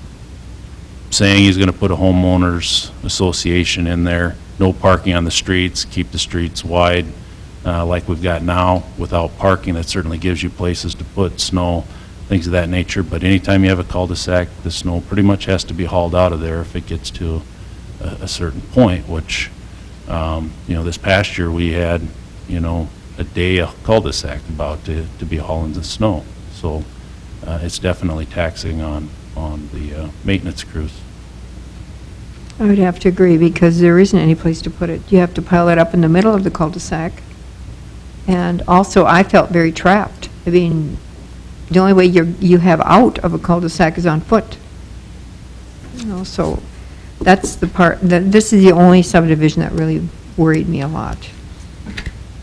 saying he's going to put a homeowners association in there, no parking on the streets, keep the streets wide like we've got now. Without parking, that certainly gives you places to put snow, things of that nature. But anytime you have a cul-de-sac, the snow pretty much has to be hauled out of there if it gets to a certain point, which, this past year we had, a day a cul-de-sac about to be hauling the snow. So it's definitely taxing on the maintenance crews. I would have to agree, because there isn't any place to put it. You have to pile it up in the middle of the cul-de-sac. And also, I felt very trapped. I mean, the only way you have out of a cul-de-sac is on foot. So that's the part, this is the only subdivision that really worried me a lot.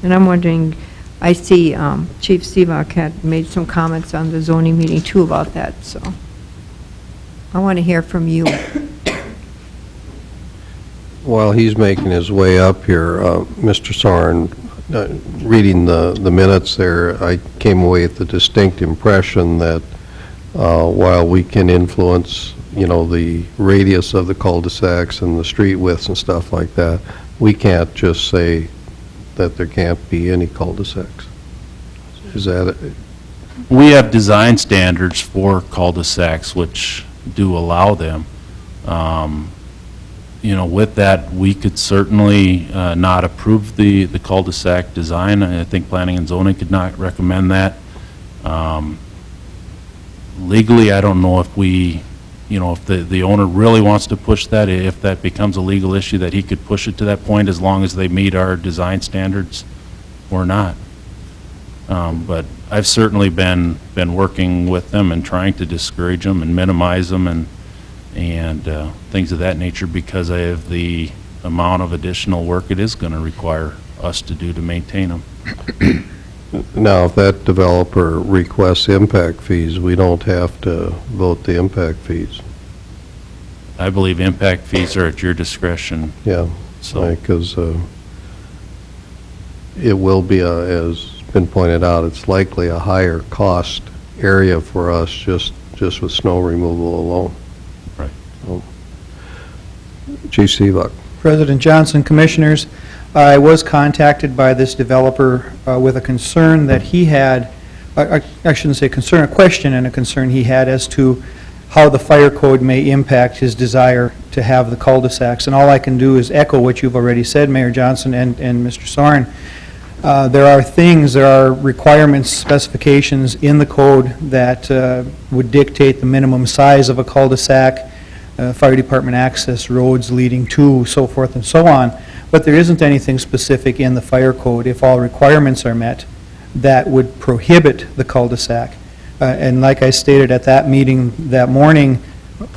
And I'm wondering, I see Chief Sivak had made some comments on the zoning meeting too about that, so I want to hear from you. While he's making his way up here, Mr. Soren, reading the minutes there, I came away with the distinct impression that while we can influence, the radius of the cul-de-sacs and the street widths and stuff like that, we can't just say that there can't be any cul-de-sacs. Is that it? We have design standards for cul-de-sacs which do allow them. With that, we could certainly not approve the cul-de-sac design. I think Planning and Zoning could not recommend that. Legally, I don't know if if the owner really wants to push that, if that becomes a legal issue, that he could push it to that point as long as they meet our design standards or not. But I've certainly been working with them and trying to discourage them and minimize them and things of that nature because of the amount of additional work it is going to require us to do to maintain them. Now, if that developer requests impact fees, we don't have to vote the impact fees. I believe impact fees are at your discretion. Yeah, So, because it will be, as been pointed out, it's likely a higher cost area for us just with snow removal alone. Right. Chief Seebuck. President Johnson, Commissioners, I was contacted by this developer with a concern that he had, I shouldn't say concern, a question and a concern he had as to how the fire code may impact his desire to have the cul-de-sacs. And all I can do is echo what you've already said, Mayor Johnson and Mr. Soren. There are requirements, specifications in the code that would dictate the minimum size of a cul-de-sac, fire department access roads leading to, so forth and so on. But there isn't anything specific in the fire code, if all requirements are met, that would prohibit the cul-de-sac. And like I stated at that meeting that morning,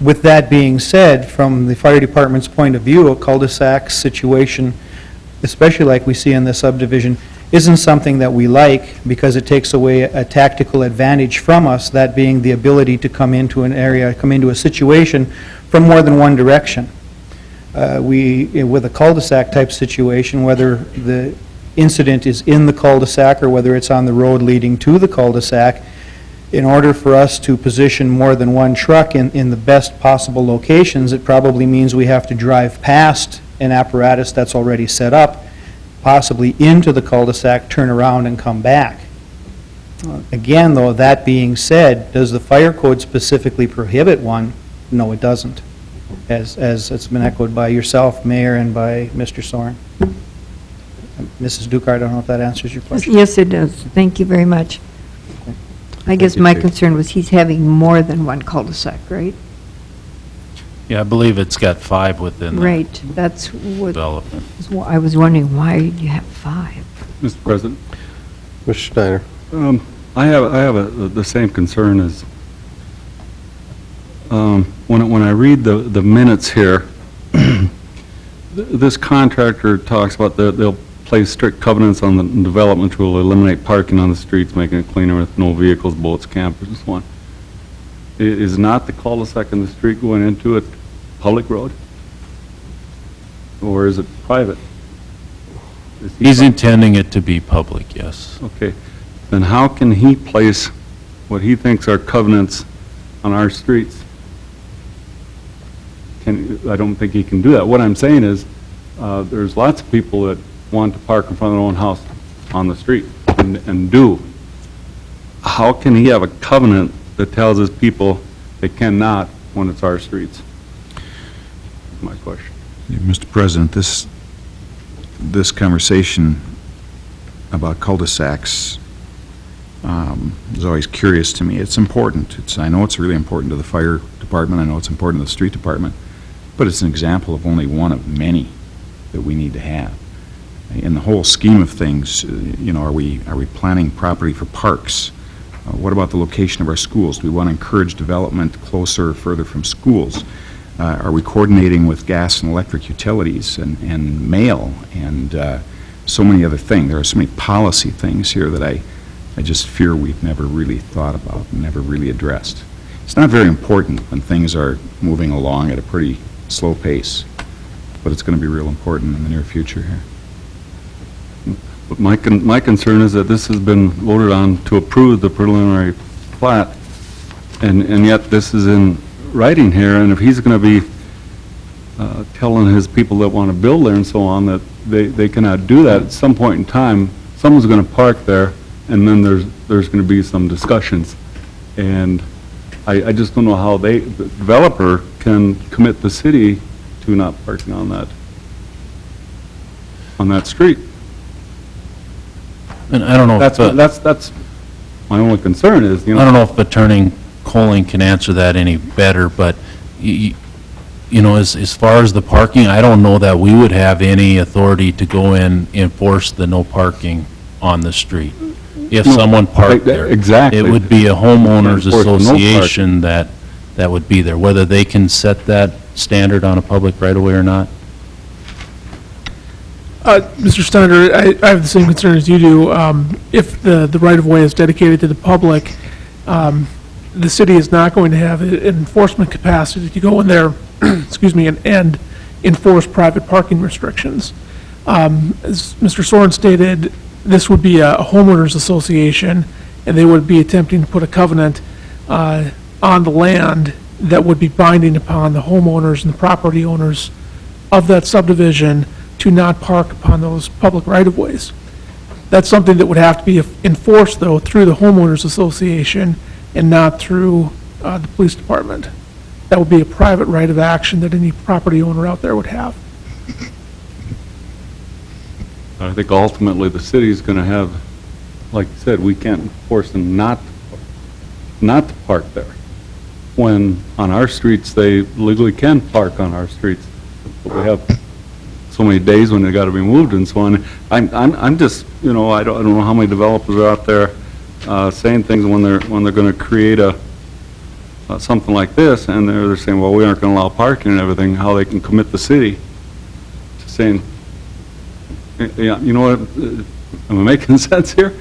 with that being said, from the fire department's point of view, a cul-de-sac situation, especially like we see in the subdivision, isn't something that we like because it takes away a tactical advantage from us, that being the ability to come into an area, come into a situation from more than one direction. With a cul-de-sac type situation, whether the incident is in the cul-de-sac or whether it's on the road leading to the cul-de-sac, in order for us to position more than one truck in the best possible locations, it probably means we have to drive past an apparatus that's already set up, possibly into the cul-de-sac, turn around and come back. Again, though, that being said, does the fire code specifically prohibit one? No, it doesn't, as it's been echoed by yourself, Mayor, and by Mr. Soren. Mrs. Dukart, I don't know if that answers your question. Yes, it does. Thank you very much. I guess my concern was he's having more than one cul-de-sac, right? Yeah, I believe it's got 5 within the Right, that's what, development. I was wondering, why do you have 5? Mr. President, Mr. Steiner. I have the same concern as, when I read the minutes here, this contractor talks about they'll place strict covenants on the development which will eliminate parking on the streets, making it cleaner with no vehicles, boats, campers, and so on. Is not the cul-de-sac in the street going into a public road? Or is it private? He's intending it to be public, yes. Okay, then how can he place what he thinks are covenants on our streets? I don't think he can do that. What I'm saying is, there's lots of people that want to park in front of their own house on the street, and do. How can he have a covenant that tells his people they cannot when it's our streets? That's my question. Mr. President, this conversation about cul-de-sacs is always curious to me. It's important. I know it's really important to the fire department. I know it's important to the street department. But it's an example of only one of many that we need to have. In the whole scheme of things, are we planning property for parks? What about the location of our schools? Do we want to encourage development closer or further from schools? Are we coordinating with gas and electric utilities and mail and so many other things? There are so many policy things here that I just fear we've never really thought about, never really addressed. It's not very important when things are moving along at a pretty slow pace, but it's going to be real important in the near future here. But my concern is that this has been voted on to approve the preliminary plat, and yet this is in writing here, and if he's going to be telling his people that want to build there and so on that they cannot do that, at some point in time, someone's going to park there, and then there's going to be some discussions. And I just don't know how the developer can commit the city to not parking on that street. And I don't know if... That's my only concern is, I don't know if Attorney Colling can answer that any better, but, you know, as far as the parking, I don't know that we would have any authority to go in and enforce the no parking on the street. If No, someone parked there. exactly. It would be a homeowners Enforce the no parking. association that would be there, whether they can set that standard on a public right-of-way or not. Mr. Steiner, I have the same concern as you do. If the right-of-way is dedicated to the public, the city is not going to have an enforcement capacity to go in there, excuse me, and enforce private parking restrictions. As Mr. Soren stated, this would be a homeowners association, and they would be attempting to put a covenant on the land that would be binding upon the homeowners and the property owners of that subdivision to not park upon those public right-of-ways. That's something that would have to be enforced, though, through the homeowners association and not through the police department. That would be a private right of action that any property owner out there would have. I think ultimately the city's going to have, like you said, we can't force them not to park there. When on our streets, they legally can park on our streets. But we have so many days when they got to be moved and so on. I'm just, you know, I don't know how many developers are out there saying things when they're going to create something like this, and they're saying, well, we aren't going to allow parking and everything, how they can commit the city to saying, yeah, you know what, am I making sense here?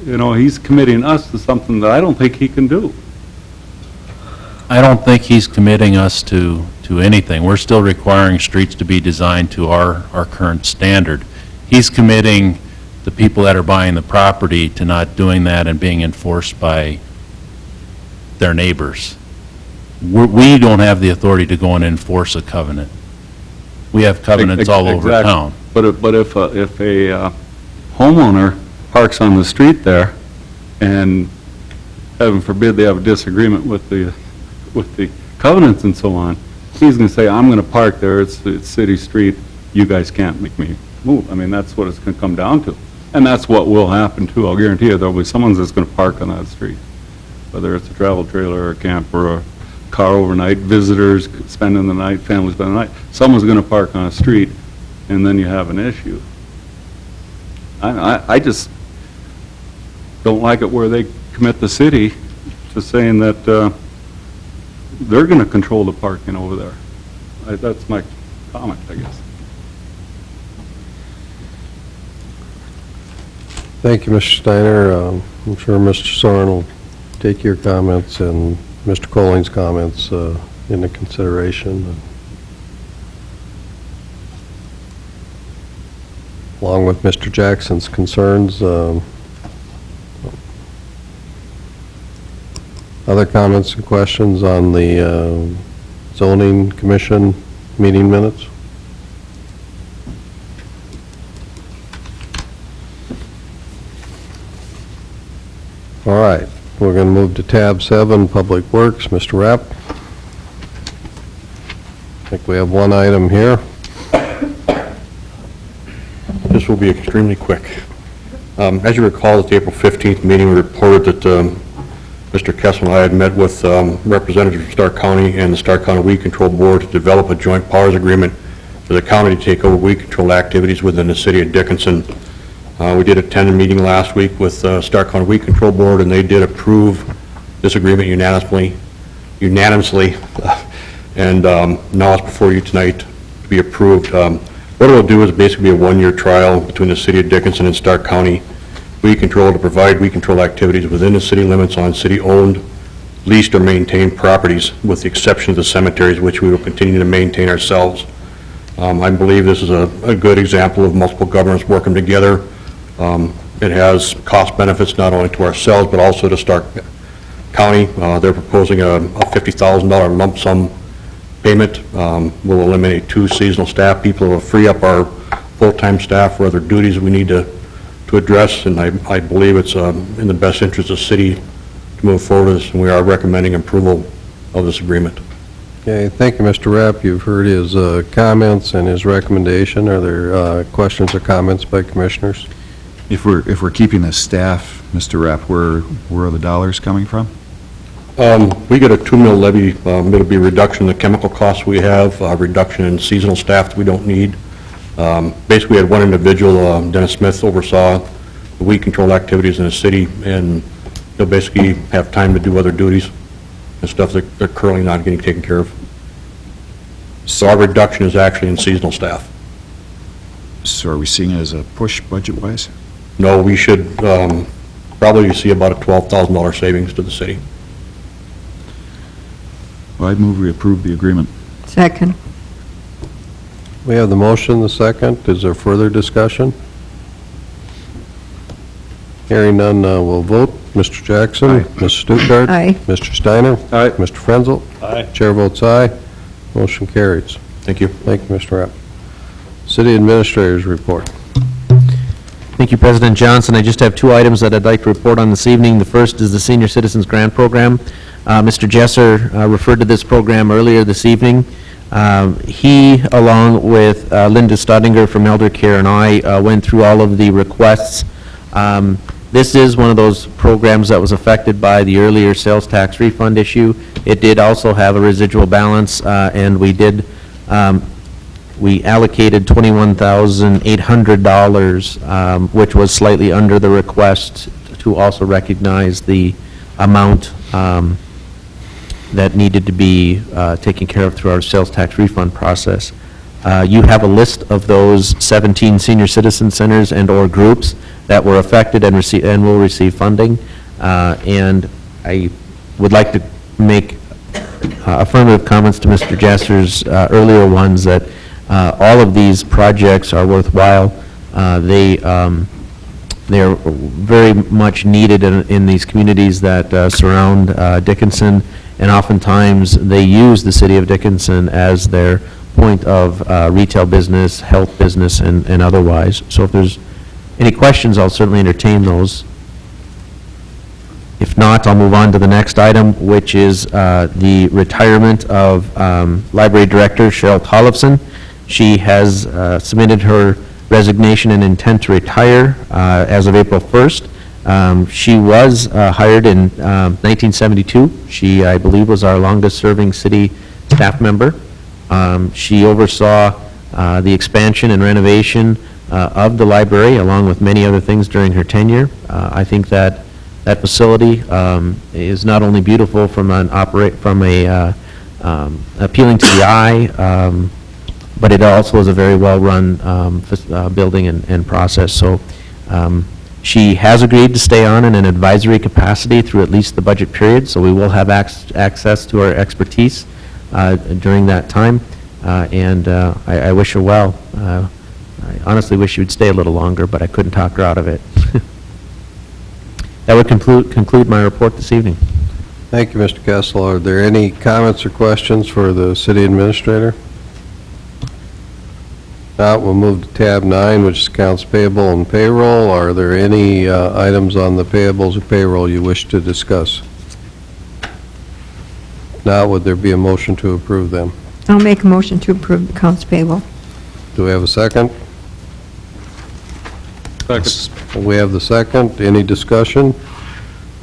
You know, he's committing us to something that I don't think he can do. I don't think he's committing us to anything. We're still requiring streets to be designed to our current standard. He's committing the people that are buying the property to not doing that and being enforced by their neighbors. We don't have the authority to go and enforce a covenant. We have covenants all over Exactly. town. But if a homeowner parks on the street there, and heaven forbid they have a disagreement with the covenants and so on, he's going to say, I'm going to park there, it's city street, you guys can't make me move. I mean, that's what it's going to come down to. And that's what will happen too, I'll guarantee you, there'll be someone that's going to park on that street, whether it's a travel trailer or a camper or a car overnight, visitors spending the night, families spending the night. Someone's going to park on a street, and then you have an issue. I just don't like it where they commit the city to saying that they're going to control the parking over there. That's my comment, I guess. Thank you, Mr. Steiner. I'm sure Mr. Soren will take your comments and Mr. Colling's comments into consideration, along with Mr. Jackson's concerns. Other comments and questions on the zoning commission meeting minutes? All right, we're going to move to tab 7, Public Works. Mr. Rapp? I think we have one item here. This will be extremely quick. As you recall, at the April 15th meeting, we reported that Mr. Kessel and I had met with representatives from Stark County and the Stark County Weed Control Board to develop a joint powers agreement for the county to take over weed control activities within the city of Dickinson. We did attend a meeting last week with Stark County Weed Control Board, and they did approve this agreement unanimously. And now it's before you tonight to be approved. What it will do is basically be a one-year trial between the city of Dickinson and Stark County Weed Control to provide weed control activities within the city limits on city-owned, leased, or maintained properties, with the exception of the cemeteries, which we will continue to maintain ourselves. I believe this is a good example of multiple governments working together It has cost benefits not only to ourselves, but also to Stark County. They're proposing a $50,000 lump sum payment. Will eliminate 2 seasonal staff people. It will free up our full-time staff for other duties we need to address, and I believe it's in the best interest of the city to move forward with this, and we are recommending approval of this agreement. Okay, thank you, Mr. Rapp. You've heard his comments and his recommendation. Are there questions or comments by commissioners? If we're keeping the staff, Mr. Rapp, where are the dollars coming from? We get a 2 mil levy. It'll be a reduction in the chemical costs we have, a reduction in seasonal staff that we don't need. Basically, we had one individual, Dennis Smith, oversaw the weed control activities in the city, and they'll basically have time to do other duties and stuff that they're currently not getting taken care of. So our reduction is actually in seasonal staff. So are we seeing it as a push budget-wise? No, we should probably see about a $12,000 savings to the city. Well, I'd move we approve the agreement. Second. We have the motion, the second. Is there further discussion? Hearing none, we'll vote. Mr. Jackson? Aye. Mrs. Stuckert? Aye. Mr. Steiner? Aye. Mr. Frenzel? Aye. Chair votes aye. Motion carries. Thank you. Thank you, Mr. Rapp. City Administrator's report. Thank you, President Johnson. I just have 2 items that I'd like to report on this evening. The first is the Senior Citizens Grant Program. Mr. Jesser referred to this program earlier this evening. He, along with Linda Stodinger from Elder Care and I, went through all of the requests. This is one of those programs that was affected by the earlier sales tax refund issue. It did also have a residual balance, and we allocated $21,800, which was slightly under the request to also recognize the amount that needed to be taken care of through our sales tax refund process. You have a list of those 17 senior citizen centers and/or groups that were affected and will receive funding. And I would like to make affirmative comments to Mr. Jesser's earlier ones that all of these projects are worthwhile. They are very much needed in these communities that surround Dickinson, and oftentimes they use the city of Dickinson as their point of retail business, health business, and otherwise. So if there's any questions, I'll certainly entertain those. If not, I'll move on to the next item, which is the retirement of Library Director Cheryl Tollefson. She has submitted her resignation and intent to retire as of April 1st. She was hired in 1972. She, I believe, was our longest-serving city staff member. She oversaw the expansion and renovation of the library, along with many other things during her tenure. I think that facility is not only beautiful from appealing to the eye, but it also is a very well-run building and process. So she has agreed to stay on in an advisory capacity through at least the budget period, so we will have access to her expertise during that time, and I wish her well. I honestly wish she would stay a little longer, but I couldn't talk her out of it. That would conclude my report this evening. Thank you, Mr. Kessel. Are there any comments or questions for the City Administrator? Not, we'll move to tab 9, which is accounts payable and payroll. Are there any items on the payables or payroll you wish to discuss? Now, would there be a motion to approve them? I'll make a motion to approve the accounts payable. Do we have a second? Second. We have the second. Any discussion?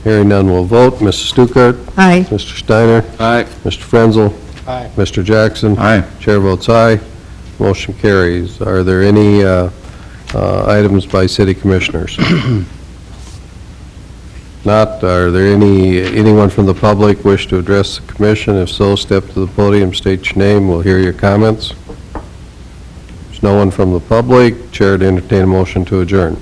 Hearing none, we'll vote. Mrs. Stuckert? Aye. Mr. Steiner? Aye. Mr. Frenzel? Aye. Mr. Jackson? Aye. Chair votes aye. Motion carries. Are there any items by city commissioners? Not. Are there anyone from the public wish to address the commission? If so, step to the podium, state your name. We'll hear your comments. There's no one from the public. Chair to entertain a motion to adjourn.